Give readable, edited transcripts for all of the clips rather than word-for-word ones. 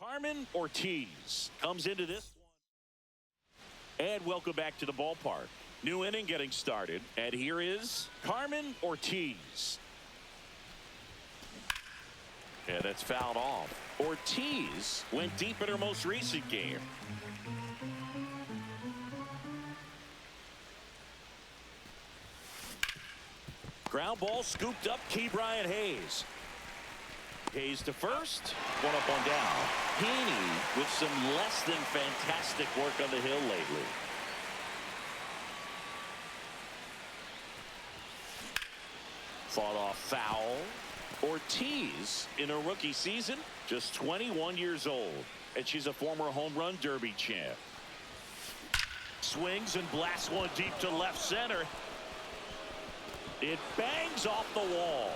Carmen Ortiz comes into this one. And welcome back to the ballpark. New inning getting started. And here is Carmen Ortiz. And that's fouled off. Ortiz went deep in her most recent game. Ground ball scooped up. Brian Hayes. Hayes to first. One up, one down. Heaney with some less than fantastic work on the hill lately. Fought off foul. Ortiz in her rookie season, just 21 years old, and she's a former home run derby champ. Swings and blasts one deep to left center. It bangs off the wall.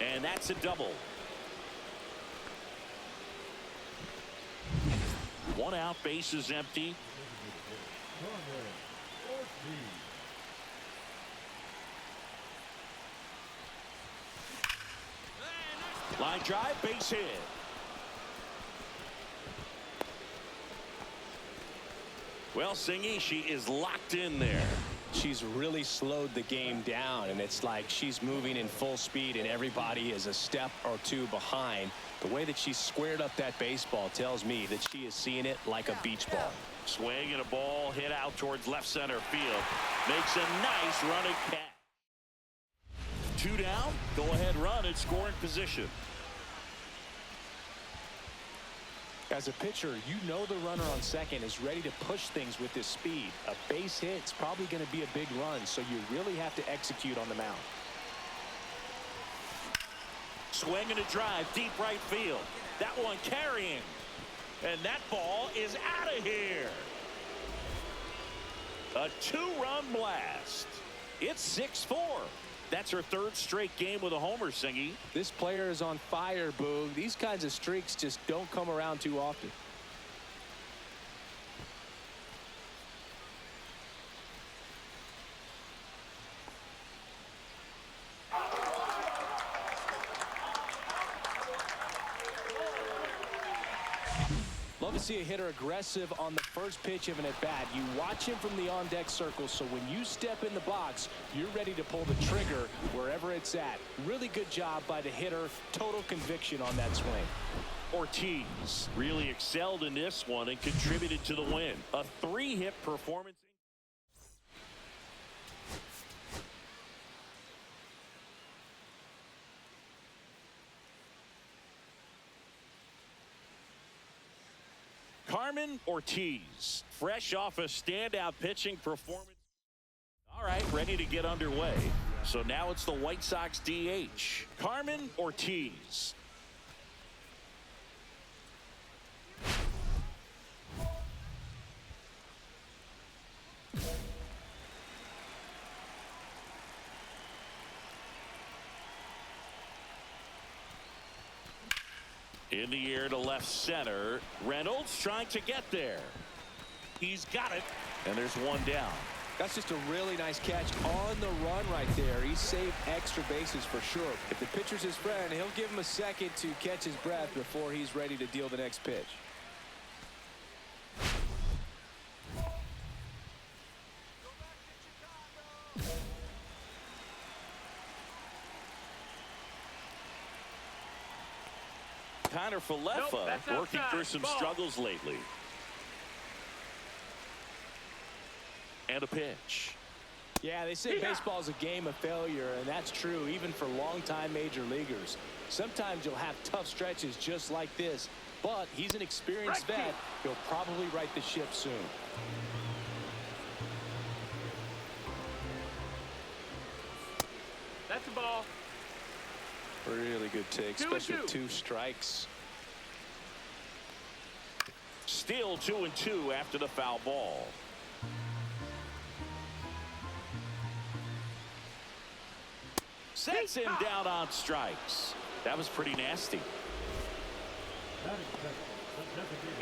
And that's a double. One out, base is empty. Line drive, base hit. Well, Singy, she is locked in there. She's really slowed the game down, and it's like she's moving in full speed and everybody is a step or two behind. The way that she squared up that baseball tells me that she is seeing it like a beach ball. Swing and a ball hit out towards left center field. Makes a nice running catch. Two down, go ahead run and scoring position. As a pitcher, you know the runner on second is ready to push things with his speed. A base hit's probably going to be a big run, so you really have to execute on the mound. Swing and a drive, deep right field. That one carrying. And that ball is out of here. A two-run blast. It's 6-4. That's her third straight game with a homer, Singy. This player is on fire, Boog. These kinds of streaks just don't come around too often. Love to see a hitter aggressive on the first pitch of an at-bat. You watch him from the on-deck circle, so when you step in the box, you're ready to pull the trigger wherever it's at. Really good job by the hitter. Total conviction on that swing. Ortiz really excelled in this one and contributed to the win. A three-hit performance. Carmen Ortiz, fresh off a standout pitching performance. All right, ready to get underway. So now it's the White Sox DH, Carmen Ortiz. In the air to left center. Reynolds trying to get there. He's got it. And there's one down. That's just a really nice catch on the run right there. He saved extra bases for sure. If the pitcher's his friend, he'll give him a second to catch his breath before he's ready to deal the next pitch. Connor Falefa working through some struggles lately. And a pitch. Yeah, they say baseball is a game of failure, and that's true even for longtime major leaguers. Sometimes you'll have tough stretches just like this, but he's an experienced vet. He'll probably right the ship soon. That's a ball. Really good take, especially with two strikes. Still 2-2 after the foul ball. Sets him down on strikes. That was pretty nasty.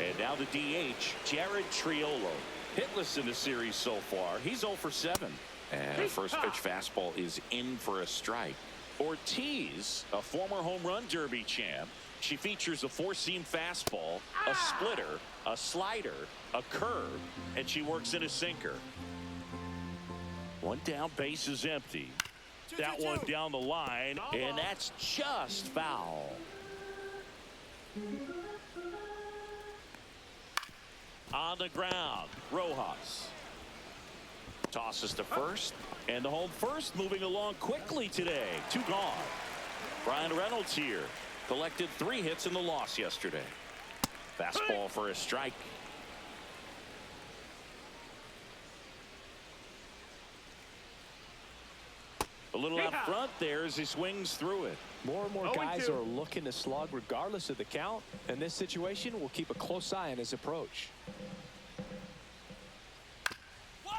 And now the DH, Jared Triolo. Hitless in the series so far. He's 0 for 7. And a first pitch fastball is in for a strike. Ortiz, a former home run derby champ, She features a four-seam fastball, a splitter, a slider, a curve, and she works in a sinker. One down, base is empty. That one down the line, and that's just foul. On the ground, Rojas tosses to first, and the home first moving along quickly today. Two gone. Brian Reynolds here. Collected 3 hits in the loss yesterday. Fastball for a strike. A little out front there as he swings through it. More and more guys are looking to slug regardless of the count. In this situation, we'll keep a close eye on his approach.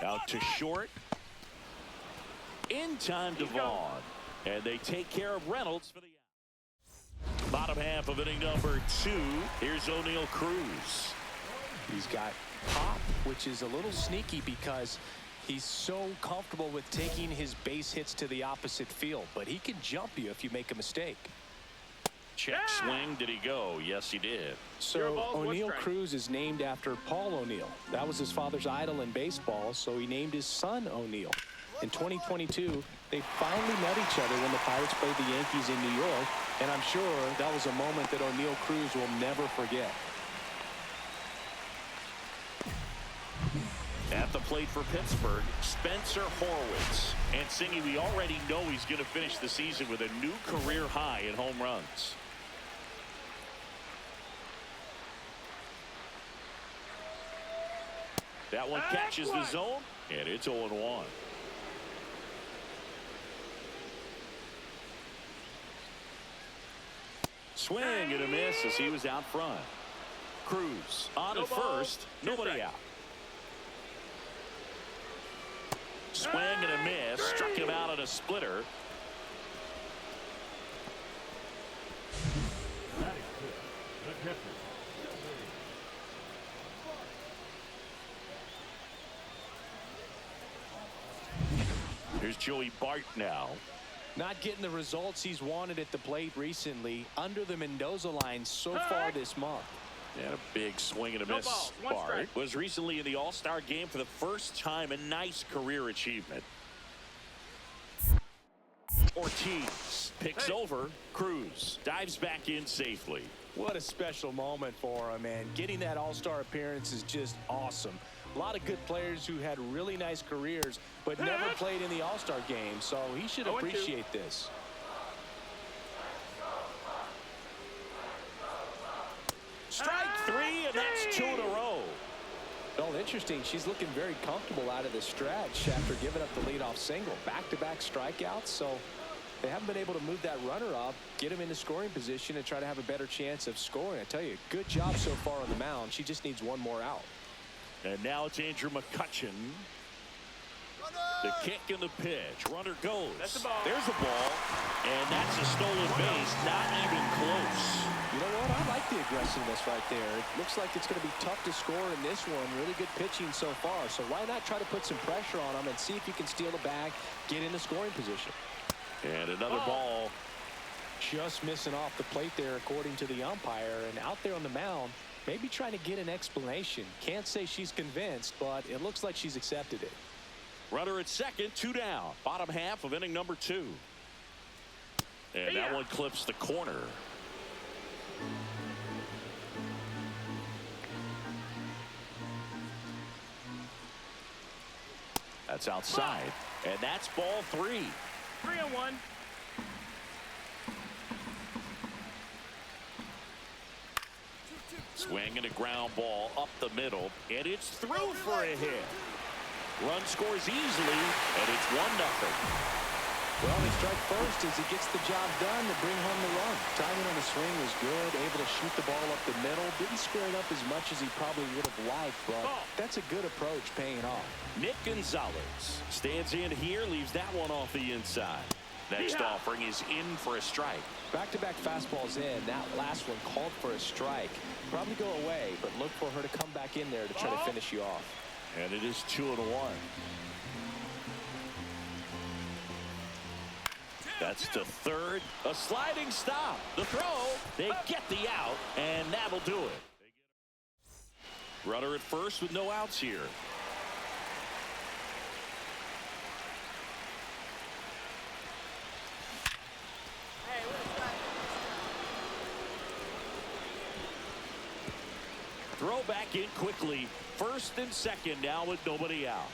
Out to short. In time to Vaughn. And they take care of Reynolds for the out. Bottom half of inning number 2. Here's O'Neal Cruz. He's got pop, which is a little sneaky because he's so comfortable with taking his base hits to the opposite field. But he can jump you if you make a mistake. Check swing. Did he go? Yes, he did. So O'Neal Cruz is named after Paul O'Neal. That was his father's idol in baseball, so he named his son O'Neal. In 2022, they finally met each other when the Pirates played the Yankees in New York, and I'm sure that was a moment that O'Neal Cruz will never forget. At the plate for Pittsburgh, Spencer Horwitz. And Singy, we already know he's going to finish the season with a new career high in home runs. That one catches the zone, and it's 0-1. Swing and a miss as he was out front. Cruz on at first, nobody out. Swing and a miss, struck him out on a splitter. Here's Joey Bart now. Not getting the results he's wanted at the plate recently. Under the Mendoza line so far this month. And a big swing and a miss. Bart was recently in the All-Star game for the first time. A nice career achievement. Ortiz picks over. Cruz dives back in safely. What a special moment for him, man. Getting that All-Star appearance is just awesome. A lot of good players who had really nice careers but never played in the All-Star game, so he should appreciate this. Strike 3, and that's 2 in a row. Well, interesting. She's looking very comfortable out of the stretch after giving up the leadoff single. Back-to-back strikeouts, so they haven't been able to move that runner up, get him into scoring position, and try to have a better chance of scoring. I tell you, good job so far on the mound. She just needs one more out. And now it's Andrew McCutchen. The kick and the pitch. Runner goes. There's a ball. And that's a stolen base. Not even close. You know what? I like the aggressiveness right there. It looks like it's going to be tough to score in this one. Really good pitching so far. So why not try to put some pressure on him and see if you can steal the bag, get into scoring position. And another ball. Just missing off the plate there according to the umpire. And out there on the mound, maybe trying to get an explanation. Can't say she's convinced, but it looks like she's accepted it. Runner at second, 2 down. Bottom half of inning number 2. And that one clips the corner. That's outside. And that's ball 3. 3-1. Swing and a ground ball up the middle, and it's through for a hit. Run scores easily, and it's 1-0. Well, he struck first as he gets the job done to bring home the run. Timing on the swing was good, able to shoot the ball up the middle. Didn't square it up as much as he probably would have liked, but that's a good approach paying off. Nick Gonzalez stands in here, leaves that one off the inside. Next offering is in for a strike. Back-to-back fastballs in. That last one called for a strike. Probably go away, but look for her to come back in there to try to finish you off. And it is 2-1. That's to third. A sliding stop. The throw. They get the out, and that'll do it. Runner at first with no outs here. Throw back in quickly. First and second now with nobody out.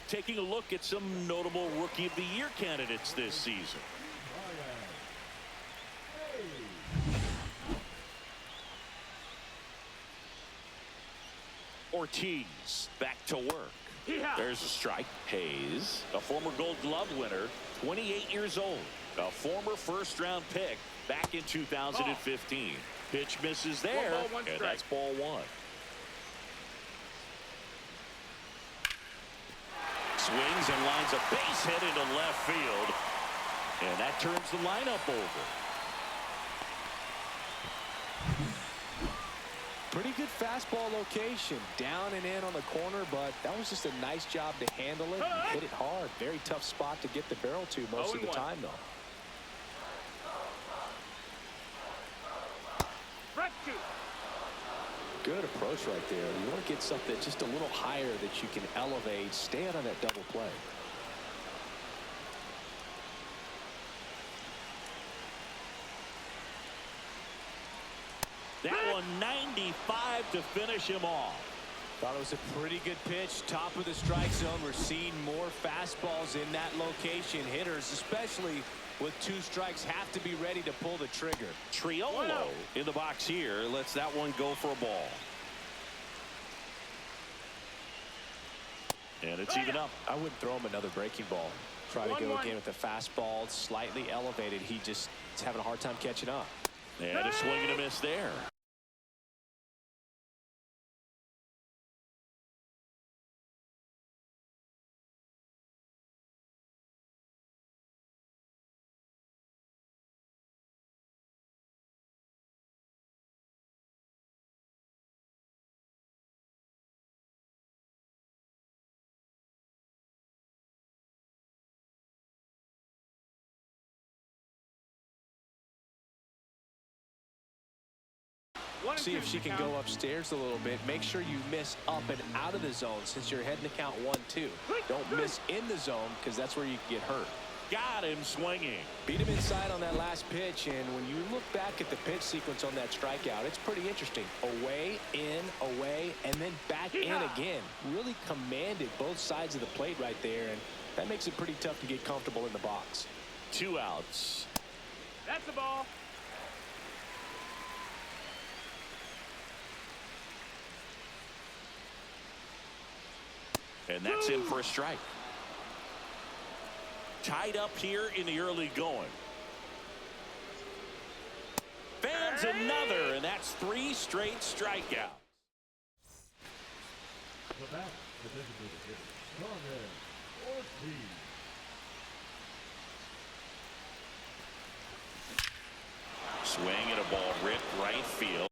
Taking a look at some notable Rookie of the Year candidates this season. Ortiz back to work. There's a strike. Hayes, a former Gold Glove winner, 28 years old, a former first-round pick back in 2015. Pitch misses there, and that's ball one. Swings and lines a base hit into left field, and that turns the lineup over. Pretty good fastball location, down and in on the corner, but that was just a nice job to handle it and hit it hard. Very tough spot to get the barrel to most of the time, though. Good approach right there. You want to get something just a little higher that you can elevate. Stay out of that double play. That one 95 to finish him off. Thought it was a pretty good pitch. Top of the strike zone. We're seeing more fastballs in that location. Hitters, especially with two strikes, have to be ready to pull the trigger. Triolo in the box here lets that one go for a ball. And it's even up. I wouldn't throw him another breaking ball. Try to go again with the fastball, slightly elevated. He just is having a hard time catching up. And a swing and a miss there. See if she can go upstairs a little bit. Make sure you miss up and out of the zone since you're heading to count 1-2. Don't miss in the zone because that's where you get hurt. Got him swinging. Beat him inside on that last pitch, and when you look back at the pitch sequence on that strikeout, it's pretty interesting. Away, in, away, and then back in again. Really commanded both sides of the plate right there, and that makes it pretty tough to get comfortable in the box. 2 outs. That's the ball. And that's in for a strike. Tied up here in the early going. Fans another, and that's 3 straight strikeouts. Swing and a ball ripped right field.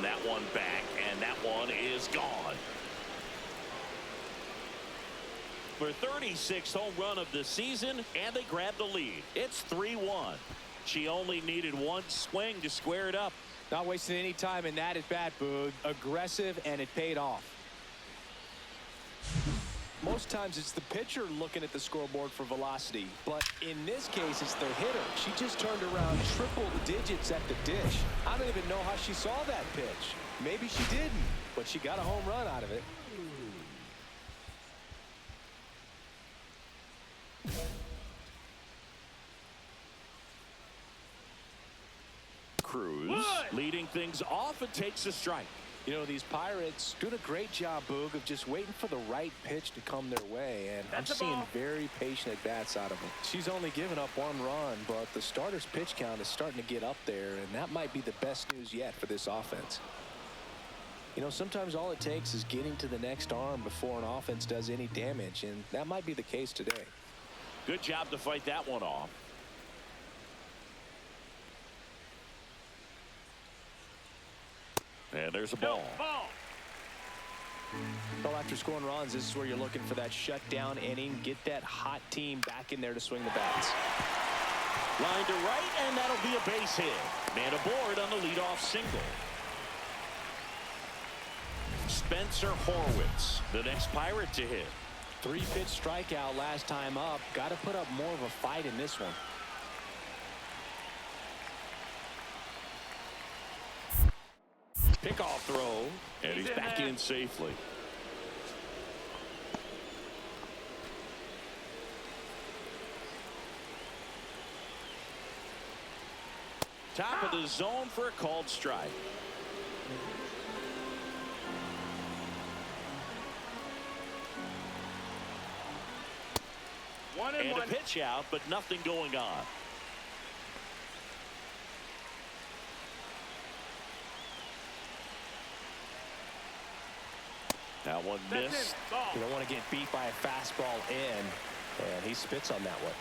That one back, and that one is gone. For 36th home run of the season, and they grab the lead. It's 3-1. She only needed one swing to square it up. Not wasting any time in that at bat, Boog. Aggressive, and it paid off. Most times it's the pitcher looking at the scoreboard for velocity, but in this case it's the hitter. She just turned around triple digits at the dish. I don't even know how she saw that pitch. Maybe she didn't, but she got a home run out of it. Cruz leading things off and takes a strike. You know, these Pirates doing a great job, Boog, of just waiting for the right pitch to come their way, and I'm seeing very patient at-bats out of them. She's only given up one run, but the starter's pitch count is starting to get up there, and that might be the best news yet for this offense. You know, sometimes all it takes is getting to the next arm before an offense does any damage, and that might be the case today. Good job to fight that one off. And there's a ball. Well, after scoring runs, this is where you're looking for that shutdown inning. Get that hot team back in there to swing the bats. Line to right, and that'll be a base hit. Man aboard on the leadoff single. Spencer Horwitz, the next Pirate to hit. 3-pitch strikeout last time up. Got to put up more of a fight in this one. Pickoff throw, and he's back in safely. Top of the zone for a called strike. And a pitch out, but nothing going on. That one missed. You don't want to get beat by a fastball in, and he spits on that one.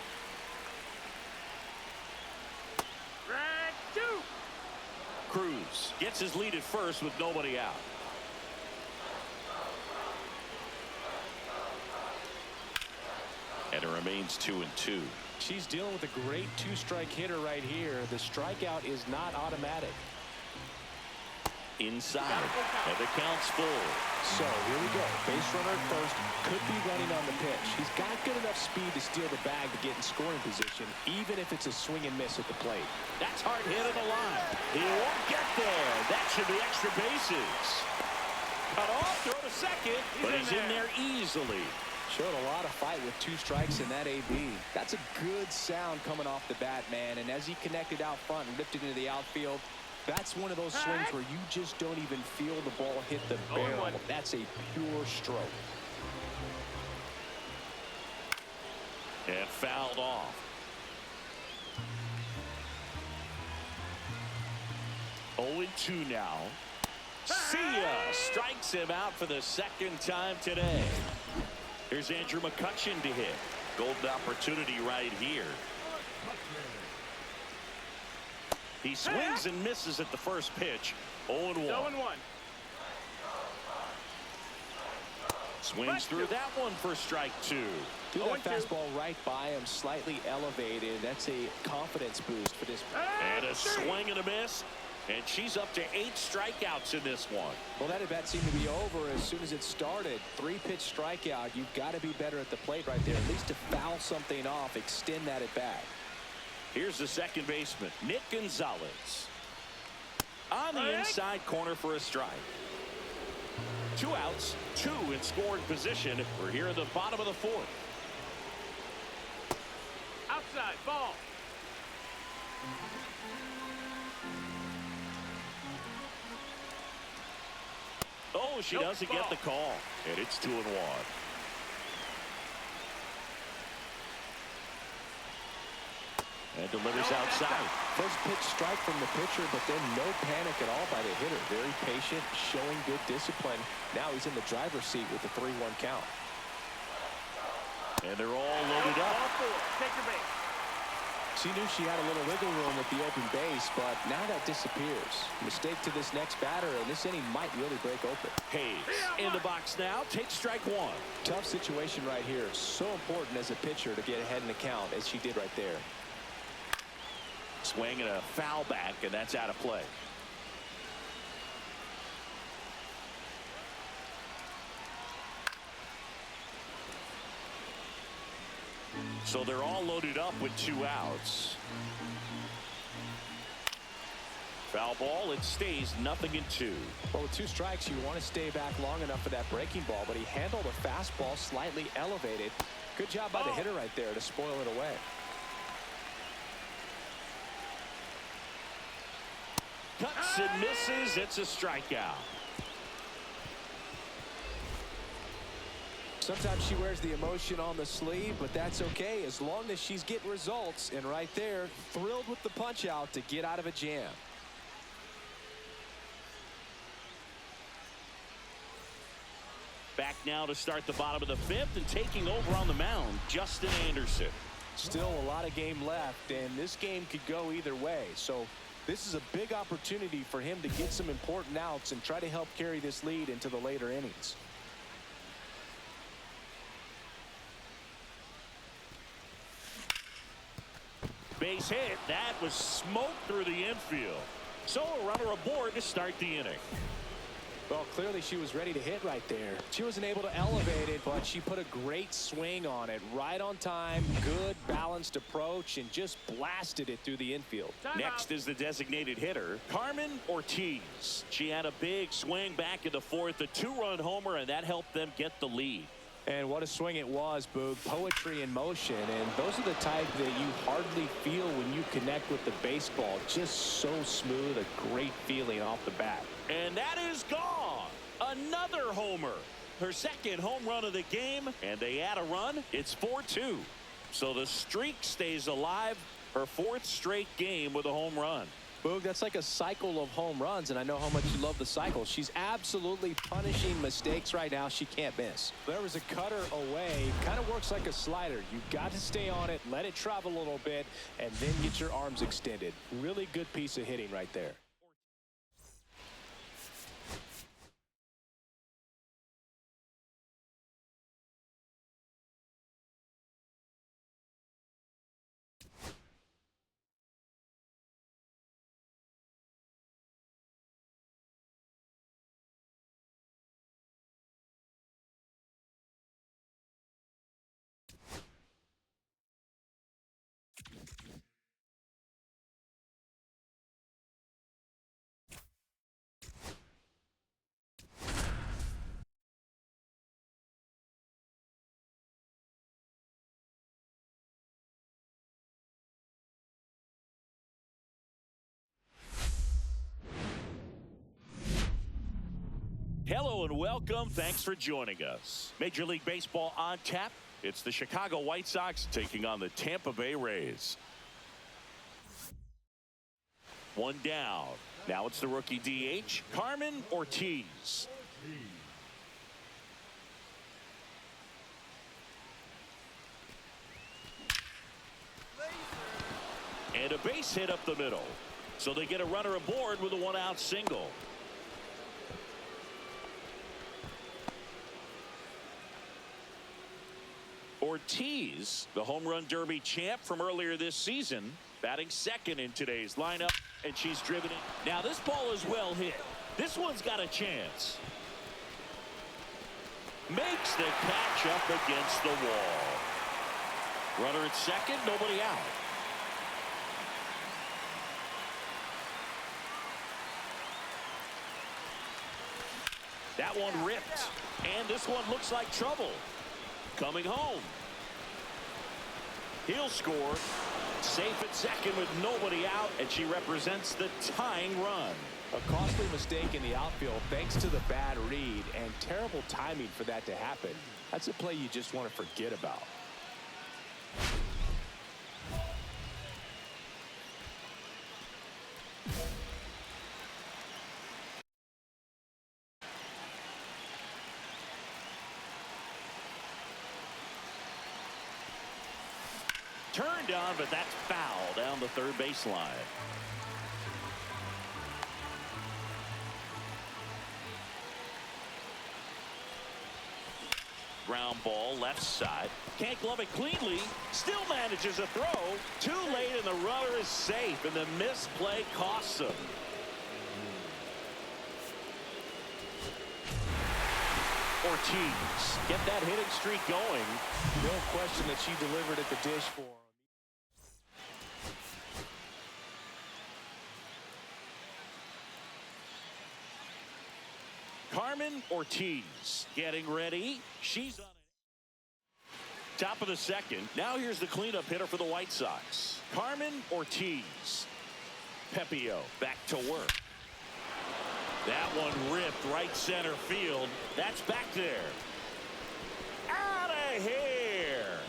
Cruz gets his lead at first with nobody out. And it remains 2-2. She's dealing with a great two-strike hitter right here. The strikeout is not automatic. Inside, and the count's full. So here we go. Base runner at first, could be running on the pitch. He's got good enough speed to steal the bag to get in scoring position, even if it's a swing and miss at the plate. That's hard hit in the line. He won't get there. That should be extra bases. Cut off, throw to second, but he's in there easily. Showed a lot of fight with 2 strikes in that AB. That's a good sound coming off the bat, man. And as he connected out front and ripped it into the outfield, that's one of those swings where you just don't even feel the ball hit the barrel. That's a pure stroke. And fouled off. 0-2 now. See ya! Strikes him out for the second time today. Here's Andrew McCutchen to hit. Golden opportunity right here. He swings and misses at the first pitch. 0-1. Swings through that one for strike 2. Threw that fastball right by him, slightly elevated. That's a confidence boost for this. And a swing and a miss. And she's up to 8 strikeouts in this one. Well, that at bat seemed to be over as soon as it started. 3-pitch strikeout. You've got to be better at the plate right there. At least to foul something off, extend that at bat. Here's the second baseman, Nick Gonzalez. On the inside corner for a strike. 2 outs, 2 in scoring position. We're here at the bottom of the 4th. Outside, ball. Oh, she doesn't get the call. And it's 2-1. And delivers outside. First pitch strike from the pitcher, but then no panic at all by the hitter. Very patient, showing good discipline. Now he's in the driver's seat with the 3-1 count. And they're all loaded up. Ball four. Take your base. She knew she had a little wiggle room with the open base, but now that disappears. Mistake to this next batter, and this inning might really break open. Hayes in the box now. Takes strike one. Tough situation right here. So important as a pitcher to get ahead in the count, as she did right there. Swing and a foul back, and that's out of play. So they're all loaded up with 2 outs. Foul ball. It stays 0-2. Well, with 2 strikes, you want to stay back long enough for that breaking ball, but he handled a fastball slightly elevated. Good job by the hitter right there to spoil it away. Cuts and misses. It's a strikeout. Sometimes she wears the emotion on the sleeve, but that's okay as long as she's getting results. And right there, thrilled with the punch out to get out of a jam. Back now to start the bottom of the 5th, and taking over on the mound, Justin Anderson. Still a lot of game left, and this game could go either way. So this is a big opportunity for him to get some important outs and try to help carry this lead into the later innings. Base hit. That was smoked through the infield. So a runner aboard to start the inning. Well, clearly she was ready to hit right there. She wasn't able to elevate it, but she put a great swing on it. Right on time, good balanced approach, and just blasted it through the infield. Next is the designated hitter, Carmen Ortiz. She had a big swing back in the 4th, a 2-run homer, and that helped them get the lead. And what a swing it was, Boog. Poetry in motion, and those are the type that you hardly feel when you connect with the baseball. Just so smooth, a great feeling off the bat. And that is gone. Another homer. Her second home run of the game, and they add a run. It's 4-2. So the streak stays alive. Her 4th straight game with a home run. Boog, that's like a cycle of home runs, and I know how much you love the cycle. She's absolutely punishing mistakes right now she can't miss. There was a cutter away. Kind of works like a slider. You've got to stay on it, let it travel a little bit, and then get your arms extended. Really good piece of hitting right there. Hello and welcome. Thanks for joining us. Major League Baseball on tap. It's the Chicago White Sox taking on the Tampa Bay Rays. 1 down. Now it's the rookie DH, Carmen Ortiz. And a base hit up the middle. So they get a runner aboard with a 1-out single. Ortiz, the home run derby champ from earlier this season, batting second in today's lineup, and she's driven it. Now this ball is well hit. This one's got a chance. Makes the catch up against the wall. Runner at second, nobody out. That one ripped, and this one looks like trouble. Coming home. He'll score. Safe at second with nobody out, and she represents the tying run. A costly mistake in the outfield thanks to the bad read, and terrible timing for that to happen. That's a play you just want to forget about. turned on, but that's foul down the third baseline. Ground ball left side. Can't glove it cleanly. Still manages a throw. Too late, and the runner is safe, and the misplay costs him. Ortiz, get that hitting streak going. No question that she delivered at the dish for him. Carmen Ortiz getting ready. She's on it. Top of the second. Now here's the cleanup hitter for the White Sox. Carmen Ortiz. Pepio back to work. That one ripped right center field. That's back there. Out of here.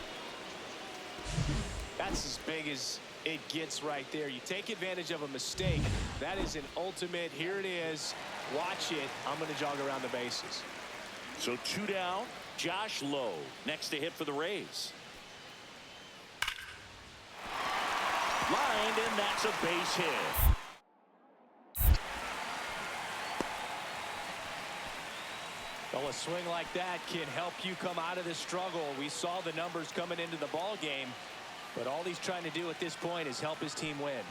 That's as big as it gets right there. You take advantage of a mistake. That is an ultimate. Here it is. Watch it. I'm going to jog around the bases. So 2 down. Josh Lowe next to hit for the Rays. Lined, and that's a base hit. Well, a swing like that can help you come out of the struggle. We saw the numbers coming into the ball game, but all he's trying to do at this point is help his team win.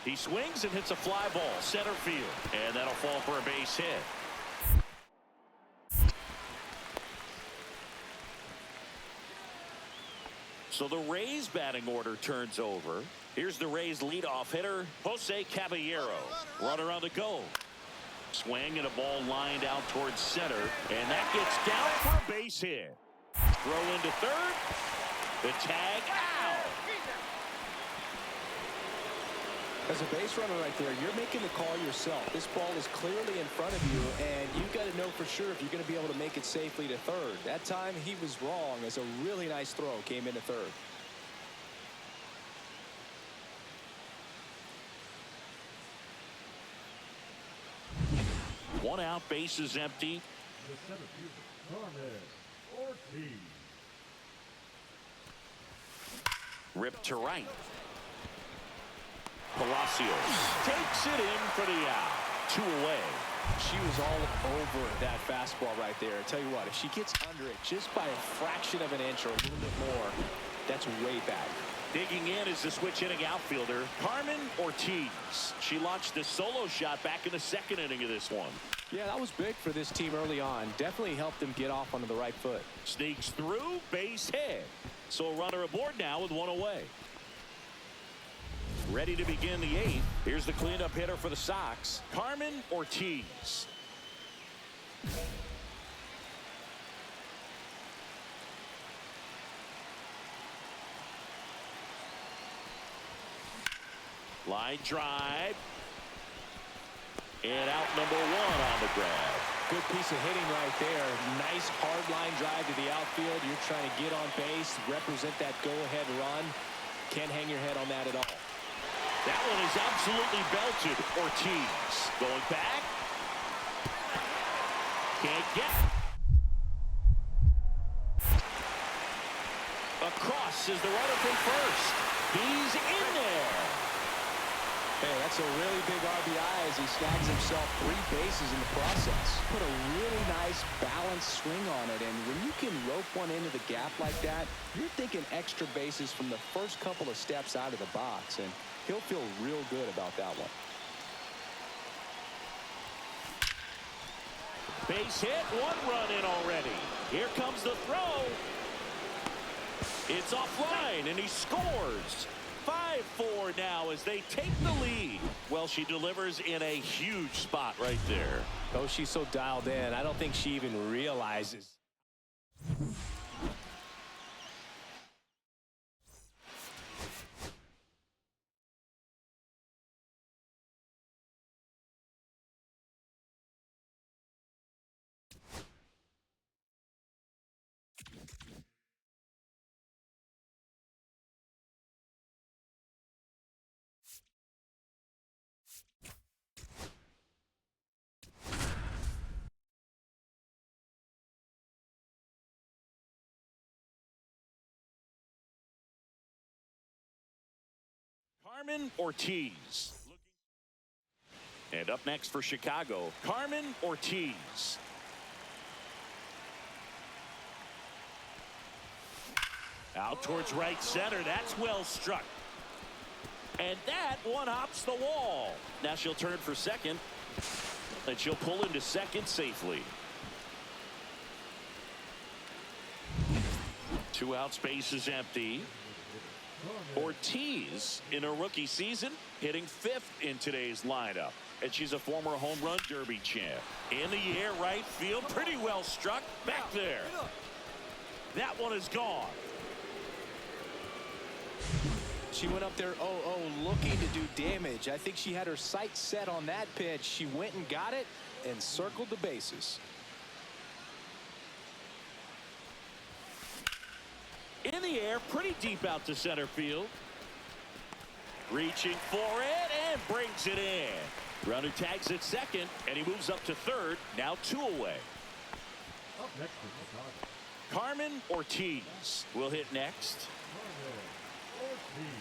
He swings and hits a fly ball center field, and that'll fall for a base hit. So the Rays batting order turns over. Here's the Rays leadoff hitter, Jose Caballero. Runner on the go. Swing and a ball lined out towards center, and that gets down for a base hit. Throw into third. The tag out. As a base runner right there, you're making the call yourself. This ball is clearly in front of you, and you've got to know for sure if you're going to be able to make it safely to third. That time he was wrong, as a really nice throw came into third. One out, bases empty. The center fielder, Carmen Ortiz. Ripped to right. Palacios takes it in for the out. 2 away. She was all over that fastball right there. I tell you what, if she gets under it just by a fraction of an inch or a little bit more, that's way back. Digging in is the switch hitting outfielder, Carmen Ortiz. She launched a solo shot back in the second inning of this one. Yeah, that was big for this team early on. Definitely helped them get off onto the right foot. Sneaks through, base hit. So a runner aboard now with 1 away. Ready to begin the 8th. Here's the cleanup hitter for the Sox, Carmen Ortiz. Line drive. And out number 1 on the grab. Good piece of hitting right there. Nice hard line drive to the outfield. You're trying to get on base, represent that go-ahead run. Can't hang your head on that at all. That one is absolutely belted. Ortiz going back. Can't get. Across is the runner from first. He's in there. Hey, that's a really big RBI as he snags himself 3 bases in the process. Put a really nice balanced swing on it, and when you can rope one into the gap like that, you're thinking extra bases from the first couple of steps out of the box, and he'll feel real good about that one. Base hit, 1 run in already. Here comes the throw. It's offline, and he scores. 5-4 now as they take the lead. Well, she delivers in a huge spot right there. Oh, she's so dialed in. I don't think she even realizes. Carmen Ortiz. And up next for Chicago, Carmen Ortiz. Out towards right center. That's well struck. And that one hops the wall. Now she'll turn for second. And she'll pull into second safely. 2 outs, base is empty. Ortiz, in her rookie season, hitting 5th in today's lineup. And she's a former home run derby champ. In the air, right field, pretty well struck. Back there. That one is gone. She went up there 0-0 looking to do damage. I think she had her sights set on that pitch. She went and got it and circled the bases. In the air, pretty deep out to center field. Reaching for it and brings it in. Runner tags at second, and he moves up to third. Now 2 away. Up next is Chicago. Carmen Ortiz will hit next. Carmen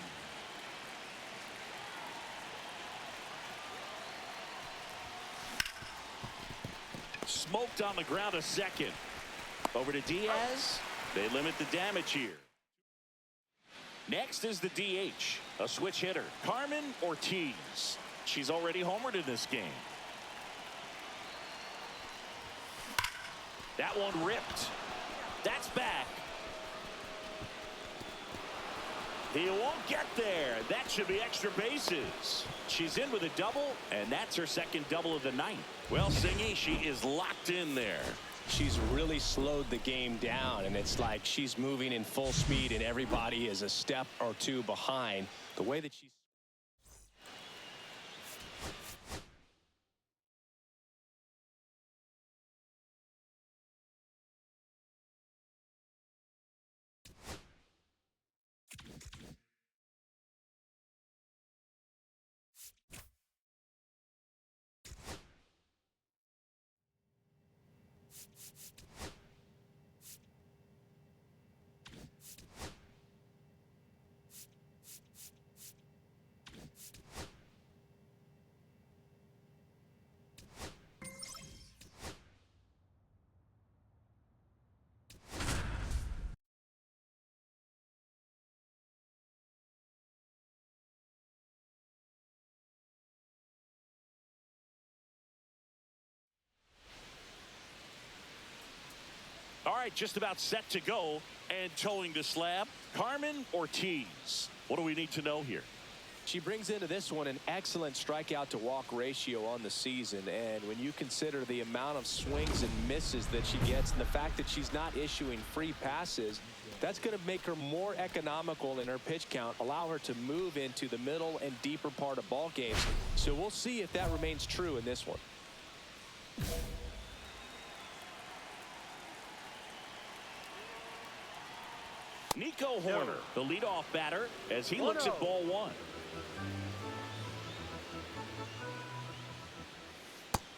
Ortiz. Smoked on the ground a second. Over to Diaz. They limit the damage here. Next is the DH, a switch hitter, Carmen Ortiz. She's already homered in this game. That one ripped. That's back. He won't get there. That should be extra bases. She's in with a double, and that's her second double of the night. Well, Singy, she is locked in there. She's really slowed the game down, and it's like she's moving in full speed, and everybody is a step or two behind. The way that she's... All right, just about set to go, and towing the slab, Carmen Ortiz. What do we need to know here? She brings into this one an excellent strikeout to walk ratio on the season, and when you consider the amount of swings and misses that she gets and the fact that she's not issuing free passes, that's going to make her more economical in her pitch count, allow her to move into the middle and deeper part of ball games. So we'll see if that remains true in this one. Nico Horner, the leadoff batter, as he looks at ball one.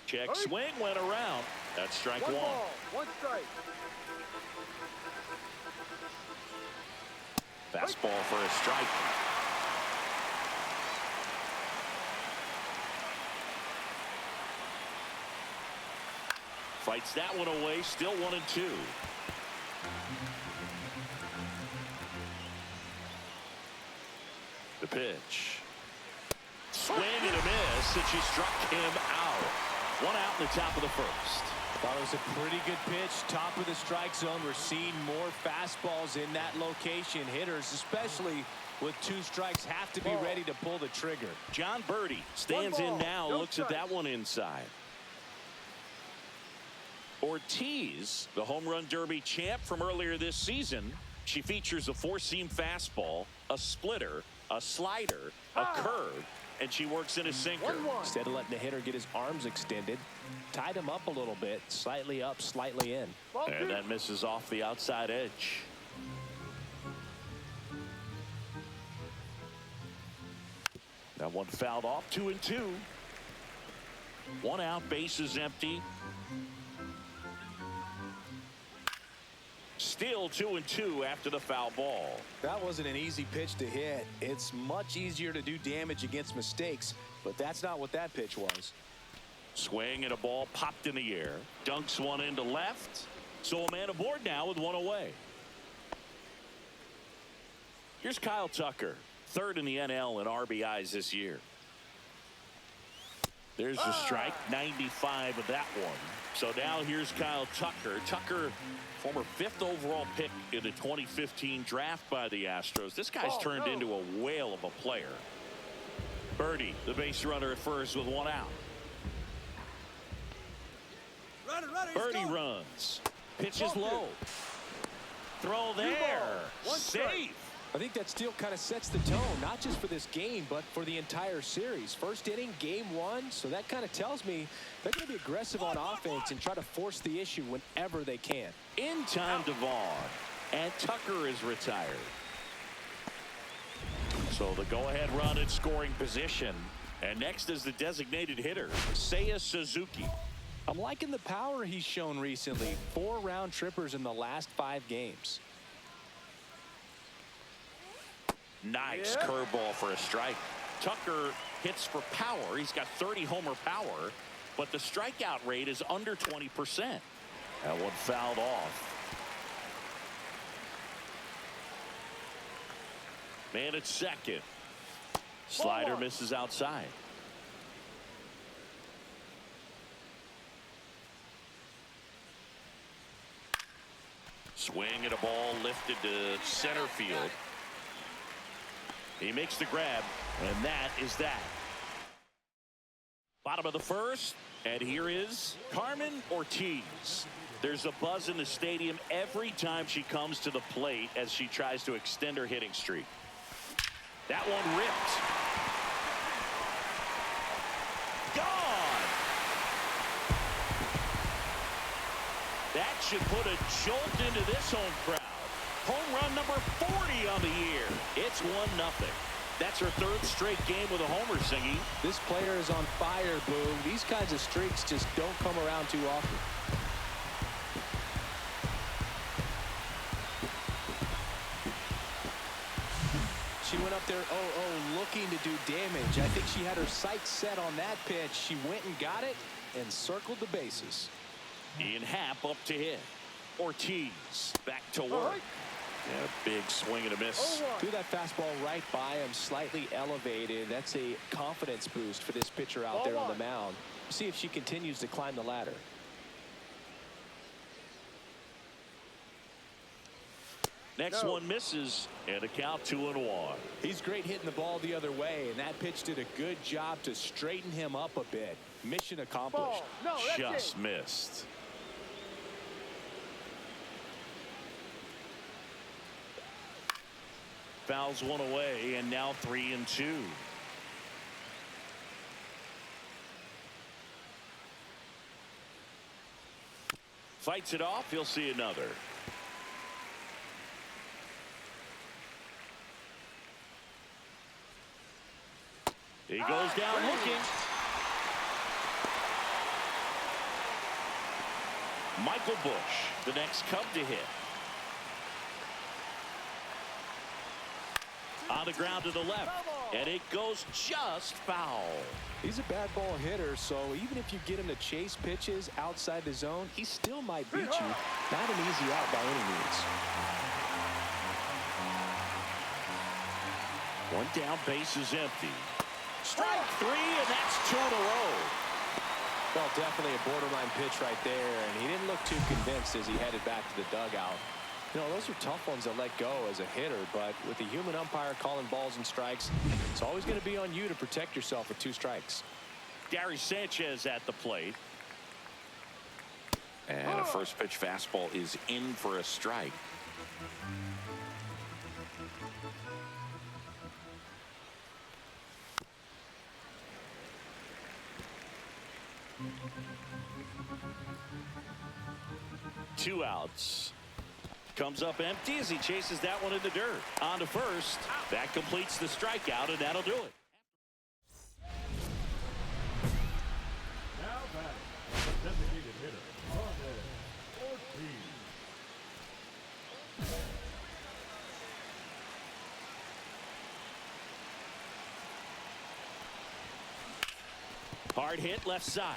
Check swing, went around. That's strike one. Ball, 1 strike. Fastball for a strike. Fights that one away, still 1-2. The pitch. Swing and a miss, and she struck him out. 1 out in the top of the first. Thought it was a pretty good pitch, top of the strike zone. We're seeing more fastballs in that location. Hitters, especially with 2 strikes, have to be ready to pull the trigger. John Birdie stands in now, looks at that one inside. Ortiz, the home run derby champ from earlier this season. She features a 4-seam fastball, a splitter, a slider, a curve, and she works in a sinker. Instead of letting the hitter get his arms extended, tied him up a little bit, slightly up, slightly in. And that misses off the outside edge. That one fouled off, 2-2. 1 out, base is empty. Still 2-2 after the foul ball. That wasn't an easy pitch to hit. It's much easier to do damage against mistakes, but that's not what that pitch was. Swing and a ball popped in the air. Dunks one into left. So a man aboard now with one away. Here's Kyle Tucker, third in the NL in RBIs this year. There's the strike, 95 of that one. So now here's Kyle Tucker. Tucker, former 5th overall pick in the 2015 draft by the Astros. This guy's turned into a whale of a player. Birdie, the base runner at first with one out. Birdie runs. Pitches low. Throw there. Safe. I think that steal kind of sets the tone, not just for this game, but for the entire series. First inning, game 1, so that kind of tells me they're going to be aggressive on offense and try to force the issue whenever they can. In time to Vaughn, and Tucker is retired. So the go-ahead run in scoring position. And next is the designated hitter, Seiya Suzuki. I'm liking the power he's shown recently. 4 round trippers in the last 5 games. Nice curveball for a strike. Tucker hits for power. He's got 30 homer power, but the strikeout rate is under 20%. That one fouled off. Man at second. Slider misses outside. Swing and a ball lifted to center field. He makes the grab, and that is that. Bottom of the first, and here is Carmen Ortiz. There's a buzz in the stadium every time she comes to the plate as she tries to extend her hitting streak. That one ripped. Gone. That should put a jolt into this home crowd. Home run number 40 on the year. It's 1-0. That's her 3rd straight game with a homer, Singy. This player is on fire, Boog. These kinds of streaks just don't come around too often. She went up there, looking to do damage. I think she had her sights set on that pitch. She went and got it and circled the bases. Ian Happ up to hit. Ortiz back to work. Yeah, big swing and a miss. Threw that fastball right by him, slightly elevated. That's a confidence boost for this pitcher out there on the mound. See if she continues to climb the ladder. Next one misses, and a count 2-1. He's great hitting the ball the other way, and that pitch did a good job to straighten him up a bit. Mission accomplished. Just missed. Fouls one away, and now 3-2. Fights it off. He'll see another. He goes down looking. Michael Busch, the next Cub to hit. On the ground to the left, and it goes just foul. He's a bad ball hitter, so even if you get him to chase pitches outside the zone, he still might beat you. Not an easy out by any means. One down, base is empty. Strike 3, and that's 2 in a row. Well, definitely a borderline pitch right there, and he didn't look too convinced as he headed back to the dugout. You know, those are tough ones to let go as a hitter, but with the human umpire calling balls and strikes, it's always going to be on you to protect yourself with 2 strikes. Gary Sanchez at the plate. And a first pitch fastball is in for a strike. Two outs. Comes up empty as he chases that one in the dirt. On to first. That completes the strikeout, and that'll do it. Now batting, designated hitter, Ortiz. Hard hit left side.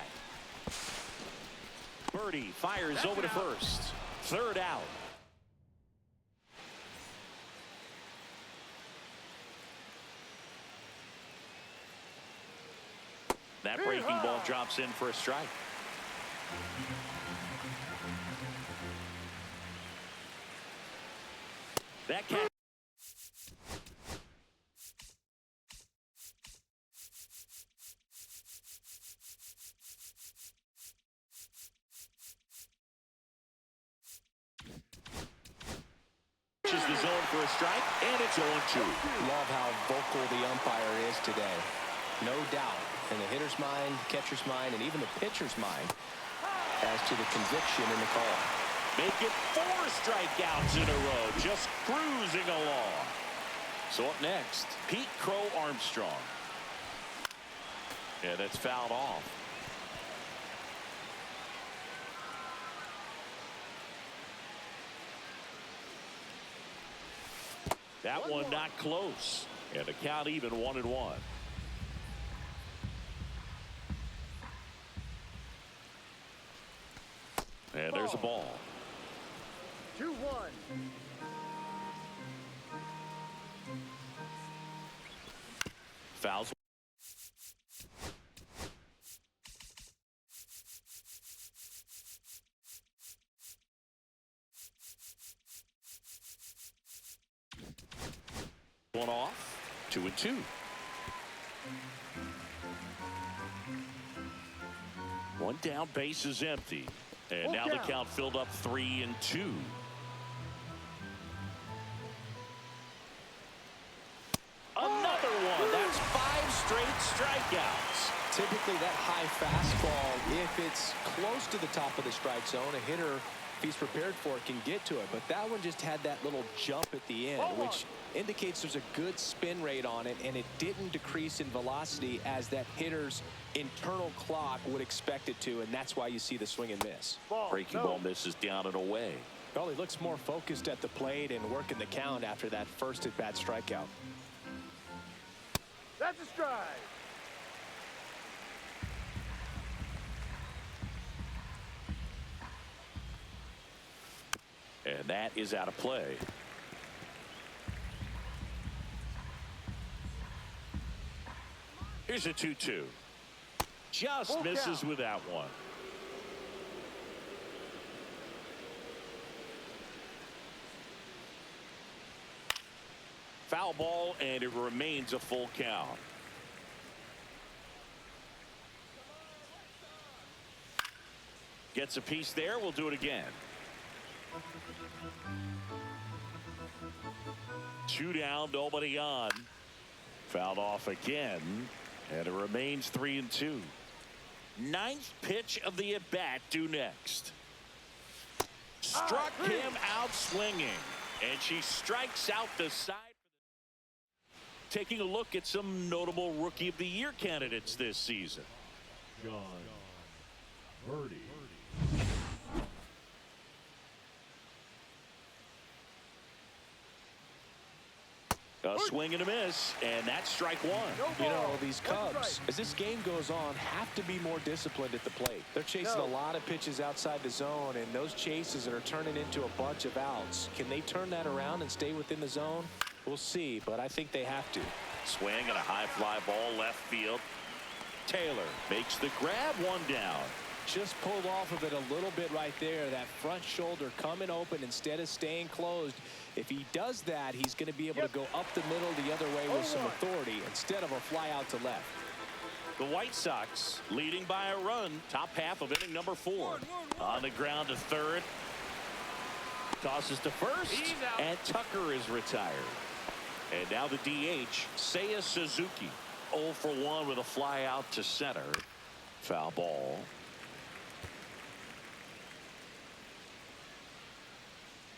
Birdie fires over to first. Third out. That breaking ball drops in for a strike. That catch. The zone for a strike, and it's 0-2. Love how vocal the umpire is today. No doubt in the hitter's mind, catcher's mind, and even the pitcher's mind as to the conviction in the call. Make it 4 strikeouts in a row, just cruising along. So up next, Pete Crow Armstrong. And it's fouled off. That one not close. And the count even 1-1. And there's a ball. 2-1. Fouls. One off. 2-2. One down, base is empty. And now the count filled up 3-2. Another one. That's 5 straight strikeouts. Typically that high fastball, if it's close to the top of the strike zone, a hitter, if he's prepared for it, can get to it. But that one just had that little jump at the end, which indicates there's a good spin rate on it, and it didn't decrease in velocity as that hitter's internal clock would expect it to, and that's why you see the swing and miss. Breaking ball misses down and away. Well, he looks more focused at the plate and working the count after that first at-bat strikeout. That's a strike. And that is out of play. Here's a 2-2. Just misses with that one. Foul ball, and it remains a full count. Gets a piece there. We'll do it again. 2 down, nobody on. Fouled off again, and it remains 3-2. 9th pitch of the at-bat due next. Struck him out swinging, and she strikes out the side. Taking a look at some notable Rookie of the Year candidates this season. John Birdie. A swing and a miss, and that's strike 1. You know, these Cubs, as this game goes on, have to be more disciplined at the plate. They're chasing a lot of pitches outside the zone, and those chases are turning into a bunch of outs. Can they turn that around and stay within the zone? We'll see, but I think they have to. Swing and a high fly ball left field. Taylor makes the grab, 1 down. Just pulled off of it a little bit right there. That front shoulder coming open instead of staying closed. If he does that, he's going to be able to go up the middle the other way with some authority instead of a fly out to left. The White Sox leading by a run. Top half of inning number 4. On the ground to third. Tosses to first. And Tucker is retired. And now the DH, Seiya Suzuki. 0 for 1 with a fly out to center. Foul ball.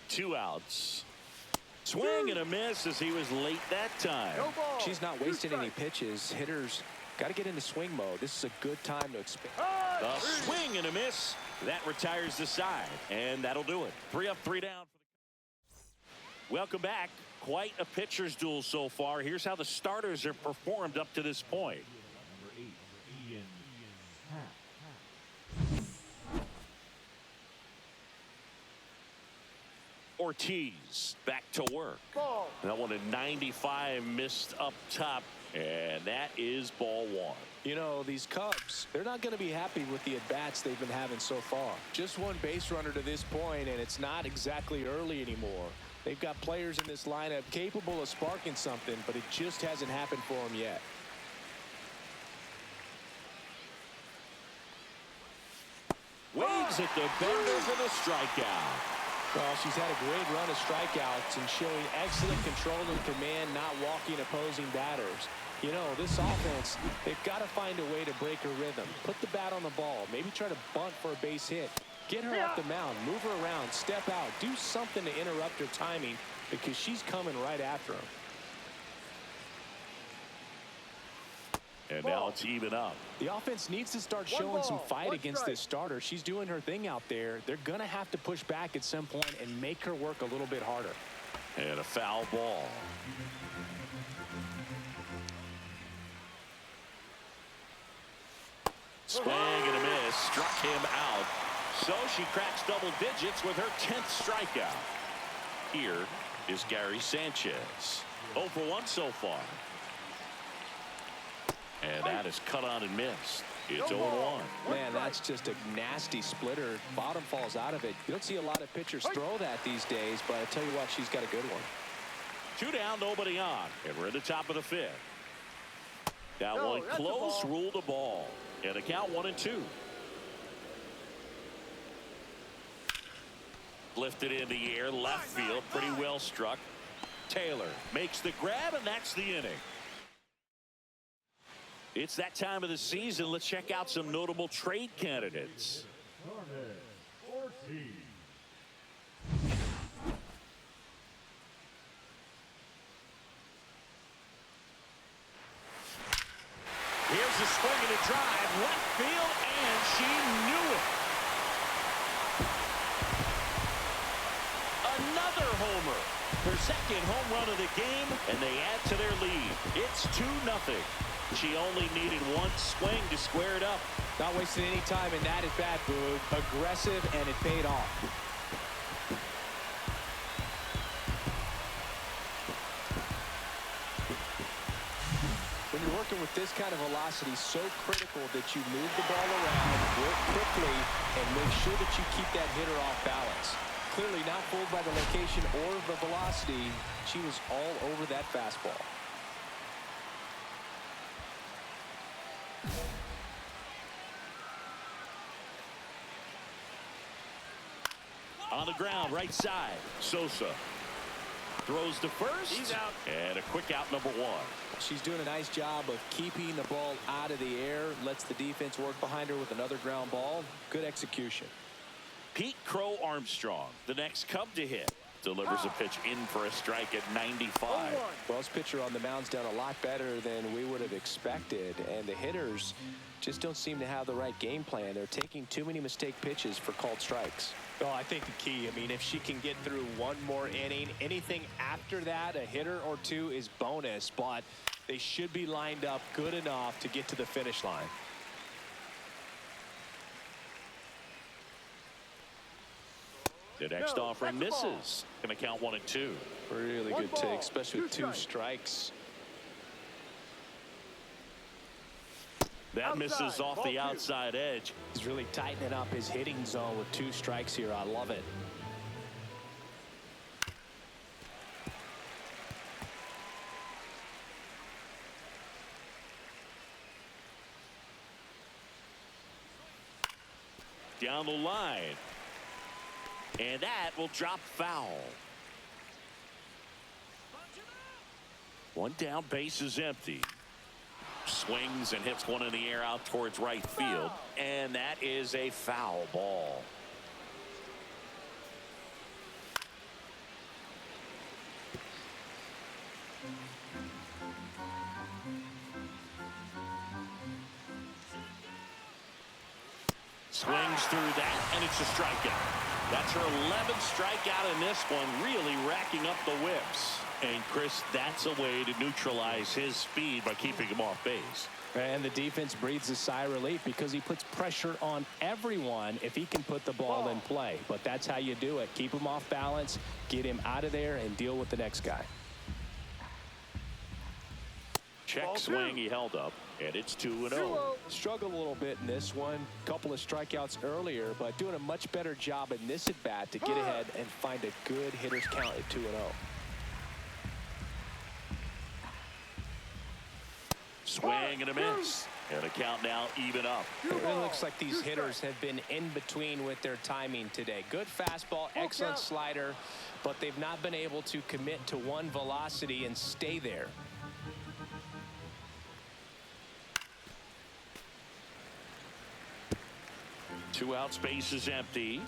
Two outs. Swing and a miss as he was late that time. She's not wasting any pitches. Hitters got to get into swing mode. This is a good time to expand. A swing and a miss. That retires the side. And that'll do it. 3 up, 3 down. Welcome back. Quite a pitcher's duel so far. Here's how the starters have performed up to this point. Number 8, Ian Ortiz back to work. Ball. That one at 95 missed up top, and that is ball one. You know, these Cubs, they're not going to be happy with the at-bats they've been having so far. Just one base runner to this point, and it's not exactly early anymore. They've got players in this lineup capable of sparking something, but it just hasn't happened for them yet. Waves at the bender for the strikeout. Well, she's had a great run of strikeouts and showing excellent control and command, not walking opposing batters. You know, this offense, they've got to find a way to break her rhythm. Put the bat on the ball. Maybe try to bunt for a base hit. Get her off the mound. Move her around. Step out. Do something to interrupt her timing because she's coming right after him. And now it's even up. The offense needs to start showing some fight against this starter. She's doing her thing out there. They're going to have to push back at some point and make her work a little bit harder. And a foul ball. Swing and a miss. Struck him out. So she cracks double digits with her 10th strikeout. Here is Gary Sanchez. 0 for 1 so far. And that is cut on and missed. It's 0-1. Man, that's just a nasty splitter. Bottom falls out of it. You don't see a lot of pitchers throw that these days, but I tell you what, she's got a good one. 2 down, nobody on. And we're in the top of the 5th. That one close, ruled a ball. And a count 1-2. Lifted in the air, left field, pretty well struck. Taylor makes the grab, and that's the inning. It's that time of the season. Let's check out some notable trade candidates. Ortiz. Here's a swing and a drive, left field, and she knew it. Another homer. Her second home run of the game, and they add to their lead. It's 2-0. She only needed one swing to square it up. Not wasting any time in that at bat, Boog. Aggressive, and it paid off. When you're working with this kind of velocity, so critical that you move the ball around, work quickly, and make sure that you keep that hitter off balance. Clearly not fooled by the location or the velocity. She was all over that fastball. On the ground, right side. Sosa throws to first. He's out. And a quick out, number 1. She's doing a nice job of keeping the ball out of the air. Lets the defense work behind her with another ground ball. Good execution. Pete Crow Armstrong, the next Cub to hit. Delivers a pitch in for a strike at 95. Well, this pitcher on the mound's done a lot better than we would have expected, and the hitters just don't seem to have the right game plan. They're taking too many mistake pitches for called strikes. Well, I think the key, I mean, if she can get through one more inning, anything after that, a hitter or two is bonus, but they should be lined up good enough to get to the finish line. The next offering misses. Going to count 1-2. Really good take, especially with 2 strikes. That misses off the outside edge. He's really tightening up his hitting zone with 2 strikes here. I love it. Down the line. And that will drop foul. 1 down, base is empty. Swings and hits one in the air out towards right field. And that is a foul ball. Swings through that, and it's a strikeout. That's her 11th strikeout in this one, really racking up the whips. And, Chris, that's a way to neutralize his speed by keeping him off base. And the defense breathes a sigh of relief because he puts pressure on everyone if he can put the ball in play. But that's how you do it. Keep him off balance, get him out of there, and deal with the next guy. Check swing, he held up, and it's 2-0. Struggled a little bit in this one. Couple of strikeouts earlier, but doing a much better job in this at-bat to get ahead and find a good hitter's count at 2-0. Swing and a miss. And the count now even up. It really looks like these hitters have been in between with their timing today. Good fastball, excellent slider, but they've not been able to commit to one velocity and stay there. Two out, space is empty.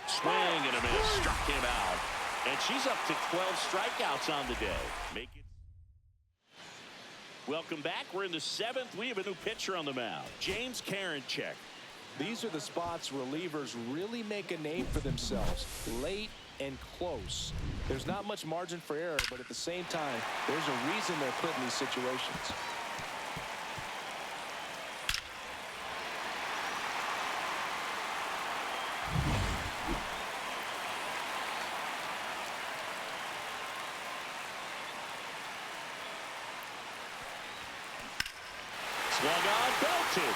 Swing and a miss. Struck him out. And she's up to 12 strikeouts on the day. Make it. Welcome back. We're in the 7th. We have a new pitcher on the mound. James Karinchak. These are the spots relievers really make a name for themselves. Late and close. There's not much margin for error, but at the same time, there's a reason they're put in these situations. Swung on, belted.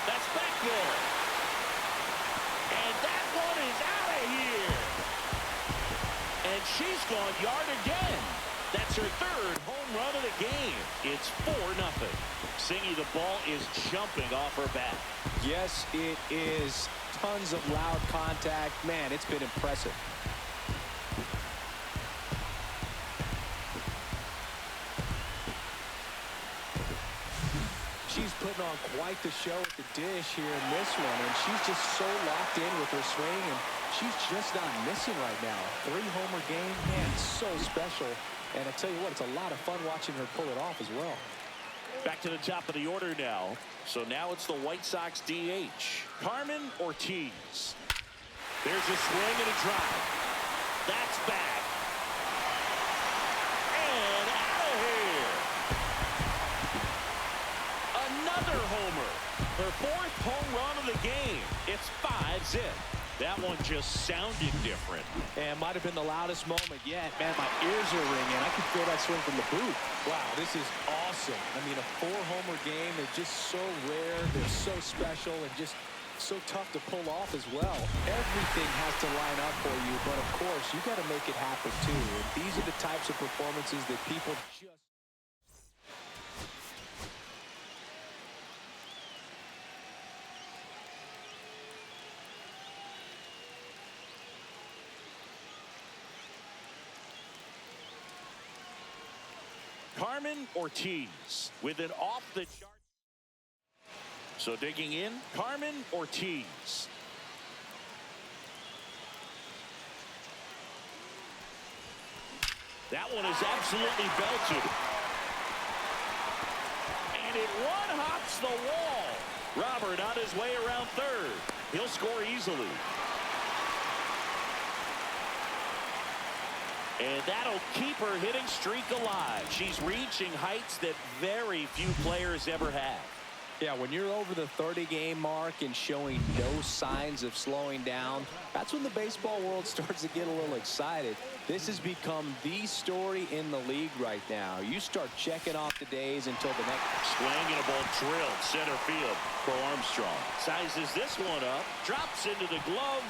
That's back there. And that one is out of here. And she's gone yard again. That's her 3rd home run of the game. It's 4-0. Singy, the ball is jumping off her bat. Yes, it is. Tons of loud contact. Man, it's been impressive. She's putting on quite the show at the dish here in this one, and she's just so locked in with her swing, and she's just not missing right now. 3-homer game, man, so special. And I tell you what, it's a lot of fun watching her pull it off as well. Back to the top of the order now. So now it's the White Sox DH, Carmen Ortiz. There's a swing and a drive. That's back. And out of here. Another homer. Her 4th home run of the game. It's 5-zip. That one just sounded different. And might have been the loudest moment yet. Man, my ears are ringing. I can feel that swing from the booth. Wow, this is awesome. I mean, a 4-homer game. They're just so rare. They're so special and just so tough to pull off as well. Everything has to line up for you, but of course, you got to make it happen too. And these are the types of performances that people just... Carmen Ortiz with an off-the-chart. So digging in, Carmen Ortiz. That one is absolutely belted. And it one-hops the wall. Robert on his way around 3rd. He'll score easily. And that'll keep her hitting streak alive. She's reaching heights that very few players ever have. Yeah, when you're over the 30-game mark and showing no signs of slowing down, that's when the baseball world starts to get a little excited. This has become the story in the league right now. You start checking off the days until the next... Swing and a ball drilled center field for Armstrong. Sizes this one up, drops into the glove.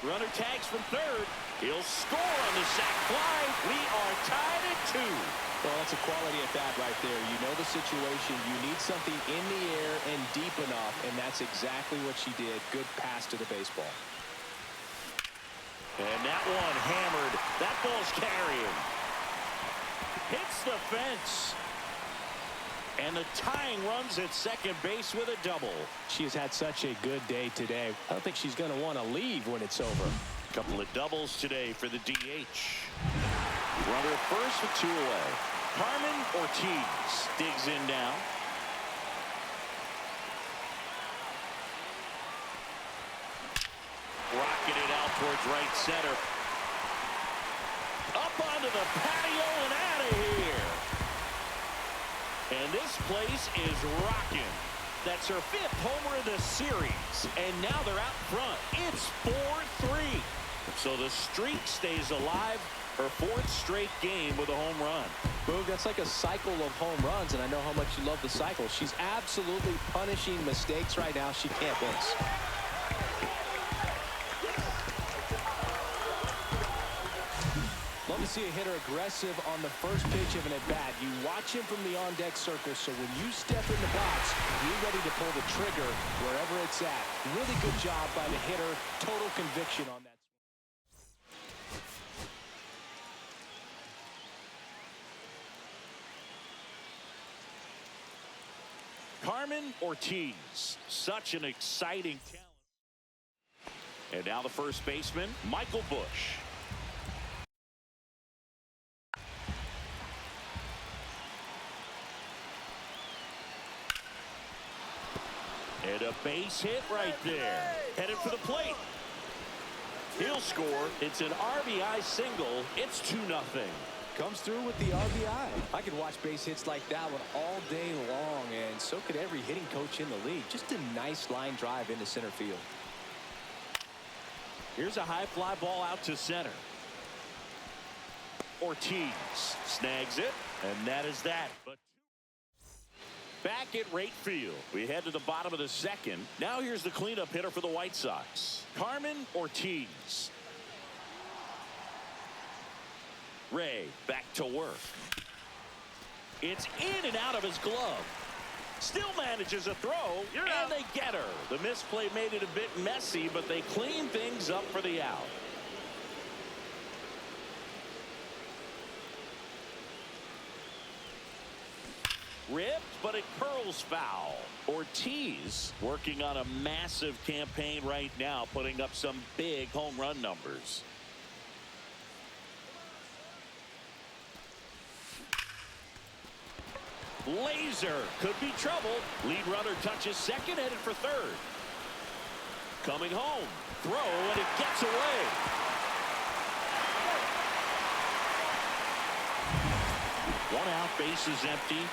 Runner tags from 3rd. He'll score on the sac fly. We are tied at 2. Well, that's a quality at bat right there. You know the situation. You need something in the air and deep enough, and that's exactly what she did. Good pass to the baseball. And that one hammered. That ball's carrying. Hits the fence. And the tying runs at second base with a double. She has had such a good day today. I don't think she's going to want to leave when it's over. Couple of doubles today for the DH. Runner first with 2 away. Carmen Ortiz digs in now. towards right center. Up onto the patio and out of here. And this place is rocking. That's her 5th homer of the series. And now they're out front. It's 4-3. So the streak stays alive. Her 4th straight game with a home run. Boog, that's like a cycle of home runs, and I know how much you love the cycle. She's absolutely punishing mistakes right now she can't miss. Love to see a hitter aggressive on the first pitch of an at-bat. You watch him from the on-deck circle, so when you step in the box, you're ready to pull the trigger wherever it's at. Really good job by the hitter. Total conviction on that. Carmen Ortiz, such an exciting talent. And now the first baseman, Michael Bush. And a base hit right there. Headed for the plate. He'll score. It's an RBI single. It's 2-0. Comes through with the RBI. I could watch base hits like that one all day long, and so could every hitting coach in the league. Just a nice line drive into center field. Here's a high fly ball out to center. Ortiz snags it, and that is that. But back at right field, we head to the bottom of the 2nd. Now here's the cleanup hitter for the White Sox, Carmen Ortiz. Ray back to work. It's in and out of his glove. Still manages a throw, and they get her. The misplay made it a bit messy, but they clean things up for the out. Ripped, but it curls foul. Ortiz working on a massive campaign right now, putting up some big home run numbers. Laser could be trouble. Lead runner touches second, headed for third. Coming home. Throw, and it gets away. One out, base is empty.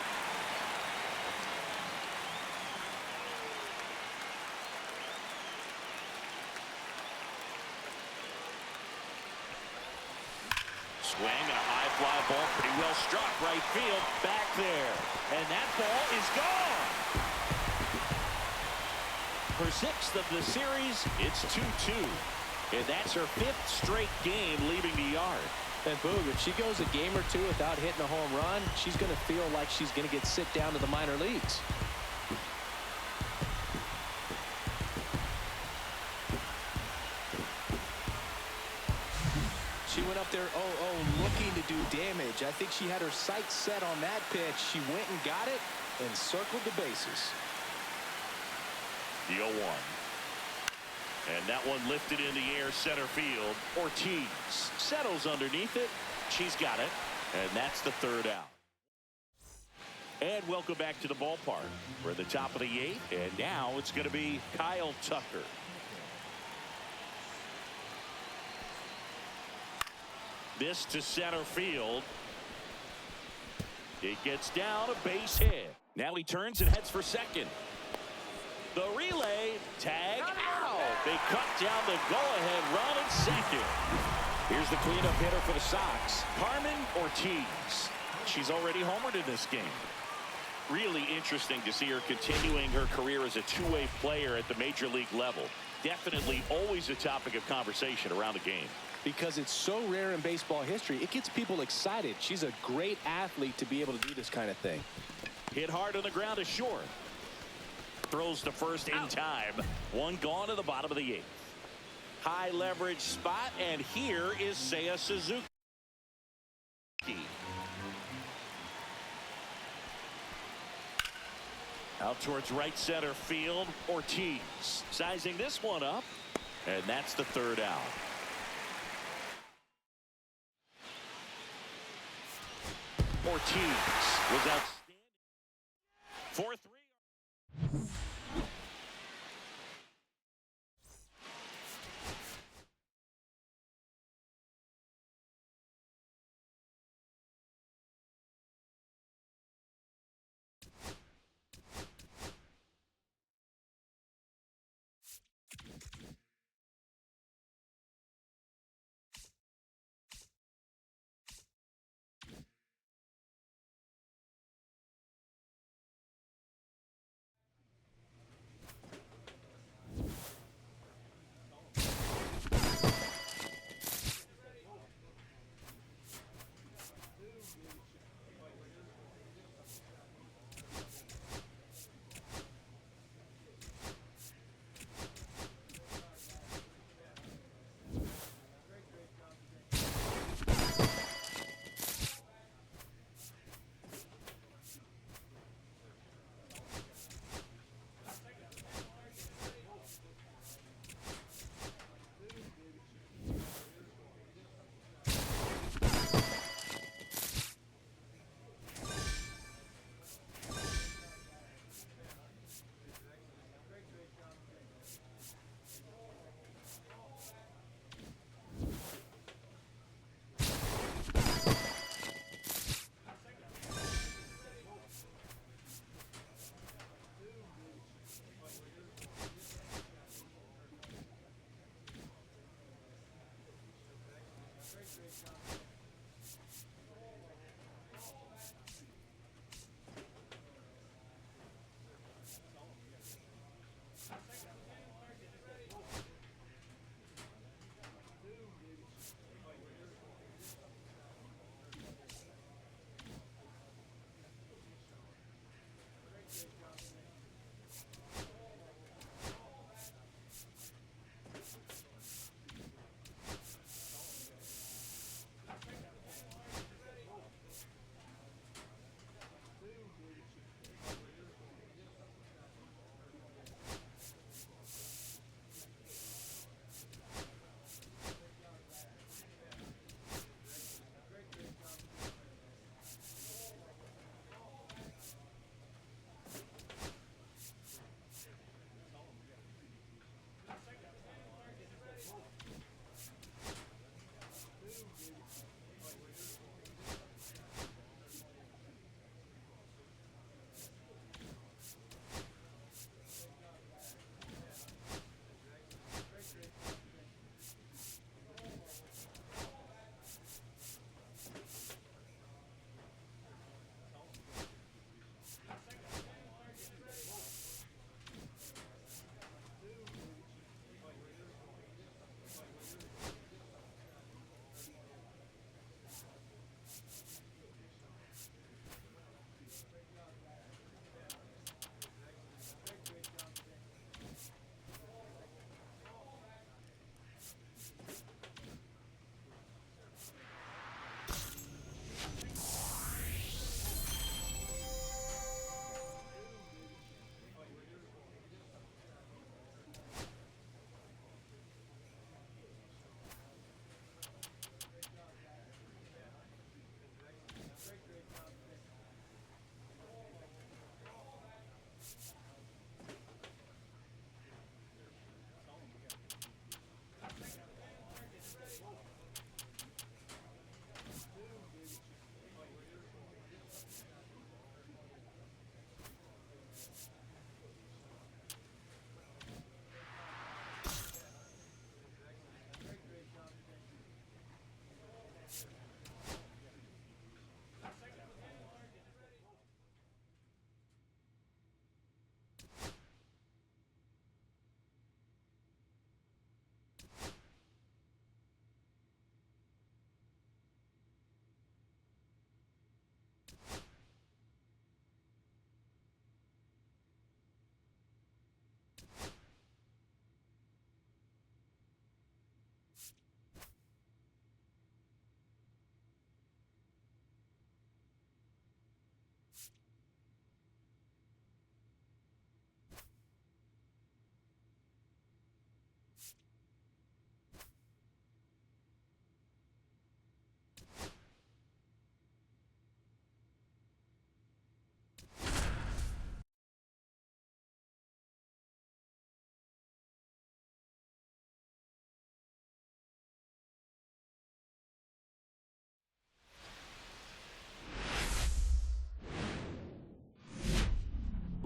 Swing and a high fly ball, pretty well struck right field, back there. And that ball is gone. Her 6th of the series, it's 2-2. And that's her 5th straight game leaving the yard. And Boog, if she goes a game or two without hitting a home run, she's going to feel like she's going to get sit down to the minor leagues. She went up there, looking to do damage. I think she had her sights set on that pitch. She went and got it and circled the bases. The 0-1. And that one lifted in the air, center field. Ortiz settles underneath it. She's got it. And that's the 3rd out. And welcome back to the ballpark. We're at the top of the 8th. And now it's going to be Kyle Tucker. This to center field. It gets down, a base hit. Now he turns and heads for second. The relay, tag out. They cut down the go-ahead run at second. Here's the cleanup hitter for the Sox, Carmen Ortiz. She's already homered in this game. Really interesting to see her continuing her career as a two-way player at the major league level. Definitely always a topic of conversation around the game. Because it's so rare in baseball history, it gets people excited. She's a great athlete to be able to do this kind of thing. Hit hard on the ground is short. Throws to first in time. One gone to the bottom of the 8th. High leverage spot, and here is Seiya Suzuki. Out towards right center field. Ortiz sizing this one up, and that's the 3rd out. Ortiz was outstanding. 4-3.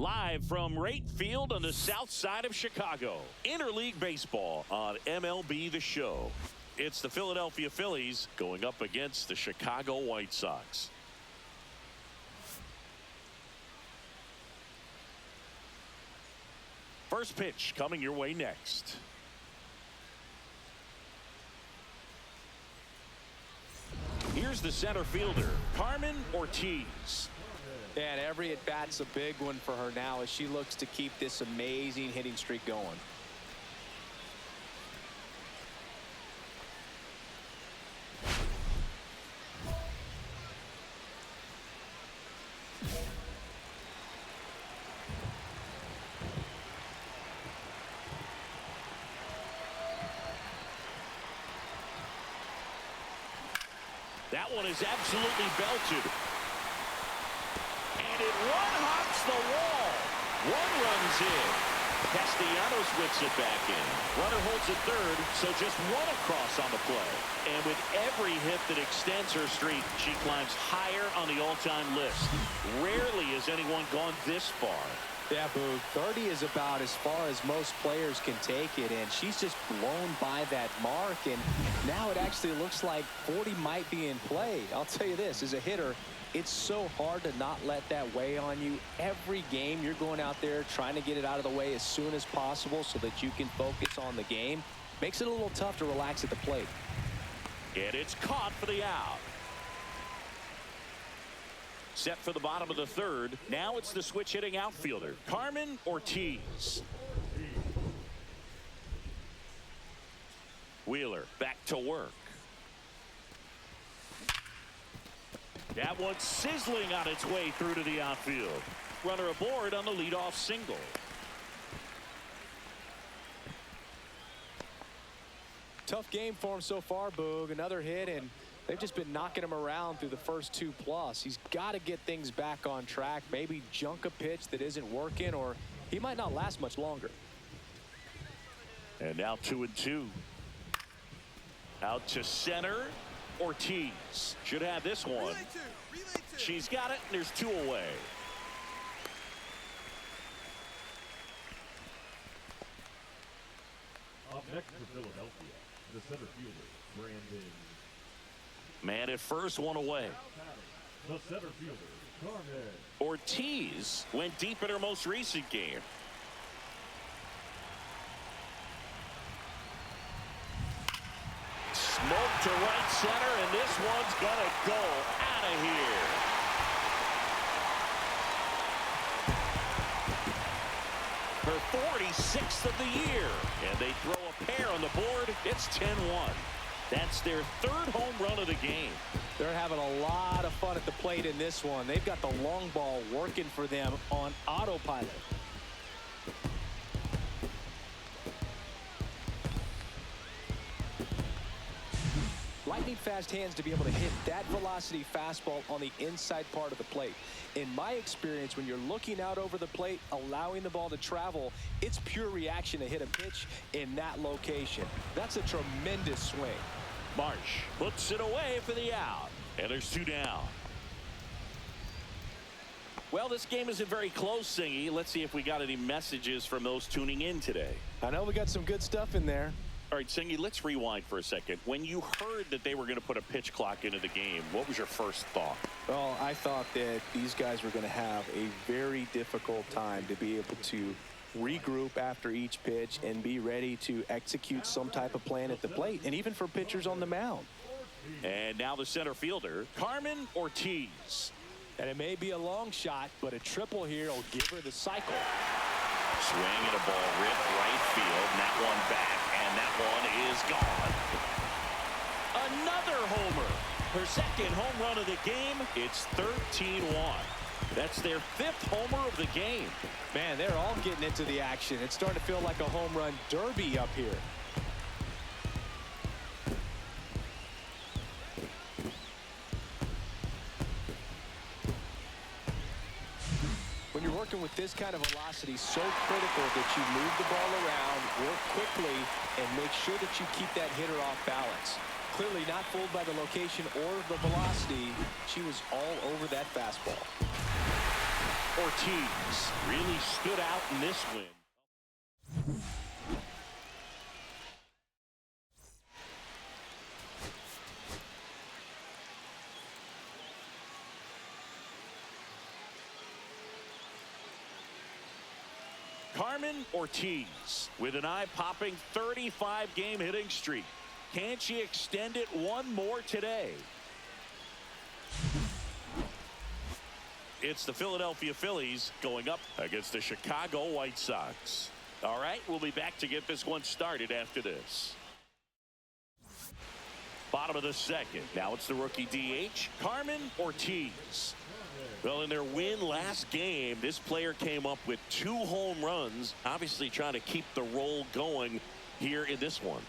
Live from right field on the south side of Chicago. Interleague Baseball on MLB The Show. It's the Philadelphia Phillies going up against the Chicago White Sox. First pitch coming your way next. Here's the center fielder, Carmen Ortiz. And every at-bat's a big one for her now as she looks to keep this amazing hitting streak going. That one is absolutely belted. And it one-hops the wall. One runs in. Castellanos whips it back in. Runner holds it third, so just one across on the play. And with every hit that extends her streak, she climbs higher on the all-time list. Rarely has anyone gone this far. Yeah, Boo, 30 is about as far as most players can take it, and she's just blown by that mark, and now it actually looks like 40 might be in play. I'll tell you this, as a hitter, it's so hard to not let that weigh on you. Every game you're going out there trying to get it out of the way as soon as possible so that you can focus on the game. Makes it a little tough to relax at the plate. And it's caught for the out. Set for the bottom of the third. Now it's the switch hitting outfielder, Carmen Ortiz. Wheeler back to work. That one's sizzling on its way through to the outfield. Runner aboard on the leadoff single. Tough game for him so far, Boog. Another hit, and they've just been knocking him around through the first 2+. He's got to get things back on track. Maybe junk a pitch that isn't working, or he might not last much longer. And now 2-2. Out to center. Ortiz should have this one. Relay two. She's got it, and there's 2 away. Up next for Philadelphia, the center fielder, Brandon. Man at first, 1 away. The center fielder, Carmen. Ortiz went deep in her most recent game. Smoke to right center, and this one's gonna go out of here. Her 46th of the year, and they throw a pair on the board. It's 10-1. That's their 3rd home run of the game. They're having a lot of fun at the plate in this one. They've got the long ball working for them on autopilot. Lightning fast hands to be able to hit that velocity fastball on the inside part of the plate. In my experience, when you're looking out over the plate, allowing the ball to travel, it's pure reaction to hit a pitch in that location. That's a tremendous swing. Marsh puts it away for the out. And there's 2 down. Well, this game isn't very close, Singy. Let's see if we got any messages from those tuning in today. I know we got some good stuff in there. All right, Singy, let's rewind for a second. When you heard that they were going to put a pitch clock into the game, what was your first thought? Well, I thought that these guys were going to have a very difficult time to be able to regroup after each pitch and be ready to execute some type of plan at the plate, and even for pitchers on the mound. And now the center fielder, Carmen Ortiz. And it may be a long shot, but a triple here will give her the cycle. Swing and a ball ripped right field, and that one back, and that one is gone. Another homer. Her 2nd home run of the game. It's 13-1. That's their 5th homer of the game. Man, they're all getting into the action. It's starting to feel like a home run derby up here. When you're working with this kind of velocity, so critical that you move the ball around, work quickly, and make sure that you keep that hitter off balance. Clearly not fooled by the location or the velocity. She was all over that fastball. Ortiz really stood out in this win. Carmen Ortiz with an eye-popping 35-game hitting streak. Can she extend it one more today? It's the Philadelphia Phillies going up against the Chicago White Sox. All right, we'll be back to get this one started after this. Bottom of the second. Now it's the rookie DH, Carmen Ortiz. Well, in their win last game, this player came up with 2 home runs, obviously trying to keep the roll going here in this one.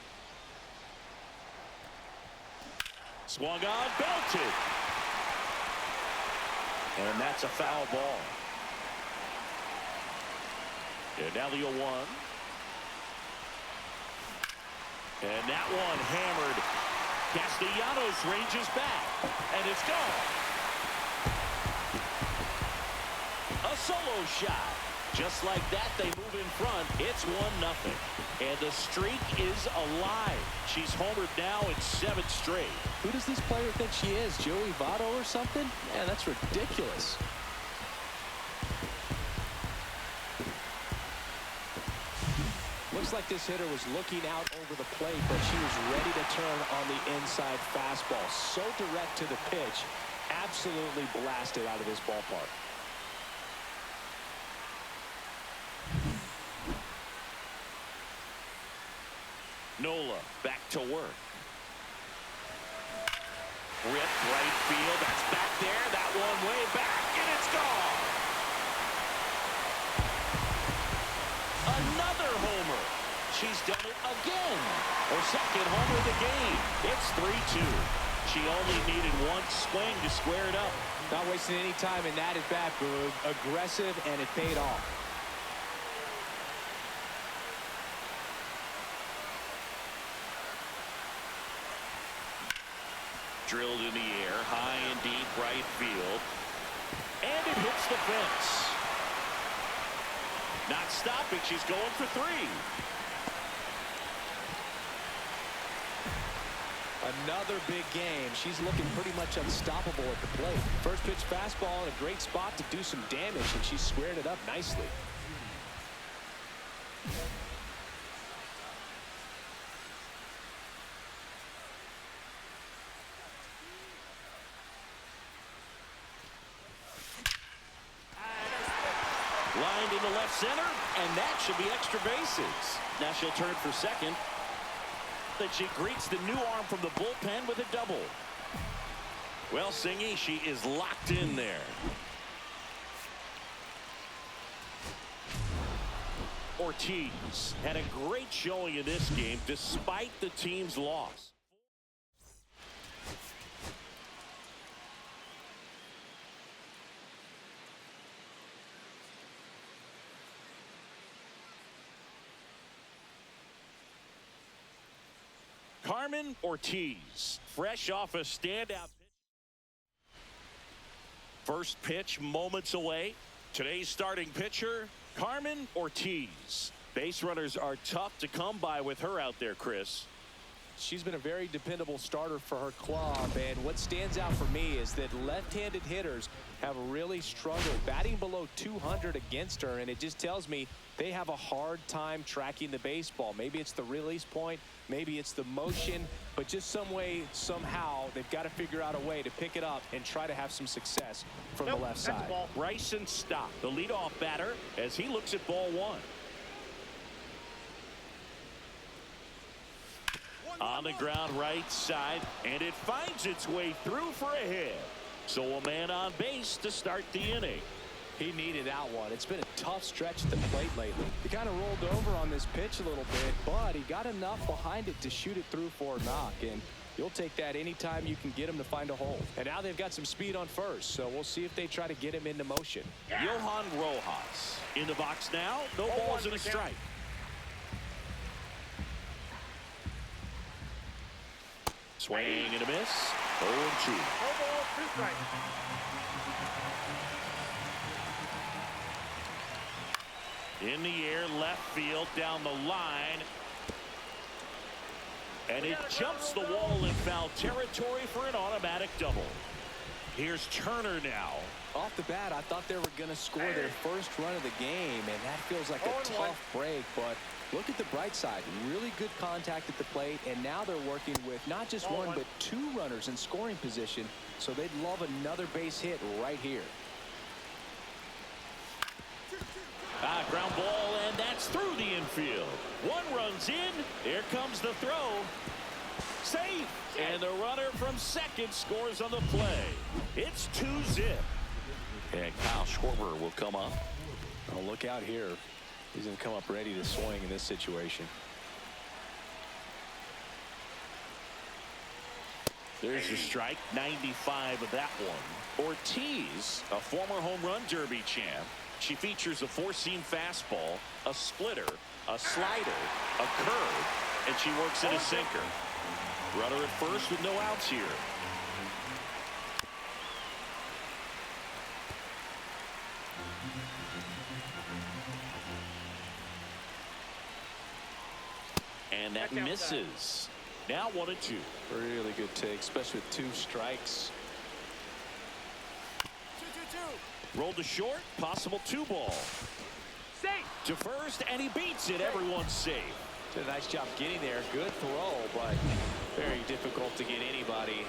Swung on, belted. And that's a foul ball. And now the 0-1. And that one hammered. Castellanos ranges back. And it's gone. A solo shot. Just like that, they move in front. It's 1-0. And the streak is alive. She's homered now in 7 straight. Who does this player think she is? Joey Votto or something? Man, that's ridiculous. Looks like this hitter was looking out over the plate, but she was ready to turn on the inside fastball. So direct to the pitch. Absolutely blasted out of this ballpark. Nola back to work. Rip right field. That's back there. That one way back, and it's gone. Another homer. She's done it again. Her second homer of the game. It's 3-2. She only needed one swing to square it up. Not wasting any time in that at-bat, Boog. Aggressive, and it paid off. Drilled in the air, high and deep right field. And it hits the fence. Not stopping, she's going for 3. Another big game. She's looking pretty much unstoppable at the plate. First pitch fastball in a great spot to do some damage, and she squared it up nicely. Lined into left center, and that should be extra bases. Now she'll turn for second. That she greets the new arm from the bullpen with a double. Well, Singy, she is locked in there. Ortiz had a great showing in this game despite the team's loss. Carmen Ortiz, fresh off a standout pitch. First pitch moments away. Today's starting pitcher, Carmen Ortiz. Base runners are tough to come by with her out there, Chris. She's been a very dependable starter for her club, and what stands out for me is that left-handed hitters have really struggled batting below 200 against her, and it just tells me they have a hard time tracking the baseball. Maybe it's the release point, maybe it's the motion, but just some way, somehow, they've got to figure out a way to pick it up and try to have some success from the left side. Bryson Stock, the leadoff batter, as he looks at ball 1. On the ground right side, and it finds its way through for a hit. So a man on base to start the inning. He needed that one. It's been a tough stretch at the plate lately. He kind of rolled over on this pitch a little bit, but he got enough behind it to shoot it through for a knock, and you'll take that anytime you can get him to find a hole. And now they've got some speed on first, so we'll see if they try to get him into motion. Johan Rojas in the box now. No balls and a strike. Swing and a miss. 0-2. No ball, 2 strikes. In the air, left field, down the line. And it jumps the wall in foul territory for an automatic double. Here's Turner now. Off the bat, I thought they were going to score their first run of the game, and that feels like a tough break. But look at the bright side. Really good contact at the plate, and now they're working with not just one, but two runners in scoring position. So they'd love another base hit right here. Ground ball, and that's through the infield. One runs in. Here comes the throw. Safe. And the runner from second scores on the play. It's 2-0. And Kyle Schwarber will come up. Oh, look out here. He's going to come up ready to swing in this situation. There's your strike. 95 of that one. Ortiz, a former home run derby champ. She features a four-seam fastball, a splitter, a slider, a curve, and she works in a sinker. Runner at first with no outs here. And that misses. Now 1-2. Really good take, especially with two strikes. Rolled to short, possible 2-ball. Safe. To first, and he beats it. Everyone's safe. Did a nice job getting there. Good throw, but very difficult to get anybody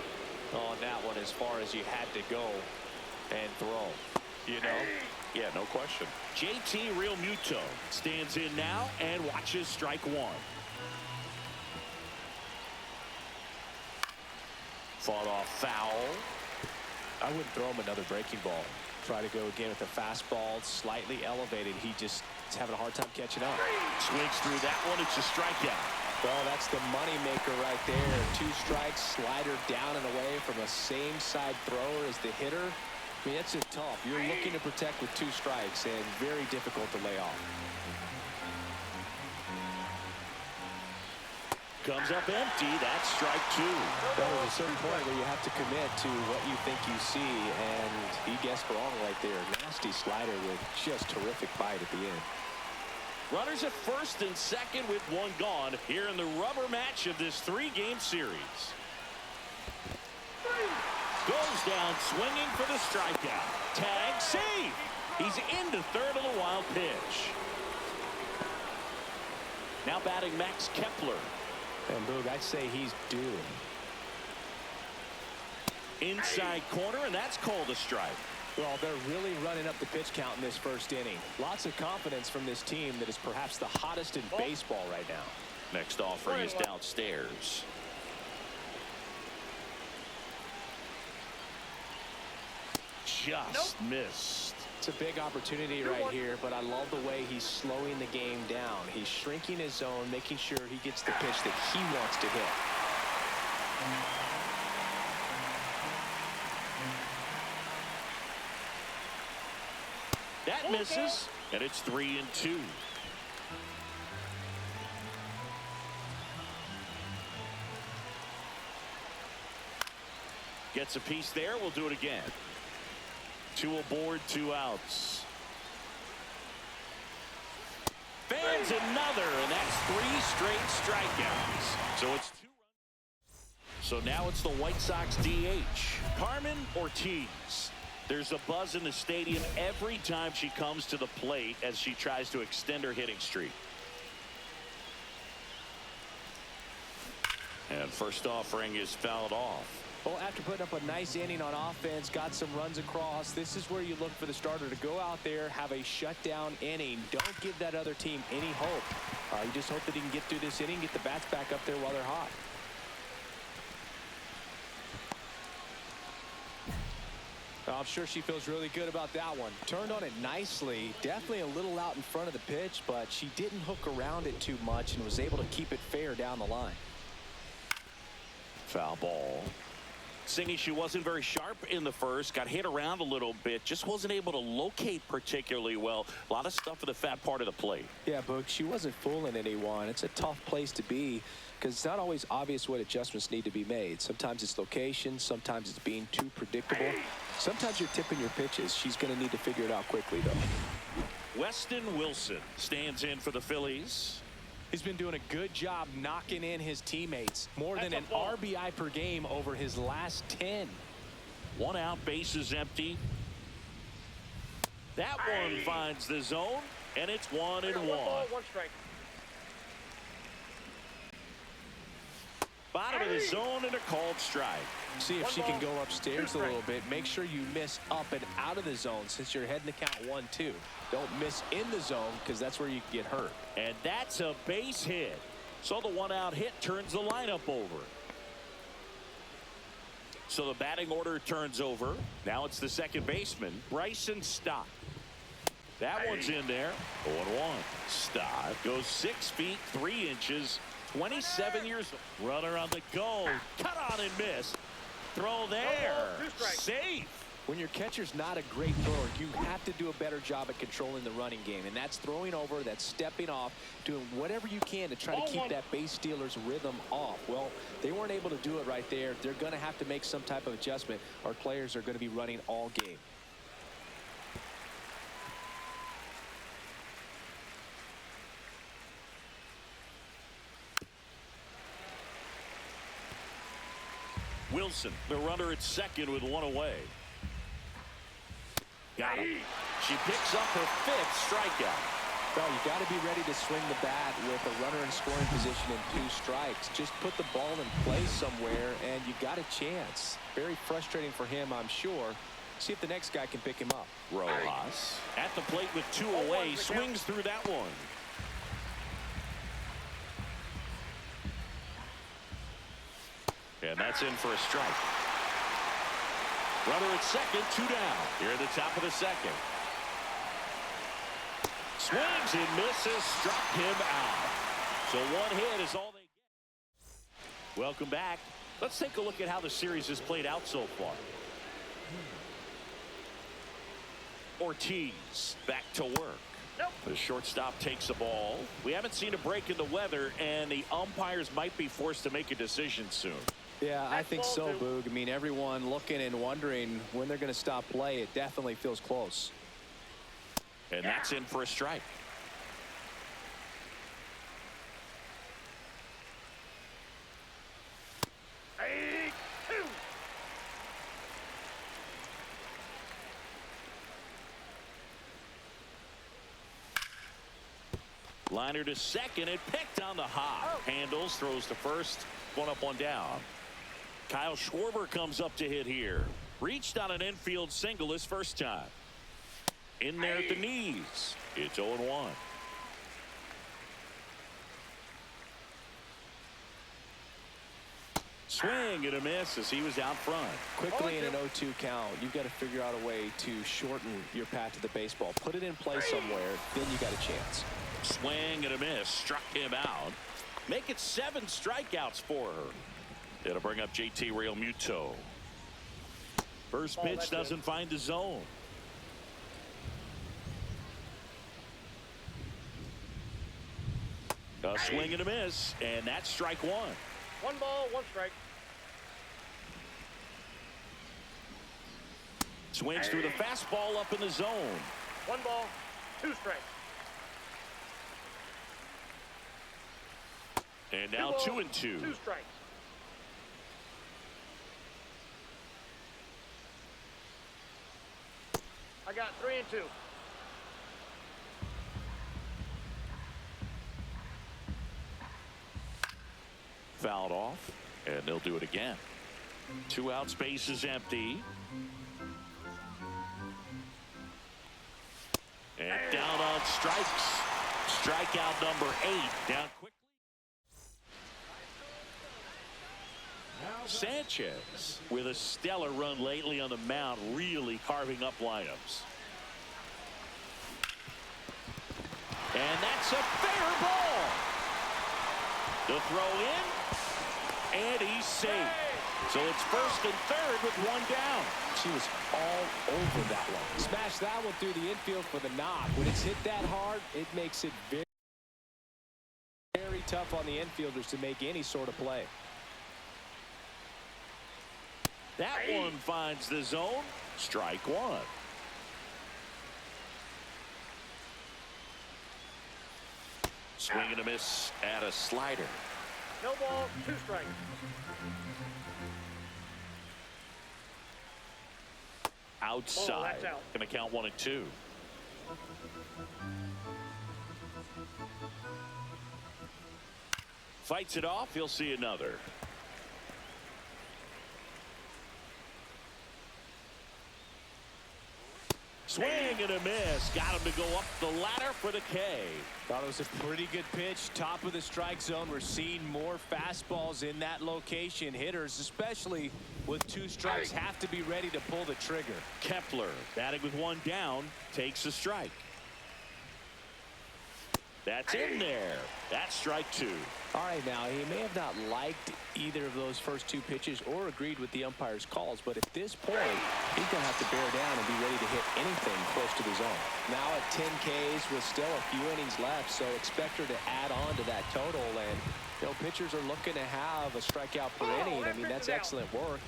on that one as far as you had to go and throw. You know? Yeah, no question. JT Realmuto stands in now and watches strike one. Fought off foul. I wouldn't throw him another breaking ball. Try to go again with the fastball, slightly elevated. He just is having a hard time catching up. Swings through that one. It's a strikeout. Well, that's the money maker right there. Two strikes, slider down and away from a same side thrower as the hitter. I mean, that's just tough. You're looking to protect with two strikes and very difficult to lay off. Comes up empty. That's strike two. Well, there's a certain point where you have to commit to what you think you see, and he guessed wrong right there. Nasty slider with just terrific bite at the end. Runners at first and second with one gone here in the rubber match of this three-game series. Goes down swinging for the strikeout. Tag, save. He's into third on the wild pitch. Now batting Max Kepler. And Boog, I'd say he's due. Inside corner, and that's called a strike. Well, they're really running up the pitch count in this first inning. Lots of confidence from this team that is perhaps the hottest in baseball right now. Next offering is downstairs. Just missed. It's a big opportunity right here, but I love the way he's slowing the game down. He's shrinking his zone, making sure he gets the pitch that he wants to hit. That misses, and it's 3-2. Gets a piece there. We'll do it again. Two aboard, two outs. Fans another, and that's three straight strikeouts. So it's two runs. So now it's the White Sox DH, Carmen Ortiz. There's a buzz in the stadium every time she comes to the plate as she tries to extend her hitting streak. And first offering is fouled off. Well, after putting up a nice inning on offense, got some runs across, this is where you look for the starter to go out there, have a shutdown inning. Don't give that other team any hope. You just hope that he can get through this inning, get the bats back up there while they're hot. I'm sure she feels really good about that one. Turned on it nicely. Definitely a little out in front of the pitch, but she didn't hook around it too much and was able to keep it fair down the line. Foul ball. Singing she wasn't very sharp in the first, got hit around a little bit, just wasn't able to locate particularly well. A lot of stuff in the fat part of the plate. Yeah, Boog, she wasn't fooling anyone. It's a tough place to be because it's not always obvious what adjustments need to be made. Sometimes it's location, sometimes it's being too predictable. Sometimes you're tipping your pitches. She's going to need to figure it out quickly, though. Weston Wilson stands in for the Phillies. He's been doing a good job knocking in his teammates. More than an RBI per game over his last 10. 1 out, bases empty. That one finds the zone, and it's 1-1. 1 ball, 1 strike. Bottom of the zone and a called strike. See if she can go upstairs a little bit. Make sure you miss up and out of the zone since you're heading to count 1-2. Don't miss in the zone because that's where you can get hurt. And that's a base hit. So the 1-out hit turns the lineup over. So the batting order turns over. Now it's the second baseman, Bryson Stott. That one's in there. 0-1. Stott goes 6 feet 3 inches. 27 years old. Runner on the go. Cut on and miss. Throw there. Safe. When your catcher's not a great thrower, you have to do a better job at controlling the running game. And that's throwing over, that's stepping off, doing whatever you can to try to keep that base stealer's rhythm off. Well, they weren't able to do it right there. They're going to have to make some type of adjustment. Our players are going to be running all game. Wilson, the runner at second with 1 away. Got him. She picks up her 5th strikeout. Well, you got to be ready to swing the bat with a runner in scoring position and 2 strikes. Just put the ball in play somewhere, and you got a chance. Very frustrating for him, I'm sure. See if the next guy can pick him up. Rojas at the plate with 2 away. Swings through that one. And that's in for a strike. Runner at second, 2 down. Here at the top of the second. Swings and misses, struck him out. So 1 hit is all they get. Welcome back. Let's take a look at how the series has played out so far. Ortiz back to work. The shortstop takes the ball. We haven't seen a break in the weather, and the umpires might be forced to make a decision soon. Yeah, I think so, Boog. I mean, everyone looking and wondering when they're going to stop play. It definitely feels close. And that's in for a strike. Liner to second, and picked on the hop. Handles, throws to first. 1 up, 1 down. Kyle Schwarber comes up to hit here. Reached on an infield single his first time. In there at the knees. It's 0-1. Swing and a miss as he was out front. Quickly in an 0-2 count, you've got to figure out a way to shorten your path to the baseball. Put it in play somewhere, then you got a chance. Swing and a miss. Struck him out. Make it 7 strikeouts for her. It'll bring up JT Realmuto. First pitch doesn't find the zone. A swing and a miss, and that's strike 1. 1 ball, 1 strike. Swings through the fastball up in the zone. 1 ball, 2 strikes. And now 2-2. 2 strikes. I got 3-2. Fouled off, and they'll do it again. 2 outs, base is empty. And down on strikes. Strikeout number 8. Down quickly. Sanchez with a stellar run lately on the mound, really carving up lineups. And that's a fair ball. The throw in, and he's safe. So it's first and third with 1 down. She was all over that one. Smash that one through the infield for the knock. When it's hit that hard, it makes it very, very tough on the infielders to make any sort of play. That one finds the zone. Strike 1. Swing and a miss at a slider. No ball, 2 strikes. Outside. that's out. Going to count 1 and 2. Fights it off. He'll see another. Swing and a miss. Got him to go up the ladder for the K. Thought it was a pretty good pitch. Top of the strike zone. We're seeing more fastballs in that location. Hitters, especially with 2 strikes, have to be ready to pull the trigger. Kepler batting with 1 down, takes a strike. That's in there. That's strike 2. All right, now he may have not liked either of those first 2 pitches or agreed with the umpire's calls, but at this point, he's going to have to bear down and be ready to hit anything close to the zone. Now at 10 Ks with still a few innings left, so expect her to add on to that total. And you know, pitchers are looking to have a strikeout per inning. I mean, that's excellent work.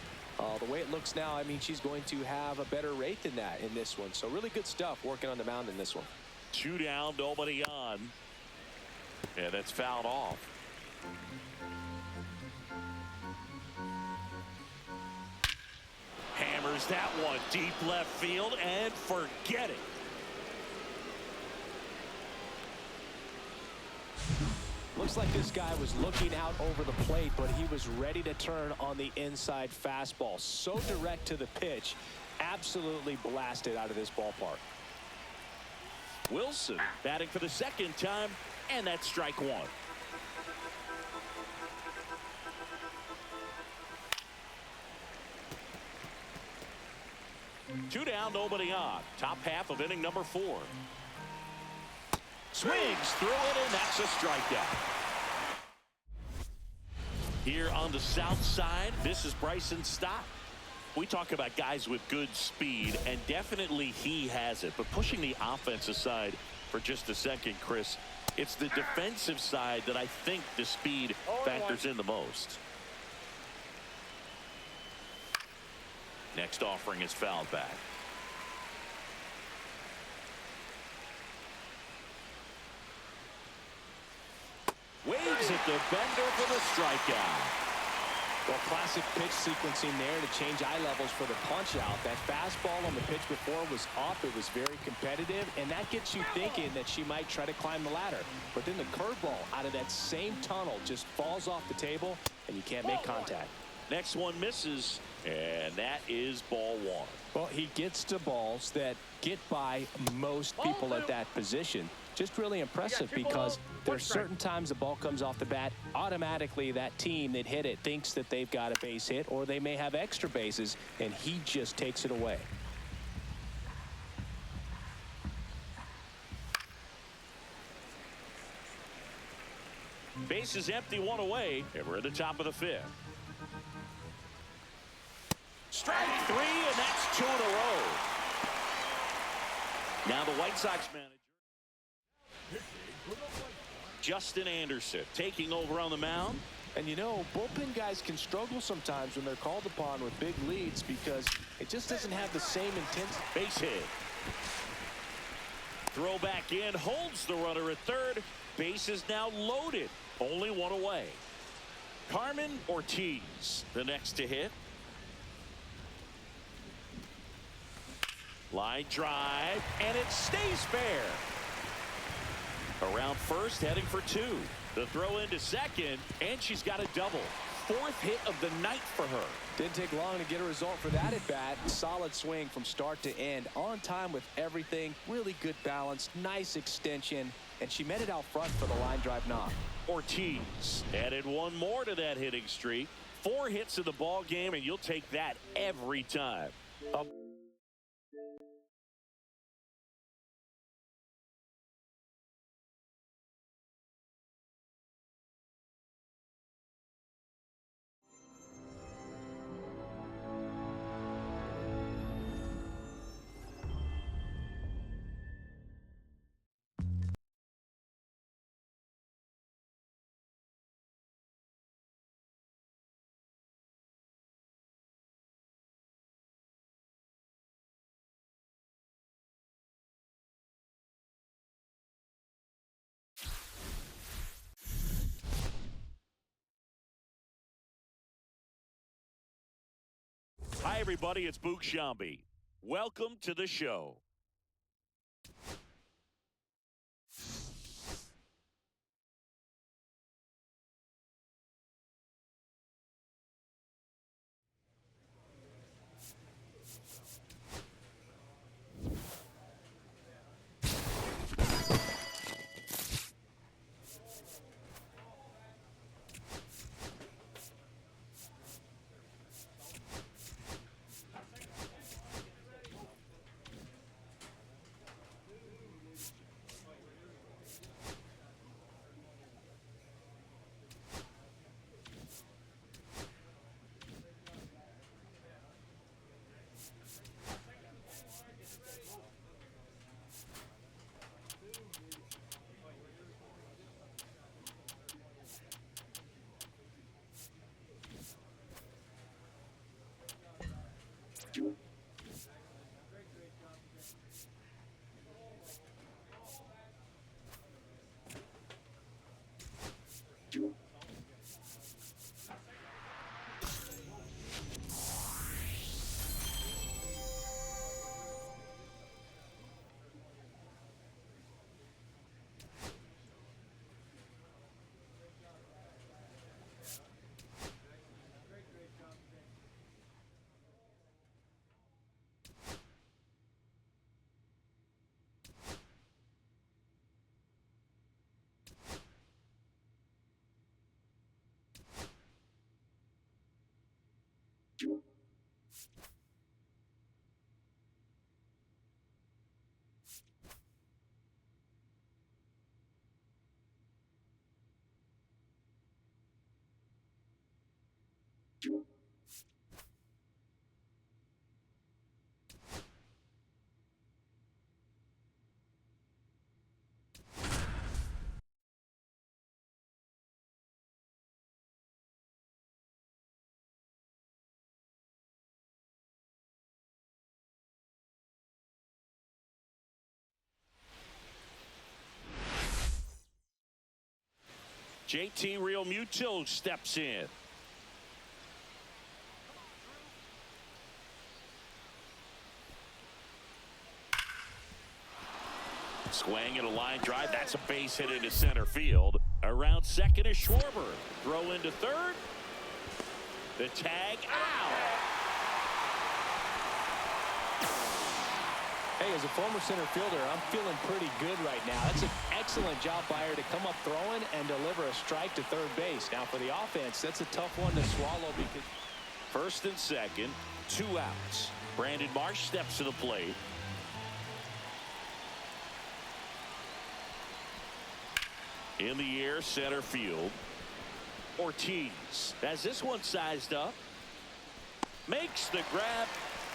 The way it looks now, I mean, she's going to have a better rate than that in this one. So really good stuff working on the mound in this one. 2 down, nobody on. And that's fouled off. Hammers that one deep left field and forget it. Looks like this guy was looking out over the plate, but he was ready to turn on the inside fastball. So direct to the pitch, absolutely blasted out of this ballpark. Wilson batting for the 2nd time, and that's strike 1. Two down, nobody on. Top half of inning number 4. Swings through it, and that's a strikeout. Here on the south side, this is Bryson Stott. We talk about guys with good speed, and definitely he has it. But pushing the offense aside for just a second, Chris, it's the defensive side that I think the speed factors in the most. Next offering is fouled back. Waves at the bender for the strikeout. Well, classic pitch sequencing there to change eye levels for the punch out. That fastball on the pitch before was off. It was very competitive, and that gets you thinking that she might try to climb the ladder. But then the curveball out of that same tunnel just falls off the table, and you can't make contact. Next one misses, and that is ball 1. Well, he gets to balls that get by most people at that position. Just really impressive because there are certain times the ball comes off the bat, automatically that team that hit it thinks that they've got a base hit, or they may have extra bases, and he just takes it away. Base is empty, 1 away, and we're at the top of the 5th. Strike 3, and that's 2 in a row. Now the White Sox manager, Justin Anderson, taking over on the mound. And you know, bullpen guys can struggle sometimes when they're called upon with big leads because it just doesn't have the same intensity. Base hit. Throw back in, holds the runner at 3rd. Base is now loaded, only 1 away. Carmen Ortiz, the next to hit. Line drive, and it stays fair. Around first, heading for 2. The throw into 2nd, and she's got a double. 4th hit of the night for her. Didn't take long to get a result for that at bat. Solid swing from start to end. On time with everything. Really good balance. Nice extension. And she met it out front for the line drive knock. Ortiz added 1 more to that hitting streak. 4 hits in the ball game, and you'll take that every time. everybody, it's Boog Sciambi. Welcome to the show. JT Real Muto steps in. Swing and a line drive. That's a base hit into center field. Around second is Schwarber. Throw into third. The tag out. Hey, as a former center fielder, I'm feeling pretty good right now. That's an excellent job by her to come up throwing and deliver a strike to third base. Now for the offense, that's a tough one to swallow because first and second, 2 outs. Brandon Marsh steps to the plate. In the air, center field. Ortiz has this one sized up. Makes the grab.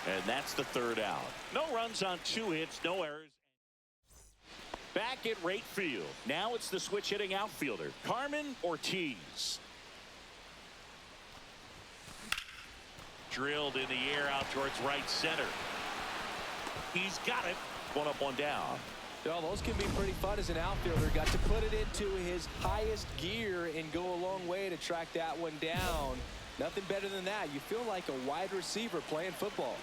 And that's the third out. No runs on 2 hits, no errors. Back at right field. Now it's the switch hitting outfielder, Carmen Ortiz. Drilled in the air out towards right center. He's got it. One up, one down. Well, those can be pretty fun as an outfielder. Got to put it into his highest gear and go a long way to track that one down. Nothing better than that. You feel like a wide receiver playing football.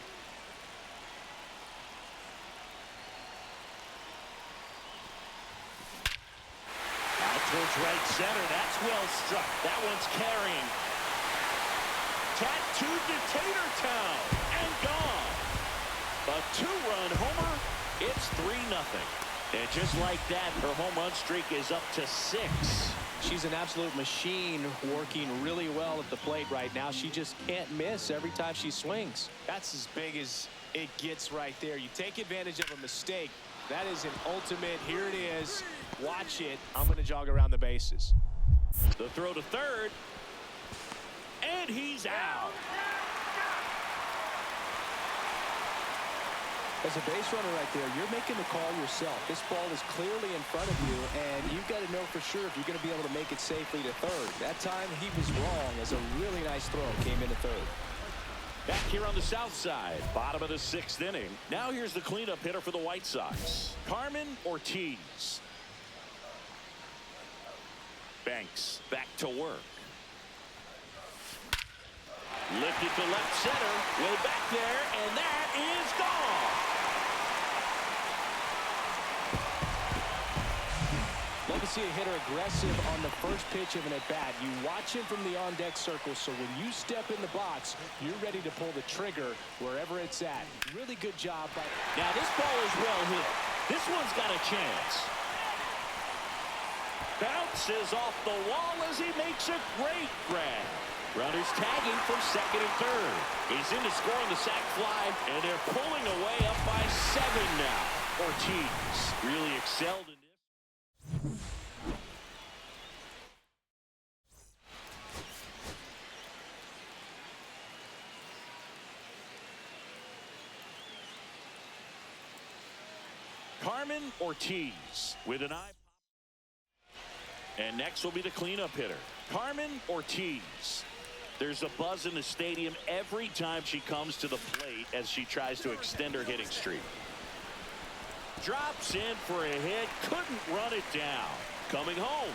Out towards right center. That's well struck. That one's carrying. Tattooed to Tatertown and gone. A 2-run homer. It's 3-0. And just like that, her home run streak is up to 6. She's an absolute machine, working really well at the plate right now. She just can't miss every time she swings. That's as big as it gets right there. You take advantage of a mistake. That is an ultimate. Here it is. Watch it. I'm going to jog around the bases. The throw to third. And he's out. As a base runner right there, you're making the call yourself. This ball is clearly in front of you, and you've got to know for sure if you're going to be able to make it safely to third. That time he was wrong as a really nice throw came into third. Back here on the south side, bottom of the 6th inning. Now here's the cleanup hitter for the White Sox, Carmen Ortiz. Banks back to work. Lifted to left center, way back there, and that is gone. Love to see a hitter aggressive on the first pitch of an at-bat. You watch him from the on-deck circle, so when you step in the box, you're ready to pull the trigger wherever it's at. Really good job. Now this ball is well hit. This one's got a chance. Bounces off the wall as he makes a great grab. Runners tagging from second and third. He's into scoring the sac fly, and they're pulling away up by 7 now. Ortiz really excelled in this. Carmen Ortiz with an eye. And next will be the cleanup hitter, Carmen Ortiz. There's a buzz in the stadium every time she comes to the plate as she tries to extend her hitting streak. Drops in for a hit, couldn't run it down. Coming home.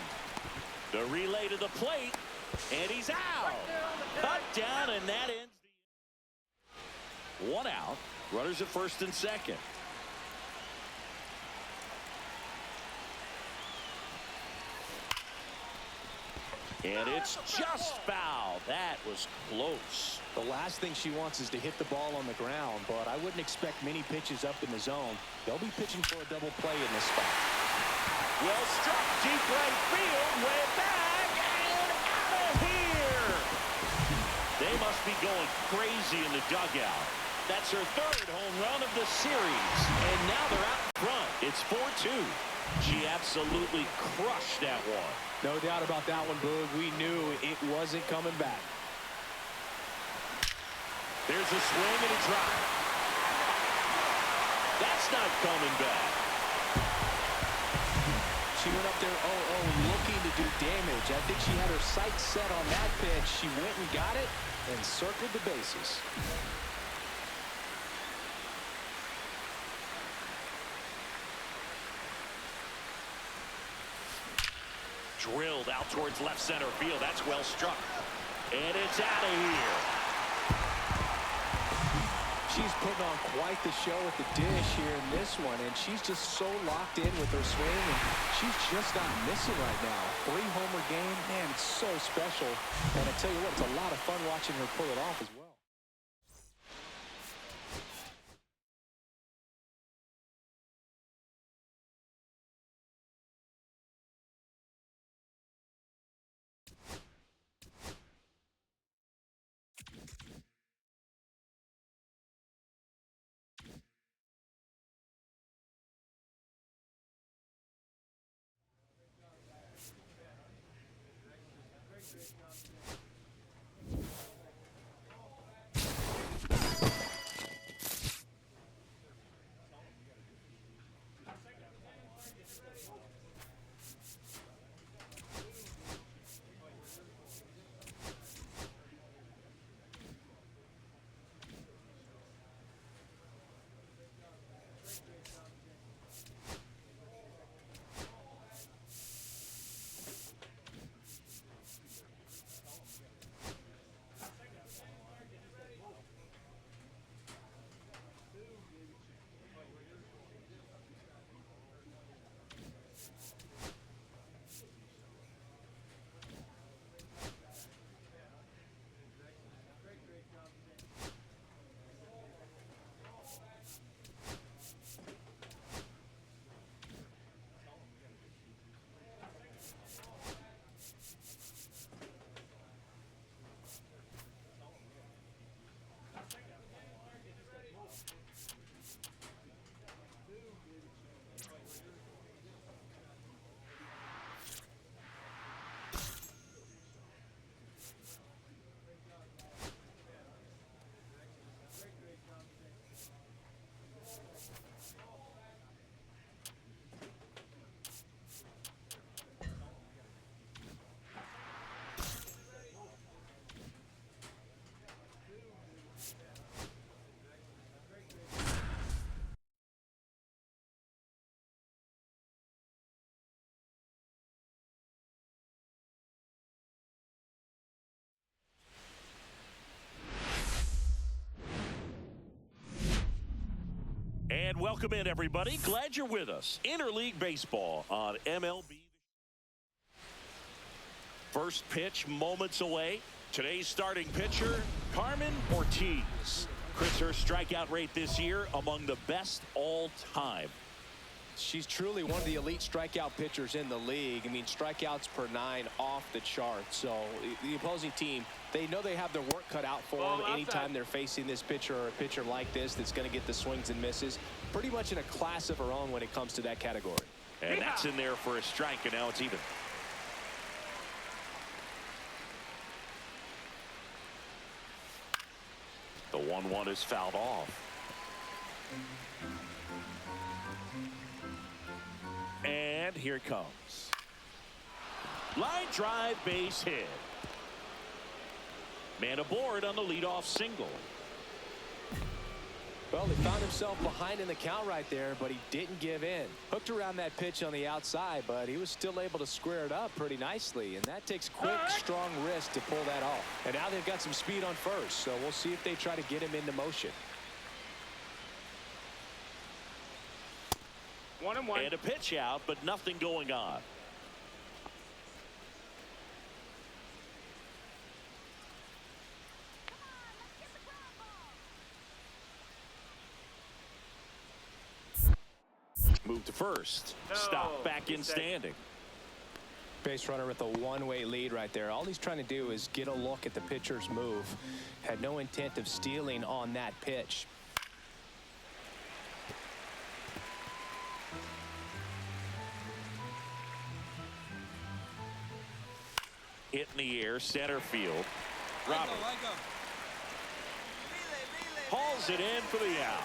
The relay to the plate, and he's out. Cut down, and that ends the 1 out. Runners at first and second. And it's just foul. That was close. The last thing she wants is to hit the ball on the ground, but I wouldn't expect many pitches up in the zone. They'll be pitching for a double play in this spot. Well struck, deep right field, way back, and out of here. They must be going crazy in the dugout. That's her third home run of the series, and now they're out in front. It's 4-2. She absolutely crushed that one. No doubt about that one, Boog. We knew it wasn't coming back. There's a swing and a drive. That's not coming back. She went up there 0-0 looking to do damage. I think she had her sights set on that pitch. She went and got it and circled the bases. Drilled out towards left center field. That's well struck. And it's out of here. She's putting on quite the show at the dish here in this one, and she's just so locked in with her swing, and she's just not missing right now. 3-homer game, man, it's so special. And I tell you what, it's a lot of fun watching her pull it off as well. And welcome in, everybody. Glad you're with us. Interleague Baseball on MLB. First pitch moments away. Today's starting pitcher, Carmen Ortiz. Chris, her strikeout rate this year among the best all time. She's truly one of the elite strikeout pitchers in the league. I mean, strikeouts per 9 off the chart. So the opposing team, they know they have their work cut out for them anytime they're facing this pitcher or a pitcher like this that's going to get the swings and misses. Pretty much in a class of her own when it comes to that category. And that's in there for a strike, and now it's even. The 1-1 is fouled off. And here it comes. Line drive, base hit. Man aboard on the leadoff single. Well, he found himself behind in the count right there, but he didn't give in. Hooked around that pitch on the outside, but he was still able to square it up pretty nicely. And that takes quick, strong wrist to pull that off. And now they've got some speed on first, so we'll see if they try to get him into motion. 1-1. And a pitch out, but nothing going on. Move to first. No. Stop back in standing. Base runner with a one-way lead right there. All he's trying to do is get a look at the pitcher's move. Had no intent of stealing on that pitch. Hit in the air, center field. Robert hauls it in for the out.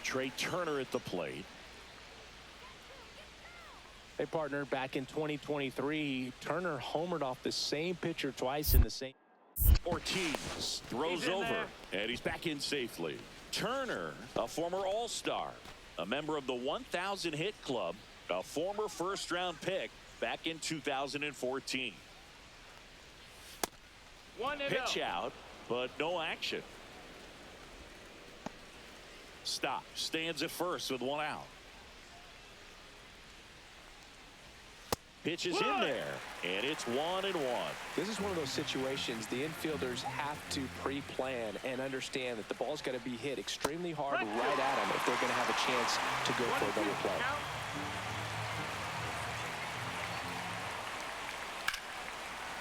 Trey Turner at the plate. Hey, partner, back in 2023, Turner homered off the same pitcher twice in the same. Ortiz throws over, and he's back in safely. Turner, a former All-Star, a member of the 1,000 hit club, a former first-round pick back in 2014. 1-0. Pitch out, but no action. Stop. Stands at first with one out. Pitch is in there, and it's 1-1. This is one of those situations the infielders have to pre-plan and understand that the ball's got to be hit extremely hard right at them if they're going to have a chance to go for a double play.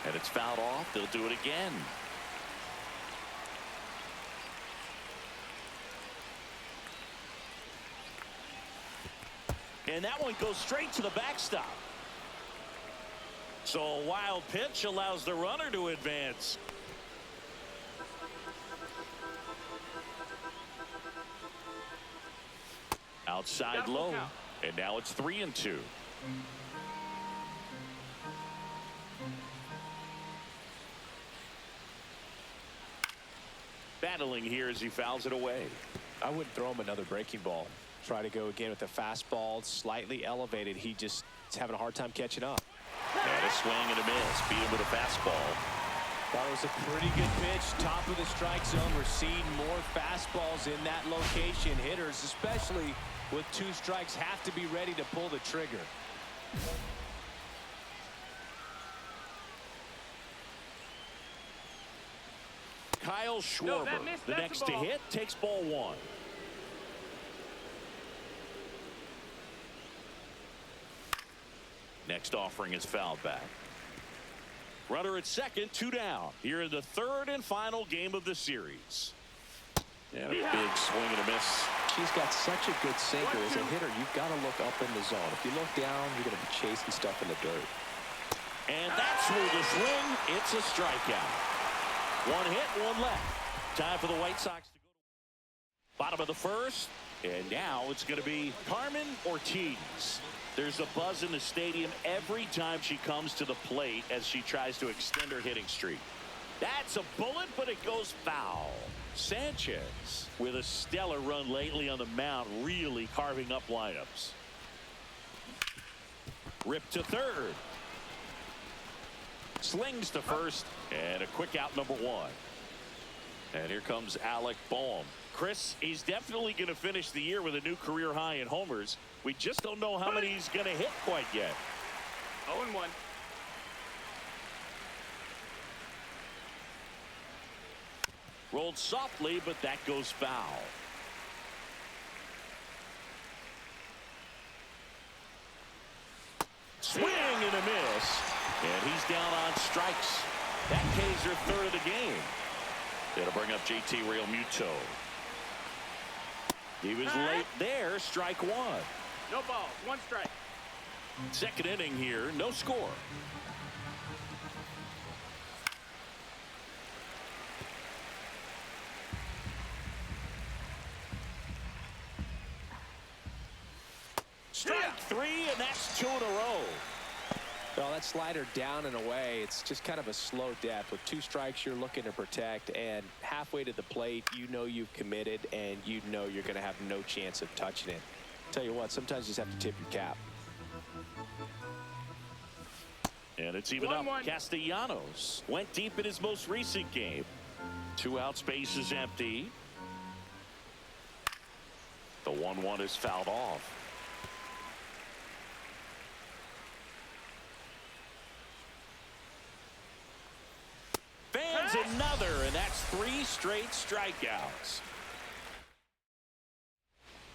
And it's fouled off. They'll do it again. And that one goes straight to the backstop. So a wild pitch allows the runner to advance. Outside low. And now it's 3-2. Battling here as he fouls it away. I wouldn't throw him another breaking ball. Try to go again with a fastball, slightly elevated. He just is having a hard time catching up. And a swing and a miss. Beat him with a fastball. That was a pretty good pitch. Top of the strike zone. We're seeing more fastballs in that location. Hitters, especially with 2 strikes, have to be ready to pull the trigger. Kyle Schwarber, the next to hit, takes ball 1. Next offering is fouled back. Runner at second, 2 down. Here in the 3rd and final game of the series. And a big swing and a miss. She's got such a good sinker. As a hitter, you've got to look up in the zone. If you look down, you're going to be chasing stuff in the dirt. And that's where the swing. It's a strikeout. 1 hit, 1 left. Time for the White Sox to go to bottom of the 1st. And now it's going to be Carmen Ortiz. There's a buzz in the stadium every time she comes to the plate as she tries to extend her hitting streak. That's a bullet, but it goes foul. Sanchez, with a stellar run lately on the mound, really carving up lineups. Rip to third. Slings to first, and a quick out, number 1. And here comes Alec Boehm. Chris, he's definitely going to finish the year with a new career high in homers. We just don't know how many he's going to hit quite yet. 0-1. Rolled softly, but that goes foul. Swing and a miss. And he's down on strikes. That K's their third of the game. It'll bring up JT Realmuto. He was late there. Strike one. No ball. 1 strike. Second inning here. No score. Strike 3, and that's 2 in a row. Well, that slider down and away, it's just kind of a slow death. With 2 strikes, you're looking to protect, and halfway to the plate, you know you've committed, and you know you're going to have no chance of touching it. Tell you what, sometimes you just have to tip your cap. And it's even up. Castellanos went deep in his most recent game. 2 outs, base is empty. The 1-1 is fouled off. Fans another, and that's 3 straight strikeouts.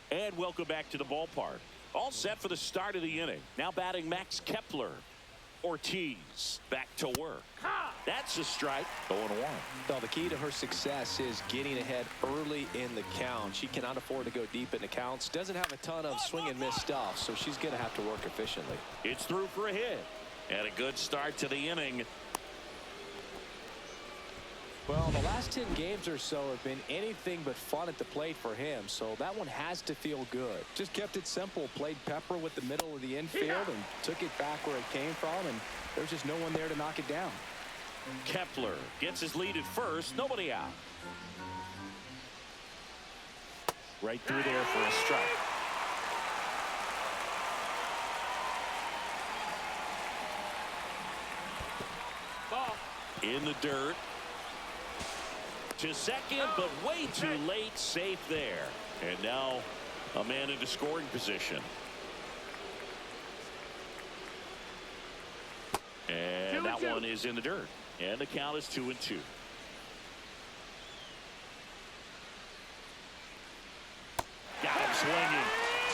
And welcome back to the ballpark. All set for the start of the inning. Now batting Max Kepler. Ortiz back to work. That's a strike. 0-1. Well, the key to her success is getting ahead early in the count. She cannot afford to go deep in the counts. Doesn't have a ton of swing and miss stuff, so she's going to have to work efficiently. It's through for a hit. And a good start to the inning. Well, the last 10 games or so have been anything but fun at the plate for him, so that one has to feel good. Just kept it simple, played pepper with the middle of the infield and took it back where it came from, and there's just no one there to knock it down. Kepler gets his lead at first. Nobody out. Right through there for a strike. Ball. In the dirt. To second, but way too late. Safe there. And now a man into scoring position. And that one is in the dirt. And the count is 2-2. Got him swinging.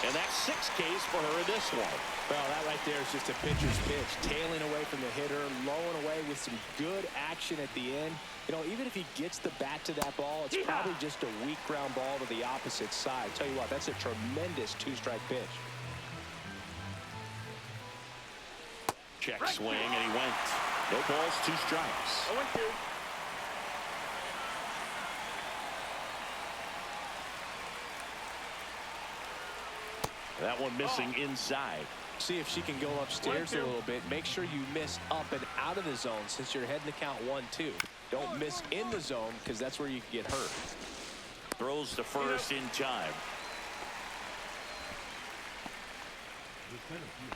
And that's 6 Ks for her in this one. Well, that right there is just a pitcher's pitch. Tailing away from the hitter, lowing away with some good action at the end. You know, even if he gets the bat to that ball, it's probably just a weak ground ball to the opposite side. Tell you what, that's a tremendous 2-strike pitch. Check swing, and he went. No balls, 2 strikes. 0-2. That one missing inside. See if she can go upstairs a little bit. Make sure you miss up and out of the zone since you're heading to count 1-2. Don't miss in the zone because that's where you can get hurt. Throws to first in time.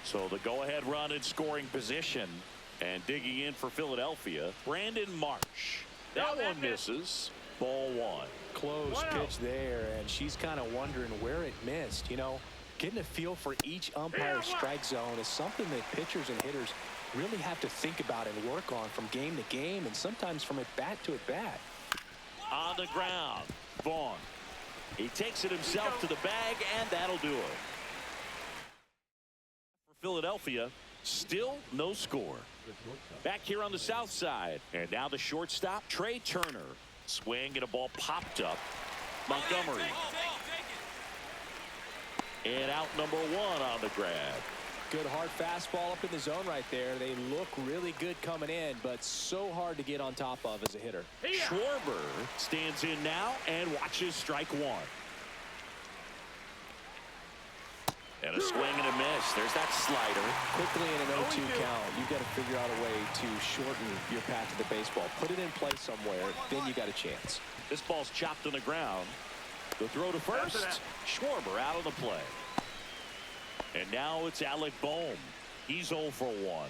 So the go-ahead run in scoring position. And digging in for Philadelphia, Brandon Marsh. That one misses. Ball 1. Close pitch there, and she's kind of wondering where it missed. You know, getting a feel for each umpire's strike zone is something that pitchers and hitters really have to think about and work on from game to game and sometimes from at bat to at bat. On the ground, Vaughn. He takes it himself to the bag, and that'll do it. For Philadelphia, still no score. Back here on the south side, and now the shortstop, Trey Turner. Swing and a ball popped up. Montgomery. And out number 1 on the grab. Good hard fastball up in the zone right there. They look really good coming in, but so hard to get on top of as a hitter. Schwarber stands in now and watches strike 1. And a swing and a miss. There's that slider. Quickly in an 0-2 count, you've got to figure out a way to shorten your path to the baseball. Put it in play somewhere, then you got a chance. This ball's chopped on the ground. The throw to first. Schwarber out of the play. And now it's Alec Boehm. He's 0 for 1.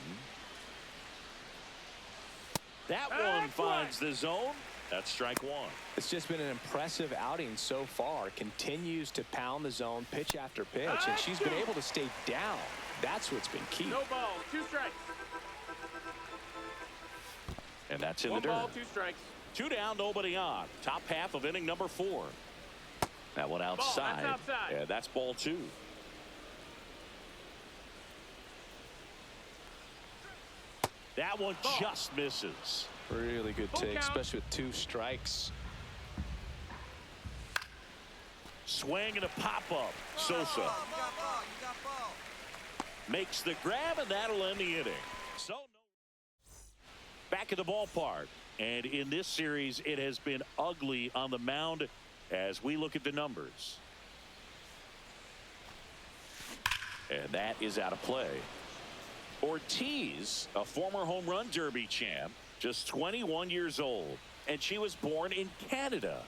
That one finds the zone. That's strike one. It's just been an impressive outing so far. Continues to pound the zone pitch after pitch, and she's been able to stay down. That's what's been key. No balls, 2 strikes. And that's in 1 the dirt. ball, 2 strikes. 2 down, nobody on. Top half of inning number 4. That one outside. Ball, that's outside. Yeah, that's ball 2. That one just misses. Really good Full take, count. especially with 2 strikes. Swing and a pop-up. Sosa makes the grab, and that'll end the inning. So back at the ballpark, and in this series it has been ugly on the mound as we look at the numbers. And that is out of play. Ortiz, a former home run derby champ, just 21 years old, and she was born in Canada.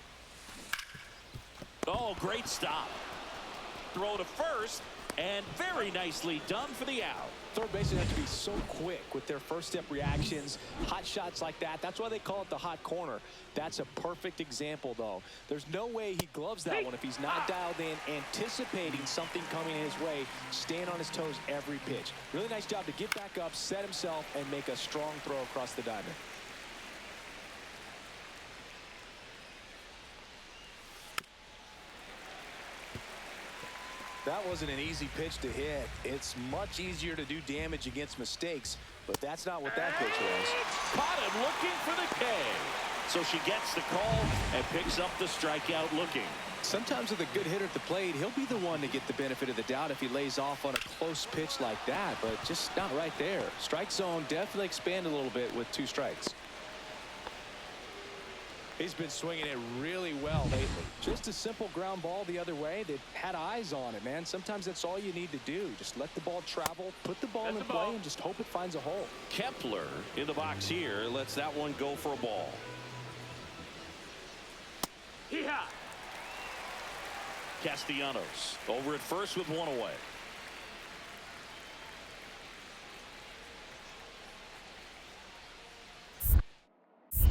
Oh, great stop. Throw to first, and very nicely done for the out. Third basemen have to be so quick with their first step reactions. Hot shots like that. That's why they call it the hot corner. That's a perfect example, though. There's no way he gloves that one if he's not dialed in, anticipating something coming his way, staying on his toes every pitch. Really nice job to get back up, set himself, and make a strong throw across the diamond. That wasn't an easy pitch to hit. It's much easier to do damage against mistakes, but that's not what that pitch was. Caught him looking for the K. So she gets the call and picks up the strikeout looking. Sometimes with a good hitter at the plate, he'll be the one to get the benefit of the doubt if he lays off on a close pitch like that, but just not right there. Strike zone definitely expanded a little bit with 2 strikes. He's been swinging it really well lately. Just a simple ground ball the other way that had eyes on it, man. Sometimes that's all you need to do. Just let the ball travel, put the ball in play, and just hope it finds a hole. Kepler in the box here lets that one go for a ball. Hee-haw. Castellanos over at first with 1 away.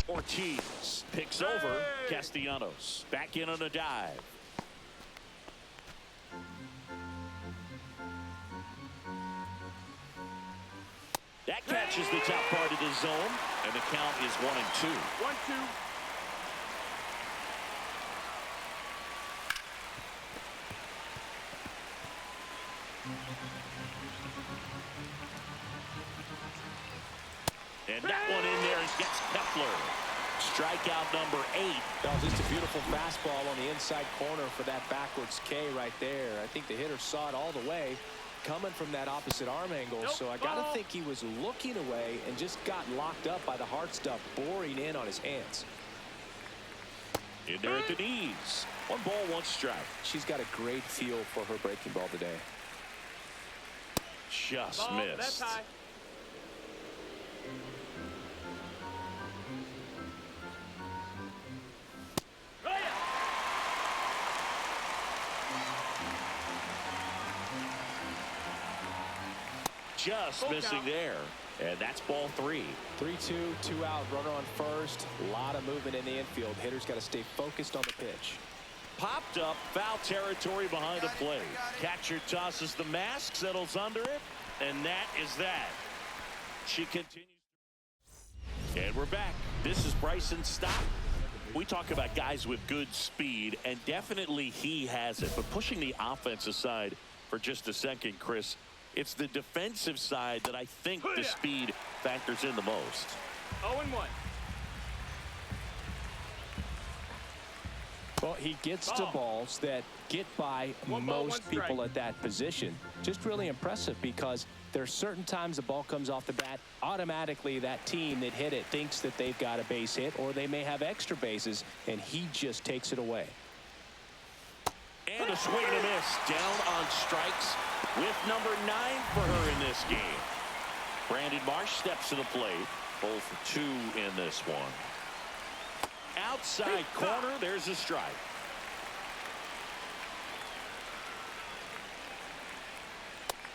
Ortiz picks over Castellanos. Back in on a dive. That catches the top part of the zone, and the count is 1-2. 1-2. And that one in there gets Kepler. Strikeout number 8. That was just a beautiful fastball on the inside corner for that backwards K right there. I think the hitter saw it all the way coming from that opposite arm angle. So I got to think he was looking away and just got locked up by the hard stuff boring in on his hands. In there at the knees. 1 ball, 1 strike. She's got a great feel for her breaking ball today. Just Ball, missed. that's high. Oh, yeah. Just Full missing count. there. And that's ball 3. 3-2, 2 out, runner on first. A lot of movement in the infield. Hitter's got to stay focused on the pitch. Popped up, foul territory behind the plate. Catcher tosses the mask, settles under it, and that is that. She continues. And we're back. This is Bryson Stott. We talk about guys with good speed, and definitely he has it. But pushing the offense aside for just a second, Chris, it's the defensive side that I think the speed factors in the most. 0-1. Well, he gets to balls that get by 1 ball, 1 most strike. people at that position. Just really impressive because there's certain times the ball comes off the bat, automatically that team that hit it thinks that they've got a base hit or they may have extra bases, and he just takes it away. And a swing and a miss. Down on strikes with number 9 for her in this game. Brandon Marsh steps to the plate. 0 for 2 in this one. Outside corner, there's a strike.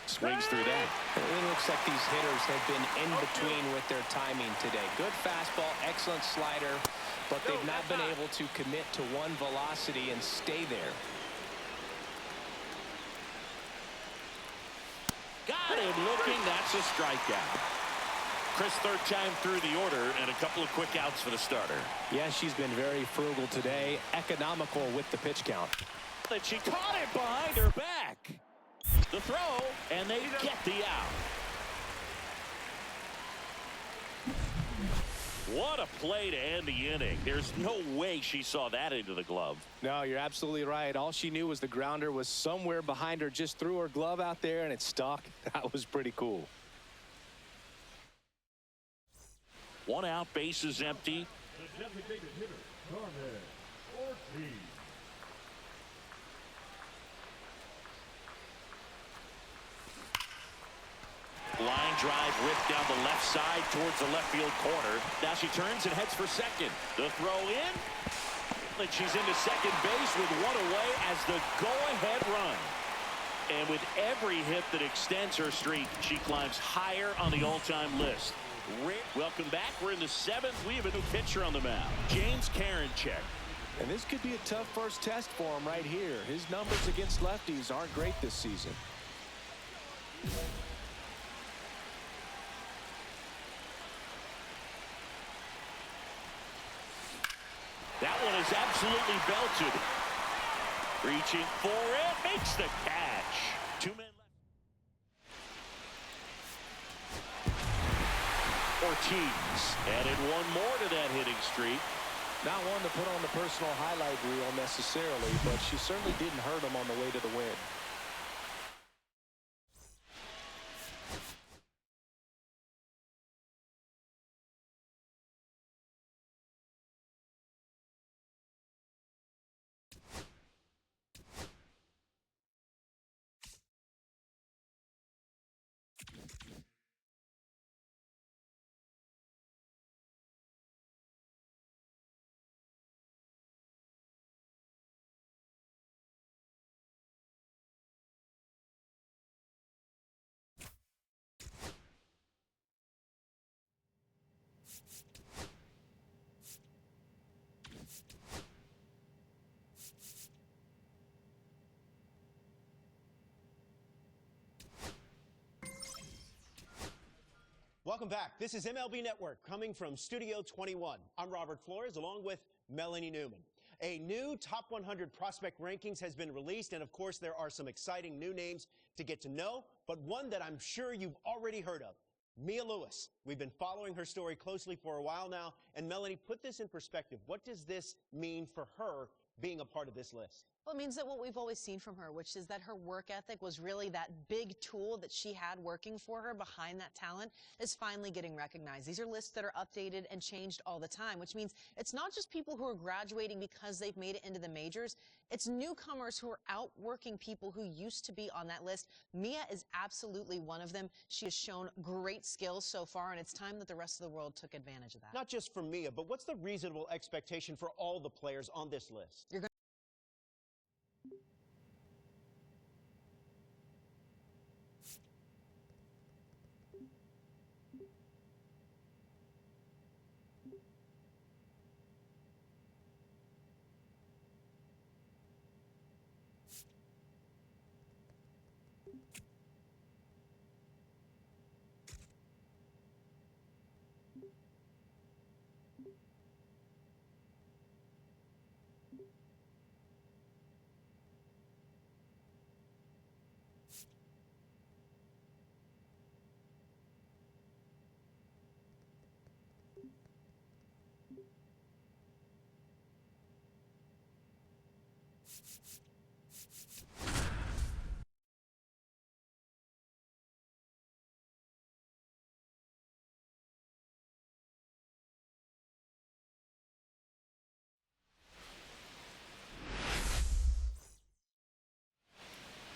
Swings through that. It looks like these hitters have been in between with their timing today. Good fastball, excellent slider. but they've not been able to commit to one velocity and stay there. Got him looking. That's a strikeout. Chris, third time through the order, and a couple of quick outs for the starter. Yeah, she's been very frugal today, economical with the pitch count. That she caught it behind her back. The throw, and they get the out. What a play to end the inning. There's no way she saw that into the glove. No, you're absolutely right. All she knew was the grounder was somewhere behind her, just threw her glove out there, and it stuck. That was pretty cool. One out, bases empty. The designated hitter, Carmen Ortiz. Line drive ripped down the left side towards the left field corner. Now she turns and heads for second. The throw in. And she's into second base with one away as the go-ahead run. And with every hit that extends her streak, she climbs higher on the all-time list. Welcome back. We're in the seventh. We have a new pitcher on the mound, James Karinchak. And this could be a tough first test for him right here. His numbers against lefties aren't great this season. That one is absolutely belted. Reaching for it, makes the catch. 2 men left. Ortiz added one more to that hitting streak. Not one to put on the personal highlight reel necessarily, but she certainly didn't hurt him on the way to the win. Welcome back. This is MLB Network coming from Studio 21. I'm Robert Flores along with Melanie Newman. A new Top 100 prospect rankings has been released, and of course there are some exciting new names to get to know, but one that I'm sure you've already heard of, Mia Lewis. We've been following her story closely for a while now, and Melanie, put this in perspective. What does this mean for her being a part of this list? Well, it means that what we've always seen from her, which is that her work ethic was really that big tool that she had working for her behind that talent, is finally getting recognized. These are lists that are updated and changed all the time, which means it's not just people who are graduating because they've made it into the majors. It's newcomers who are outworking people who used to be on that list. Mia is absolutely one of them. She has shown great skills so far, and it's time that the rest of the world took advantage of that. Not just for Mia, but what's the reasonable expectation for all the players on this list? You're going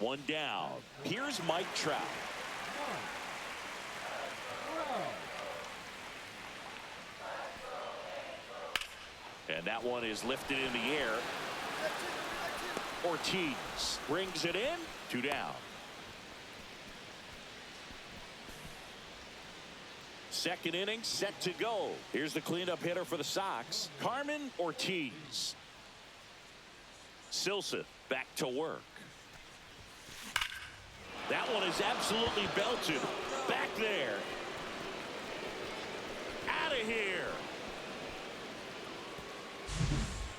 One down. Here's Mike Trout. And that one is lifted in the air. Ortiz brings it in. 2 down. second inning set to go. Here's the cleanup hitter for the Sox, Carmen Ortiz. Silsa back to work. That one is absolutely belted. Back there. Out of here.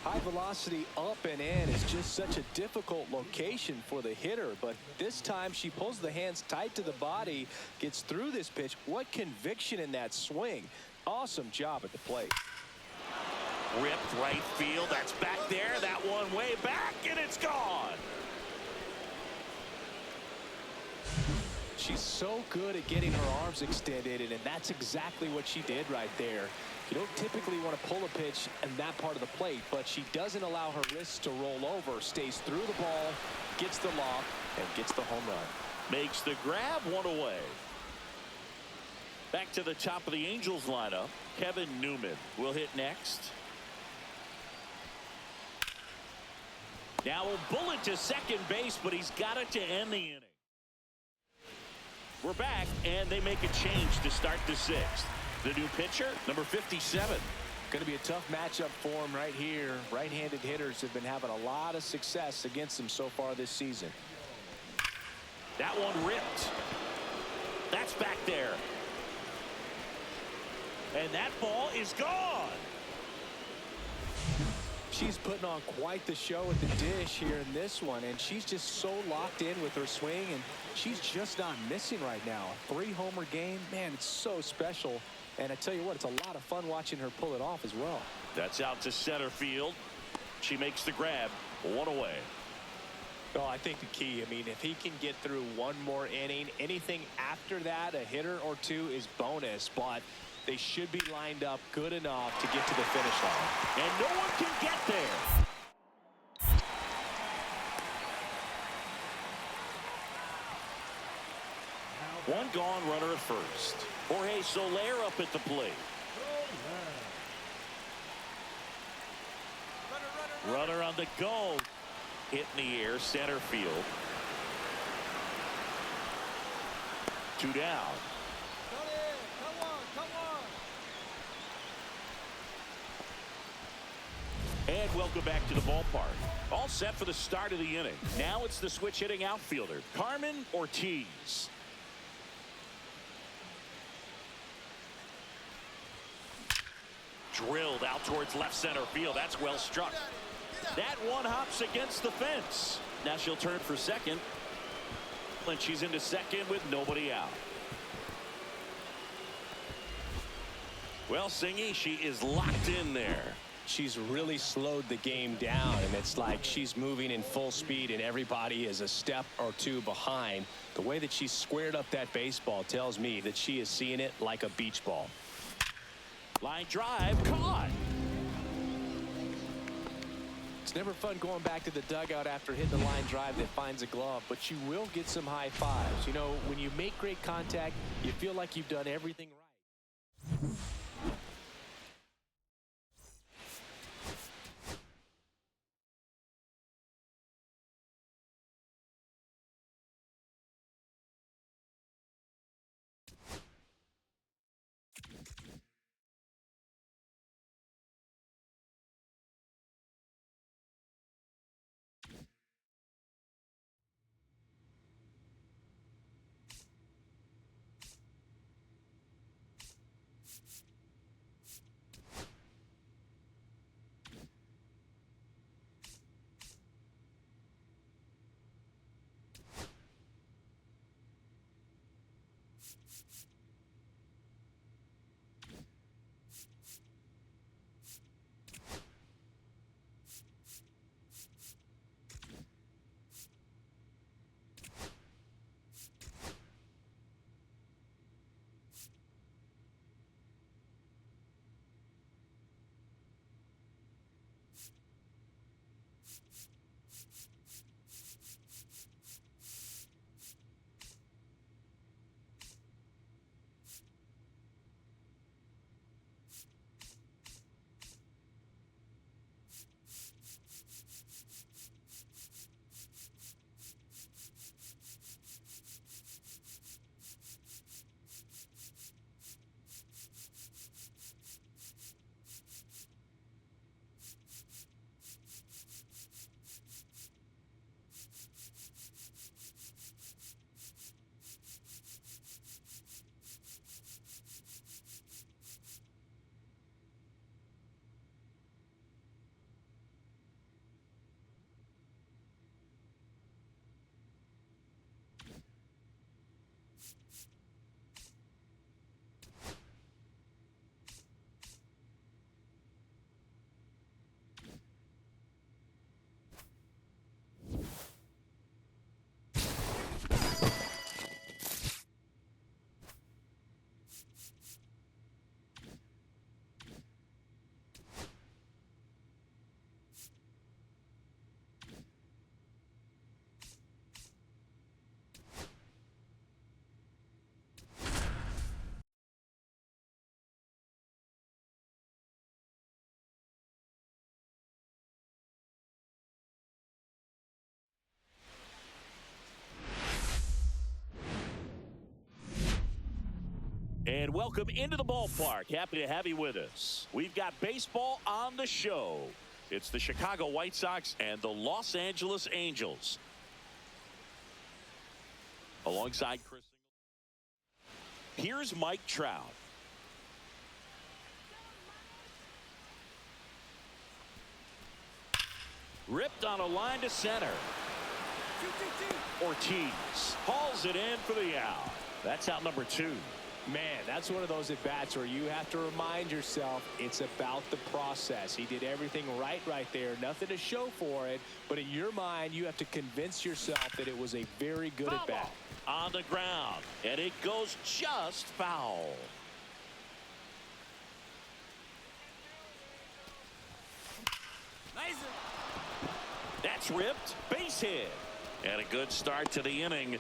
High velocity up and in is just such a difficult location for the hitter, but this time she pulls the hands tight to the body, gets through this pitch. What conviction in that swing. Awesome job at the plate. Ripped right field. That's back there. That one way back, and it's gone. She's so good at getting her arms extended, and that's exactly what she did right there. You don't typically want to pull a pitch in that part of the plate, but she doesn't allow her wrists to roll over, stays through the ball, gets the lob, and gets the home run. Makes the grab, one away. Back to the top of the Angels lineup. Kevin Newman will hit next. Now a bullet to second base, but he's got it to end the inning. We're back, and they make a change to start the sixth. The new pitcher, number 57. Going to be a tough matchup for him right here. Right-handed hitters have been having a lot of success against him so far this season. That one ripped. That's back there. And that ball is gone. She's putting on quite the show at the dish here in this one, and she's just so locked in with her swing, and she's just not missing right now. A 3-homer game, man, it's so special. And I tell you what, it's a lot of fun watching her pull it off as well. That's out to center field. She makes the grab, one away. Well, I think the key, I mean, if he can get through one more inning, anything after that, a hitter or two is bonus, but they should be lined up good enough to get to the finish line. And no one can get there. One gone, runner at first. Jorge Soler up at the plate. Runner on the go. Hit in the air, center field. 2 down. And welcome back to the ballpark. All set for the start of the inning. Now it's the switch hitting outfielder, Carmen Ortiz. Drilled out towards left center field. That's well struck. That one hops against the fence. Now she'll turn for second. And she's into second with nobody out. Well, Singy, she is locked in there. She's really slowed the game down, and it's like she's moving in full speed and everybody is a step or two behind. The way that she squared up that baseball tells me that she is seeing it like a beach ball. Line drive, caught. It's never fun going back to the dugout after hitting the line drive that finds a glove, but you will get some high fives. You know, when you make great contact, you feel like you've done everything right. And welcome into the ballpark. Happy to have you with us. We've got baseball on the show. It's the Chicago White Sox and the Los Angeles Angels. Alongside Chris. Here's Mike Trout. Ripped on a line to center. Ortiz hauls it in for the out. That's out number 2. Man, that's one of those at-bats where you have to remind yourself it's about the process. He did everything right there. Nothing to show for it. But in your mind, you have to convince yourself that it was a very good at-bat. On the ground. And it goes just foul. Nice. That's ripped. Base hit. And a good start to the inning.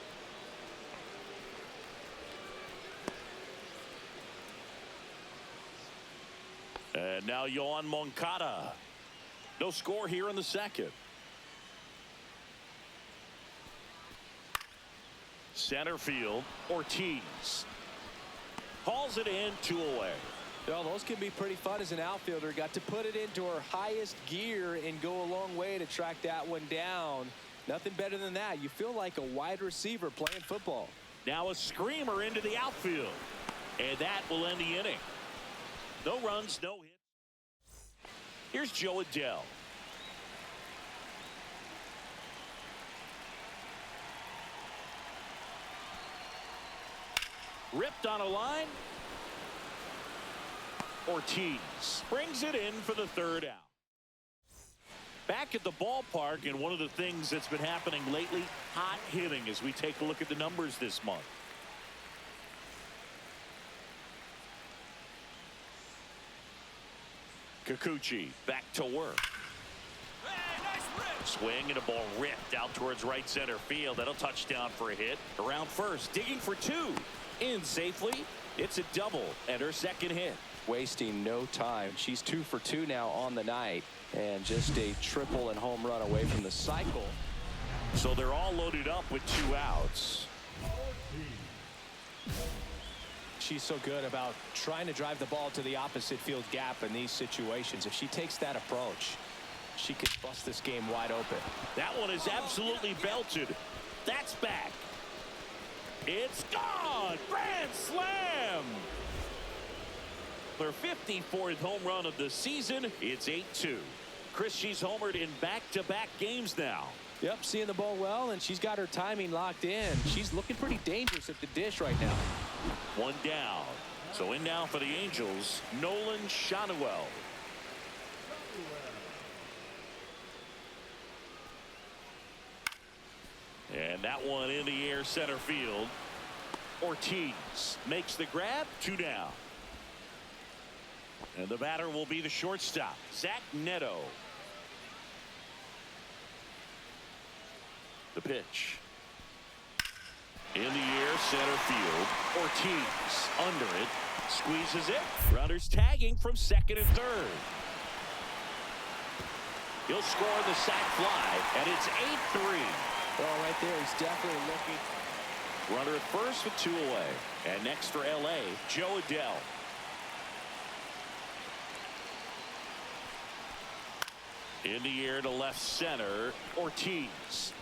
And now Yohan Moncada. No score here in the second. Center field. Ortiz hauls it in, 2 away. Well, those can be pretty fun as an outfielder. Got to put it into her highest gear and go a long way to track that one down. Nothing better than that. You feel like a wide receiver playing football. Now a screamer into the outfield. And that will end the inning. No runs, no hits. Here's Joe Adell. Ripped on a line. Ortiz brings it in for the 3rd out. Back at the ballpark, and one of the things that's been happening lately, hot hitting as we take a look at the numbers this month. Kikuchi back to work. Hey, nice rip. Swing and a ball ripped out towards right center field. That'll touch down for a hit. Around first, digging for 2. In safely. It's a double and her second hit. Wasting no time. She's 2 for 2 now on the night. And just a triple and home run away from the cycle. So they're all loaded up with 2 outs. She's so good about trying to drive the ball to the opposite field gap in these situations. If she takes that approach, she could bust this game wide open. That one is absolutely belted. That's back. It's gone. Grand slam. Their 54th home run of the season. It's 8-2. Chris, she's homered in back-to-back games now. Yep, seeing the ball well, and she's got her timing locked in. She's looking pretty dangerous at the dish right now. 1 down. So in now for the Angels, Nolan Schanuel. And that one in the air center field. Ortiz makes the grab, 2 down. And the batter will be the shortstop, Zach Neto. The pitch. In the air center field. Ortiz under it. Squeezes it. Runners tagging from second and third. He'll score the sac fly, and it's 8-3. Well, right there, he's definitely looking. Runner at first with 2 away. And next for L.A., Joe Adell. In the air to left center, Ortiz.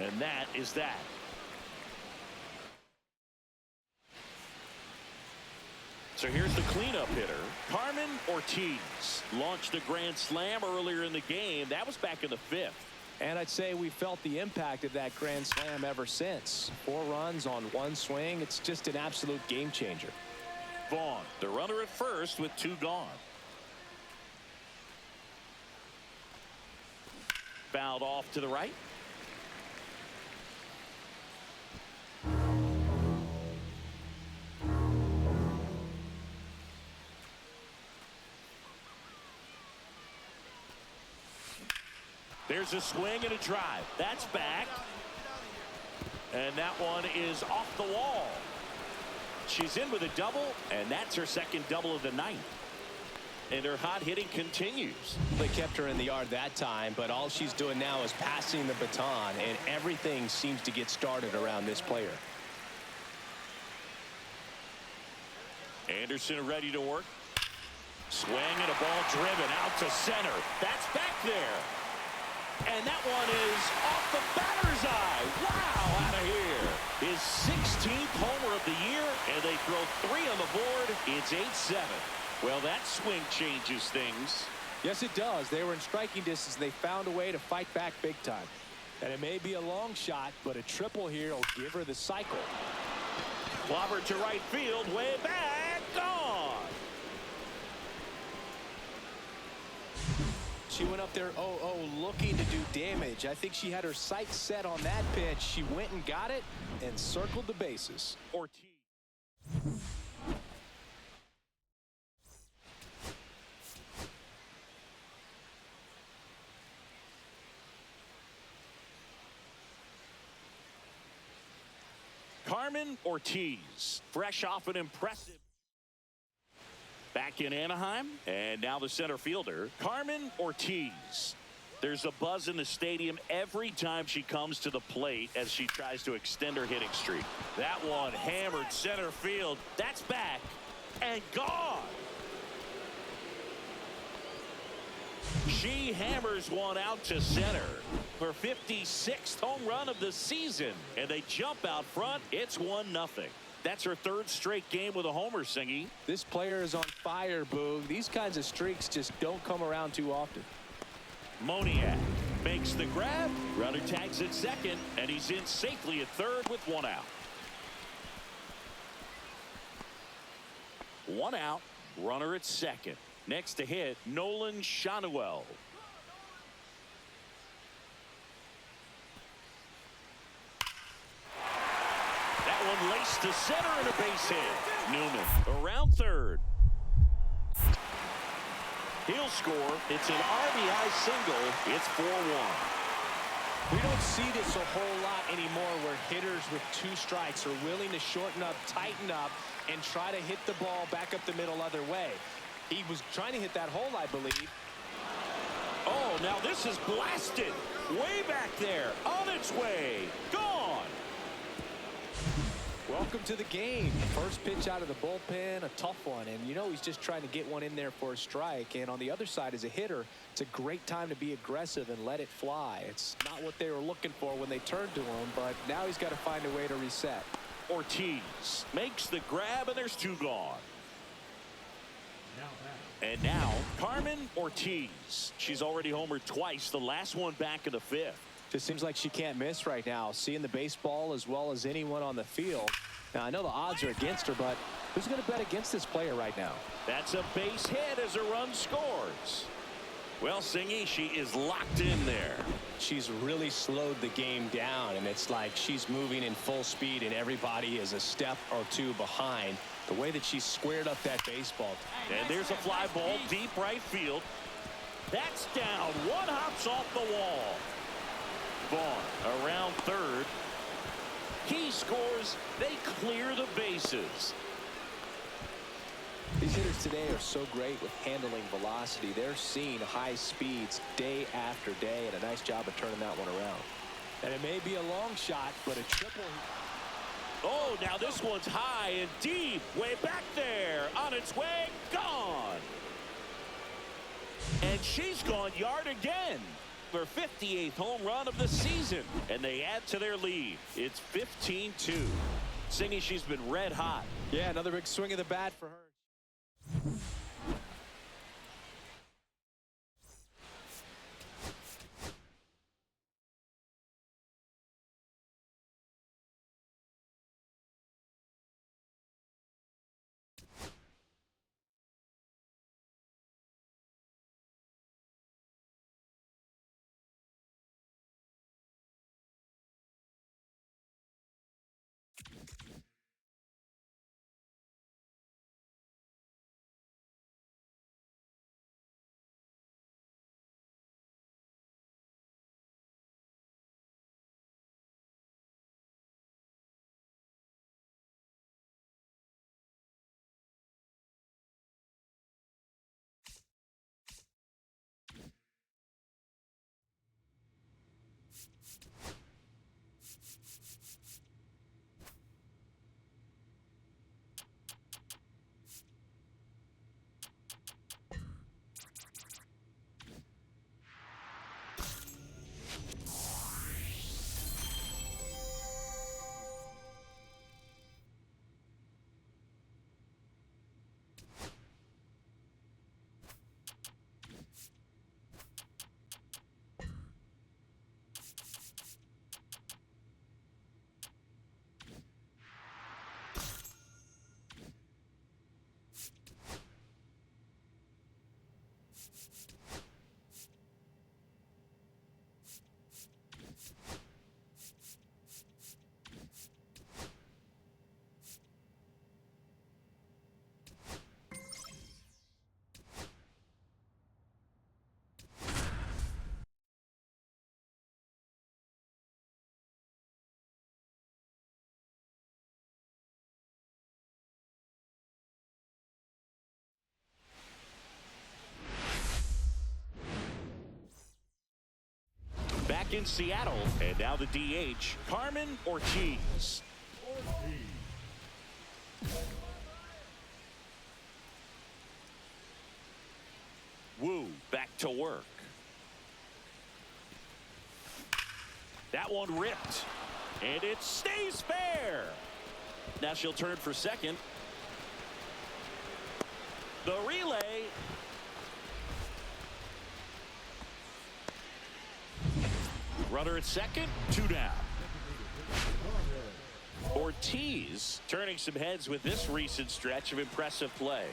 And that is that. So here's the cleanup hitter, Carmen Ortiz. Launched a grand slam earlier in the game. That was back in the 5th. And I'd say we felt the impact of that grand slam ever since. 4 runs on 1 swing. It's just an absolute game changer. Vaughn, the runner at first with 2 gone. Fouled off to the right. There's a swing and a drive. That's back. And that one is off the wall. She's in with a double, and that's her second double of the night. And her hot hitting continues. They kept her in the yard that time, but all she's doing now is passing the baton, and everything seems to get started around this player. Anderson ready to work. Swing and a ball driven out to center. That's back there. And that one is off the batter's eye. Wow, out of here. His 16th homer of the year, and they throw 3 on the board. It's 8-7. Well, that swing changes things. Yes, it does. They were in striking distance. They found a way to fight back big time. And it may be a long shot, but a triple here will give her the cycle. Clobber to right field, way back, gone. She went up there 0-0 looking to do damage. I think she had her sights set on that pitch. She went and got it and circled the bases. Ortiz. Carmen Ortiz, fresh off an impressive. Back in Anaheim, and now the center fielder, Carmen Ortiz. There's a buzz in the stadium every time she comes to the plate as she tries to extend her hitting streak. That one hammered center field. That's back and gone. She hammers one out to center. Her 56th home run of the season. And they jump out front. It's 1-0. That's her 3rd straight game with a homer, Singy. This player is on fire, Boog. These kinds of streaks just don't come around too often. Moniak makes the grab. Runner tags at second, and he's in safely at third with 1 out. 1 out. Runner at second. Next to hit, Nolan Shanuel. That one laced to center and a base hit. Newman around third. He'll score. It's an RBI single. It's 4-1. We don't see this a whole lot anymore where hitters with 2 strikes are willing to shorten up, tighten up, and try to hit the ball back up the middle other way. He was trying to hit that hole, I believe. Oh, now this is blasted. Way back there. On its way. Gone. Welcome to the game. First pitch out of the bullpen, a tough one. And you know he's just trying to get one in there for a strike. And on the other side, as a hitter, it's a great time to be aggressive and let it fly. It's not what they were looking for when they turned to him, but now he's got to find a way to reset. Ortiz makes the grab, and there's 2 gone. And now, Carmen Ortiz. She's already homered twice, the last one back in the 5th. Just seems like she can't miss right now, seeing the baseball as well as anyone on the field. Now, I know the odds are against her, but who's going to bet against this player right now? That's a base hit as a run scores. Well, Singy, she is locked in there. She's really slowed the game down, and it's like she's moving in full speed, and everybody is a step or 2 behind. The way that she squared up that baseball. And there's a fly ball deep right field. That's down. One hops off the wall. Vaughn around third. He scores. They clear the bases. These hitters today are so great with handling velocity. They're seeing high speeds day after day, and a nice job of turning that one around. And it may be a long shot, but a triple. Oh, now this one's high and deep. Way back there. On its way. Gone. And she's gone yard again. Their 58th home run of the season. And they add to their lead. It's 15-2. Singy, she's been red hot. Yeah, another big swing of the bat for her. back in Seattle. And now the DH, Carmen Ortiz. Wu back to work. That one ripped. And it stays fair. Now she'll turn for second. The relay. Runner at second, 2 down. Ortiz turning some heads with this recent stretch of impressive play.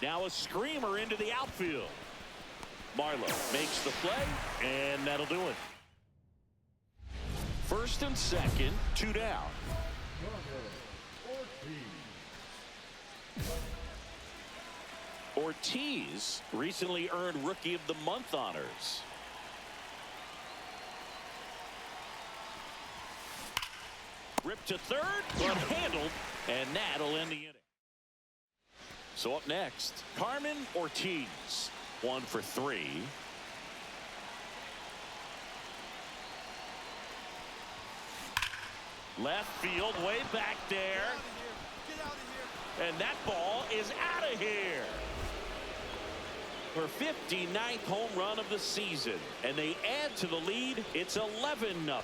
Now a screamer into the outfield. Marlowe makes the play, and that'll do it. First and second, 2 down. Ortiz recently earned Rookie of the Month honors. Ripped to third, but handled, and that'll end the inning. So up next, Carmen Ortiz, 1 for 3. Left field, way back there. Get out of here. And that ball is out of here. Her 59th home run of the season. And they add to the lead. It's 11-0.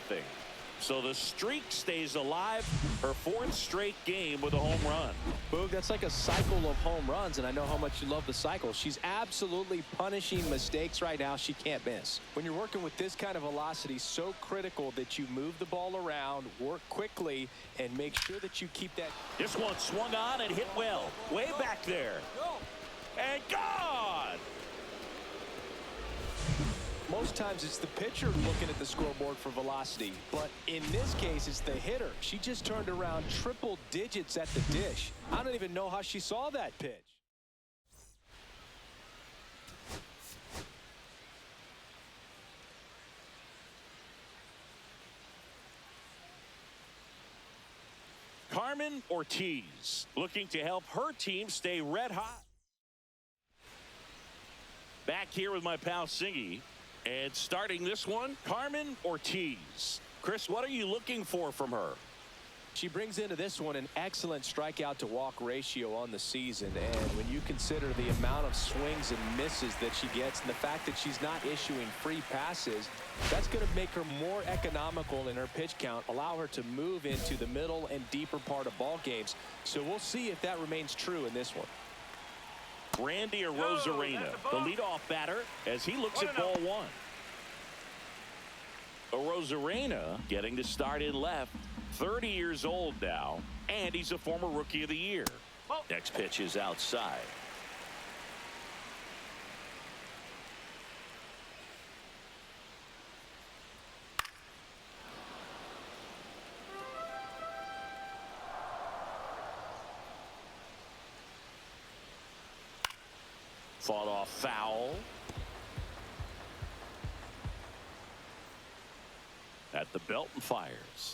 So the streak stays alive. Her 4th straight game with a home run. Boog, that's like a cycle of home runs, and I know how much you love the cycle. She's absolutely punishing mistakes right now she can't miss. When you're working with this kind of velocity, so critical that you move the ball around, work quickly, and make sure that you keep that. This one swung on and hit well. Way back there. And gone! Most times it's the pitcher looking at the scoreboard for velocity, but in this case it's the hitter. She just turned around triple digits at the dish. I don't even know how she saw that pitch. Carmen Ortiz looking to help her team stay red hot. Back here with my pal Singy. And starting this one, Carmen Ortiz. Chris, what are you looking for from her? She brings into this one an excellent strikeout to walk ratio on the season, and when you consider the amount of swings and misses that she gets and the fact that she's not issuing free passes, that's going to make her more economical in her pitch count, allow her to move into the middle and deeper part of ball games. So we'll see if that remains true in this one. Randy Arozarena, the leadoff batter, as he looks at ball 1. Arozarena getting to start in left, 30 years old now, and he's a former Rookie of the Year. Next pitch is outside. Fought off foul. At the belt and fires.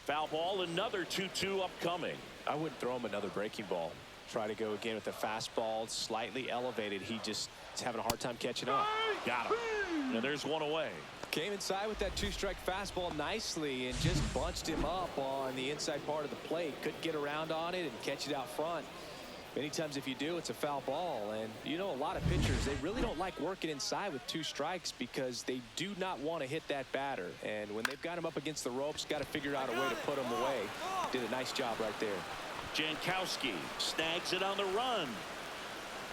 Foul ball, another 2-2 upcoming. I wouldn't throw him another breaking ball. Try to go again with the fastball, slightly elevated. He just is having a hard time catching up. Got him. And there's one away. Came inside with that 2-strike fastball nicely and just bunched him up on the inside part of the plate. Couldn't get around on it and catch it out front. Many times if you do, it's a foul ball. And you know, a lot of pitchers, they really don't like working inside with 2 strikes because they do not want to hit that batter. And when they've got him up against the ropes, got to figure out a way to put him away. Did a nice job right there. Jankowski snags it on the run.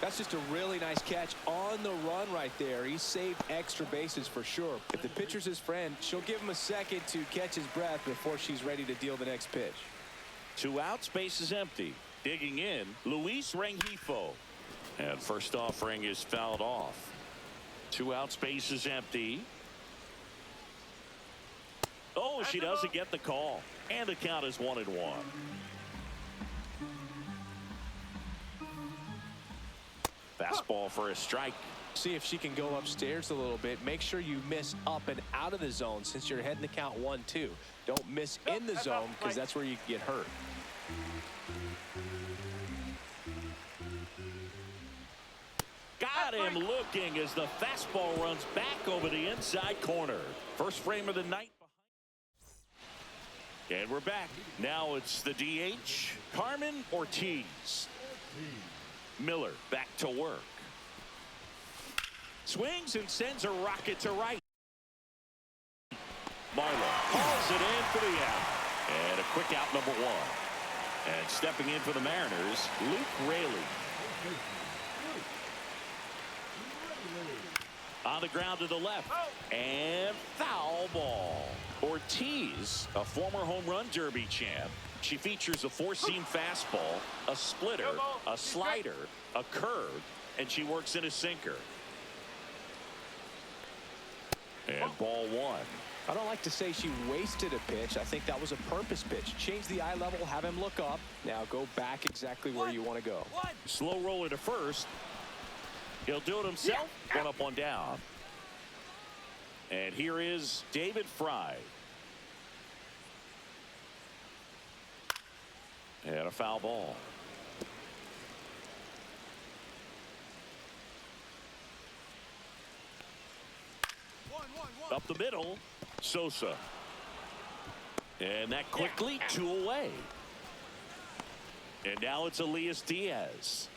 That's just a really nice catch on the run right there. He saved extra bases for sure. If the pitcher's his friend, she'll give him a second to catch his breath before she's ready to deal the next pitch. 2 outs, base is empty. Digging in, Luis Rengifo. And first offering is fouled off. 2 outs, base is empty. Oh, she doesn't get the call. And the count is 1-1. Fastball for a strike. See if she can go upstairs a little bit. Make sure you miss up and out of the zone since you're heading to count 1-2. Don't miss in the zone because that's where you get hurt. Got him looking as the fastball runs back over the inside corner. First frame of the night. And we're back. Now it's the DH, Carmen Ortiz. Miller back to work. Swings and sends a rocket to right. Marlowe hauls it in for the out. And a quick out, number 1. And stepping in for the Mariners, Luke Raley. On the ground to the left. And foul ball. Ortiz, a former home run derby champ. She features a four-seam fastball, a splitter, a slider, a curve, and she works in a sinker. And ball 1. I don't like to say she wasted a pitch. I think that was a purpose pitch. Change the eye level, have him look up. Now go back exactly where you want to go. Slow roller to first. He'll do it himself. One up, one down. And here is David Fry. And a foul ball. Up the middle, Sosa. And that quickly, 2 away. And now it's Elias Diaz.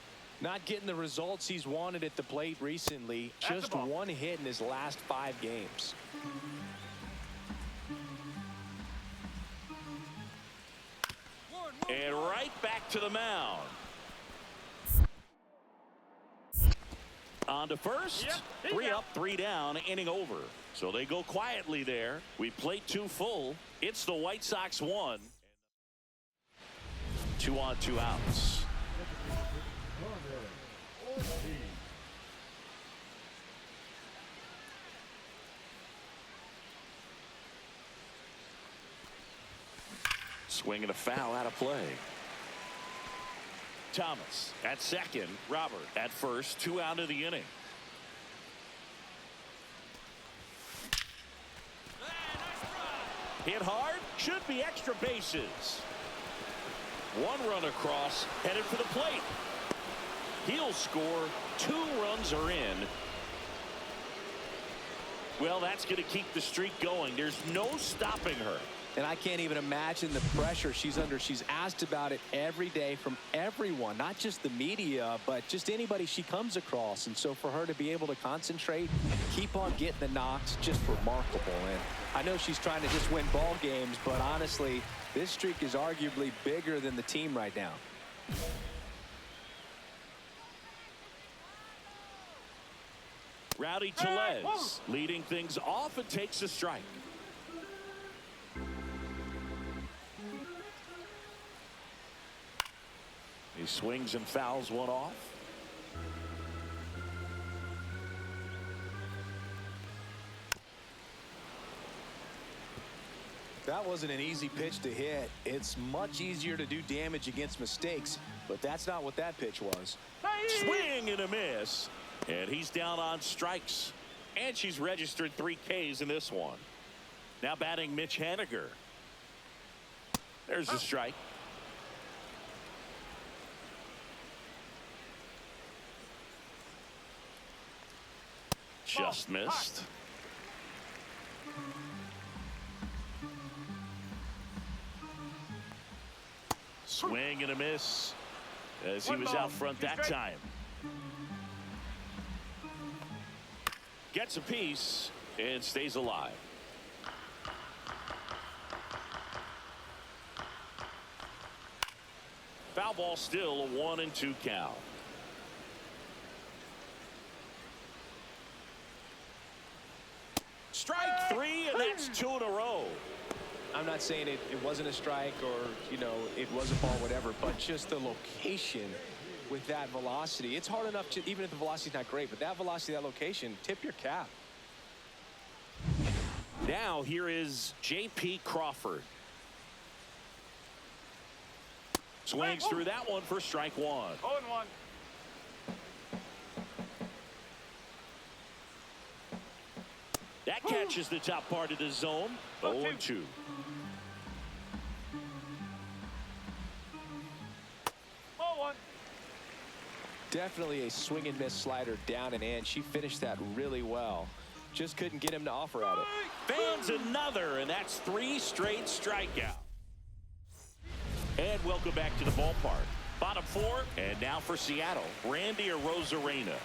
Not getting the results he's wanted at the plate recently. Just 1 hit in his last 5 games. And right back to the mound. On to first. 3 up, 3 down, inning over. So they go quietly there. We played 2 full. It's the White Sox 1. 2 on, 2 outs. Swing and a foul out of play. Thomas at second. Robert at first. 2 out of the inning. Hit hard. Should be extra bases. 1 run across. Headed for the plate. He'll score. 2 runs are in. Well, that's going to keep the streak going. There's no stopping her. And I can't even imagine the pressure she's under. She's asked about it every day from everyone, not just the media, but just anybody she comes across. And so for her to be able to concentrate, keep on getting the knocks, just remarkable. And I know she's trying to just win ball games, but honestly, this streak is arguably bigger than the team right now. Rowdy Tellez leading things off and takes a strike. He swings and fouls 1 off. That wasn't an easy pitch to hit. It's much easier to do damage against mistakes, but that's not what that pitch was. Swing and a miss. And he's down on strikes. And she's registered 3 Ks in this one. Now batting Mitch Haniger. There's a strike. Just missed. Swing and a miss as he was out front that time. Gets a piece and stays alive. Foul ball, still a 1-2 count. Strike 3, and that's 2 in a row. I'm not saying it wasn't a strike or, you know, it was a ball, whatever, but just the location with that velocity. It's hard enough to, even if the velocity's not great, but that velocity, that location, tip your cap. Now here is J.P. Crawford. Swings through that one for strike 1. 0-1. That catches the top part of the zone. 0-2. Definitely a swing and miss slider down and in. She finished that really well. Just couldn't get him to offer at it. Fans another, and that's 3 straight strikeouts. And welcome back to the ballpark. Bottom 4, and now for Seattle, Randy Arozarena.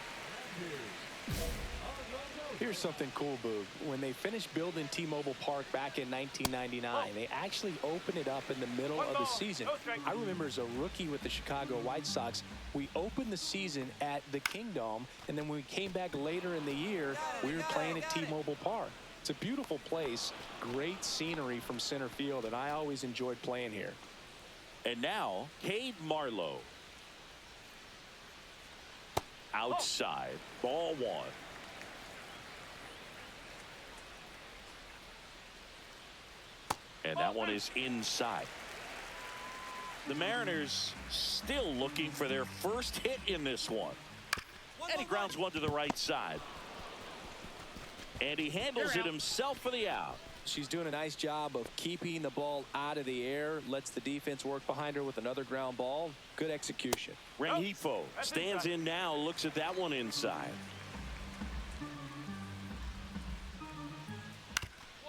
Here's something cool, Boog. When they finished building T-Mobile Park back in 1999, they actually opened it up in the middle of the season. I remember as a rookie with the Chicago White Sox, we opened the season at the Kingdome, and then when we came back later in the year, we were playing at T-Mobile Park. It's a beautiful place, great scenery from center field, and I always enjoyed playing here. And now, Cade Marlowe. Outside, ball 1. And that one is inside. The Mariners still looking for their first hit in this one. And he grounds one to the right side. And he handles it himself for the out. She's doing a nice job of keeping the ball out of the air, lets the defense work behind her with another ground ball. Good execution. Rengifo stands in now, looks at that one inside.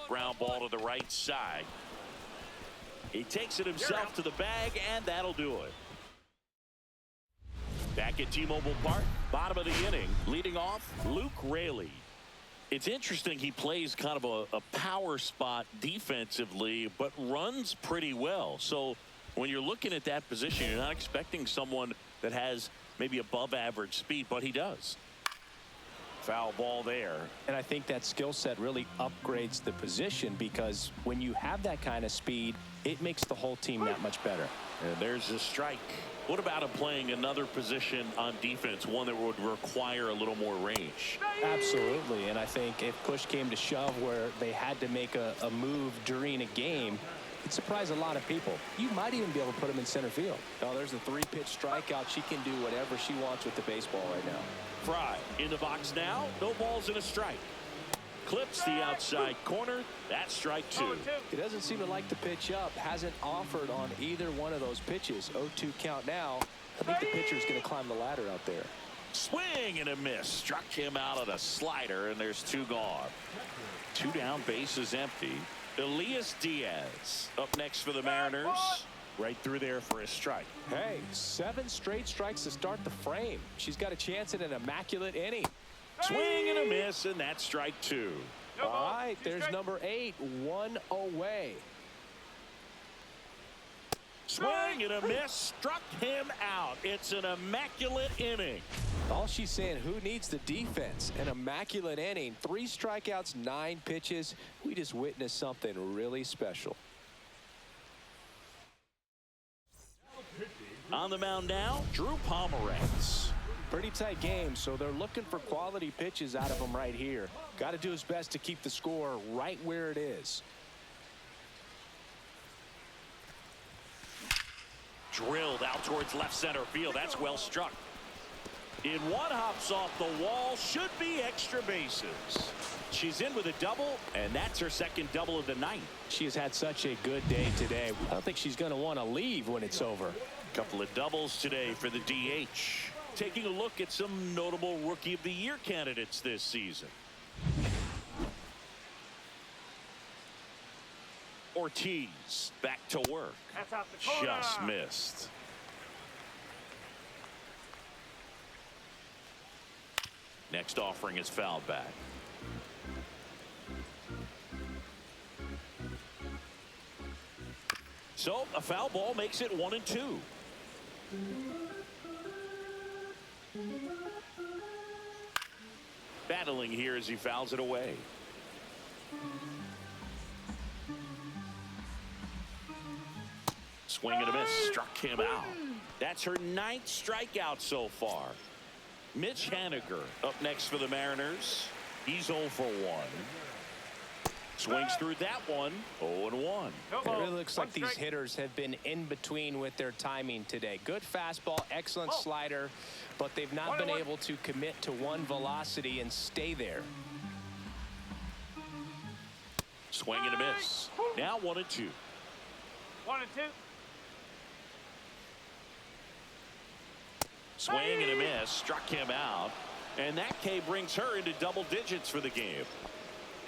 Ground ball to the right side. He takes it himself to the bag, and that'll do it. Back at T-Mobile Park, bottom of the inning, leading off, Luke Raley. It's interesting he plays kind of a power spot defensively, but runs pretty well. So when you're looking at that position, you're not expecting someone that has maybe above average speed, but he does. Foul ball there. And I think that skill set really upgrades the position, because when you have that kind of speed, it makes the whole team that much better. And there's a strike. What about him playing another position on defense, one that would require a little more range? Absolutely. And I think if push came to shove where they had to make a move during a game, it'd surprise a lot of people. You might even be able to put him in center field. Oh, there's a 3-pitch strikeout. She can do whatever she wants with the baseball right now. Fry in the box now. No balls and a strike. Clips the outside corner. That's strike 2. He doesn't seem to like the pitch up. Hasn't offered on either one of those pitches. 0-2 count now. I think the pitcher's going to climb the ladder out there. Swing and a miss. Struck him out of the slider, and there's 2 gone. 2 down, bases empty. Elias Diaz up next for the Mariners. Right through there for a strike. Hey, 7 straight strikes to start the frame. She's got a chance at an immaculate inning. Swing and a miss, and that's strike 2. All right, there's number 8, 1 away. Swing and a miss, struck him out. It's an immaculate inning. All she's saying, who needs the defense? An immaculate inning. 3 strikeouts, 9 pitches. We just witnessed something really special. On the mound now, Drew Pomeranz. Pretty tight game, so they're looking for quality pitches out of him right here. Got to do his best to keep the score right where it is. Drilled out towards left center field. That's well struck. In one, hops off the wall. Should be extra bases. She's in with a double, and that's her second double of the night. She has had such a good day today. I don't think she's going to want to leave when it's over. Couple of doubles today for the DH. Taking a look at some notable Rookie of the Year candidates this season. Ortiz back to work. Just missed. Next offering is fouled back. So a foul ball makes it 1-2. Battling here as he fouls it away. Swing and a miss, struck him out. That's her 9th strikeout so far. Mitch Haniger up next for the Mariners. He's 0 for 1. Swings through that one. 0-1. It really looks like these hitters have been in between with their timing today. Good fastball, excellent slider, but they've not been able to commit to one velocity and stay there. Swing and a miss. Now 1-2. 1-2. Swing and a miss. Struck him out. And that K brings her into double digits for the game.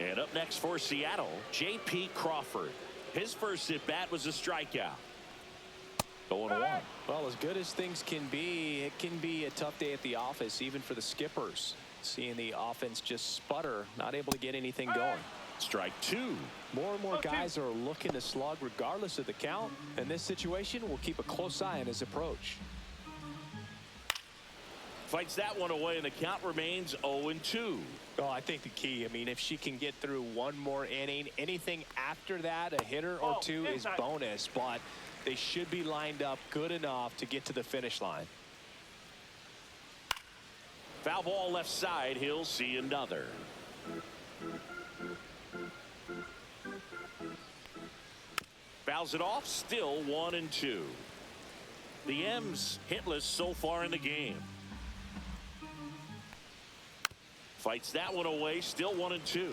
And up next for Seattle, J.P. Crawford. His first at bat was a strikeout. 0-1. Well, as good as things can be, it can be a tough day at the office, even for the skippers. Seeing the offense just sputter, not able to get anything going. Strike 2. More and more guys are looking to slug regardless of the count. In this situation, we'll keep a close eye on his approach. Fights that one away, and the count remains 0-2. Oh, I think the key, I mean, if she can get through one more inning, anything after that, a hitter or two is bonus, but they should be lined up good enough to get to the finish line. Foul ball left side. He'll see another. Fouls it off. Still 1-2. The M's hitless so far in the game. Fights that one away. Still 1-2.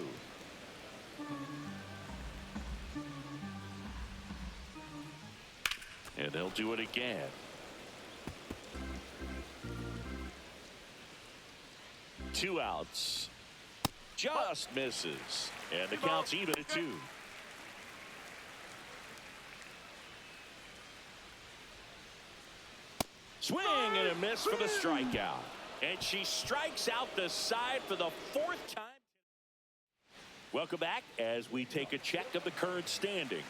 And they'll do it again. Two outs. Just misses. And the count's even at 2. Swing and a miss for the strikeout. And she strikes out the side for the 4th time. Welcome back as we take a check of the current standings.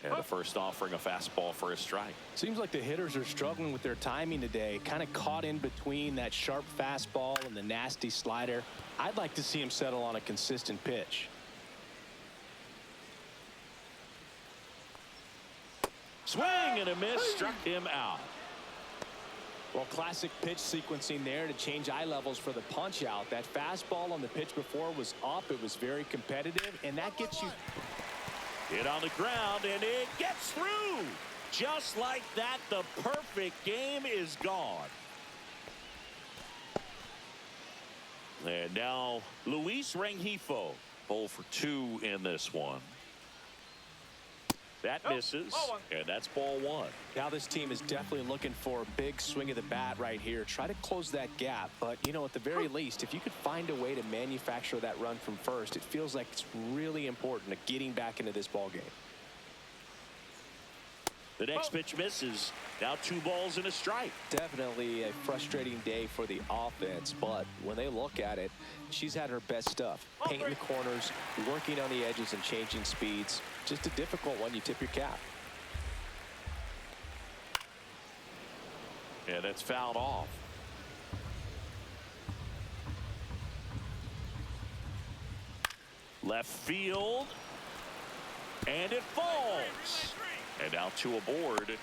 And the first offering a fastball for a strike. Seems like the hitters are struggling with their timing today, kind of caught in between that sharp fastball and the nasty slider. I'd like to see him settle on a consistent pitch. Swing and a miss, struck him out. Well, classic pitch sequencing there to change eye levels for the punch out. That fastball on the pitch before was up. It was very competitive, and that gets you. Hit on the ground, and it gets through. Just like that, the perfect game is gone. And now Luis Rengifo, 0 for 2 in this one. That misses, and that's ball 1. Now this team is definitely looking for a big swing of the bat right here. Try to close that gap, but, you know, at the very least, if you could find a way to manufacture that run from first, it feels like it's really important to getting back into this ball game. The next pitch misses. Now 2 balls and a strike. Definitely a frustrating day for the offense, but when they look at it, she's had her best stuff. Painting the corners, working on the edges and changing speeds. Just a difficult one. You tip your cap. And it's fouled off. Left field. And it falls. And now 2 aboard.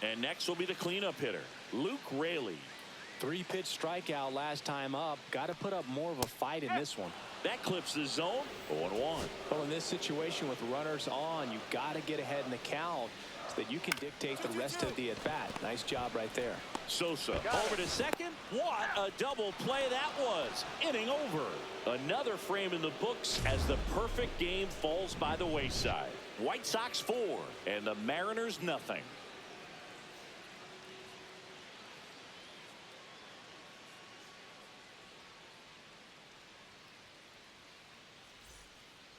And next will be the cleanup hitter, Luke Raley. 3-pitch strikeout last time up. Got to put up more of a fight in this one. That clips the zone. 0-1. Well, in this situation with runners on, you've got to get ahead in the count so that you can dictate the rest of the at-bat. Nice job right there. Sosa over to second. What a double play that was. Inning over. Another frame in the books as the perfect game falls by the wayside. White Sox 4 and the Mariners nothing.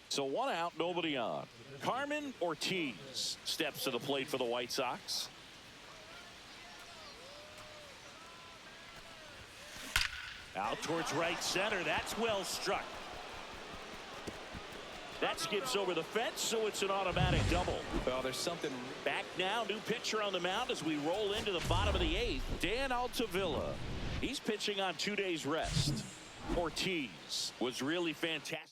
So 1 out, nobody on. Carmen Ortiz steps to the plate for the White Sox. Out towards right center. That's well struck. That skips over the fence, so it's an automatic double. Well, there's something back now. New pitcher on the mound as we roll into the bottom of the 8th. Dan Altavilla. He's pitching on 2 days rest. Ortiz was really fantastic.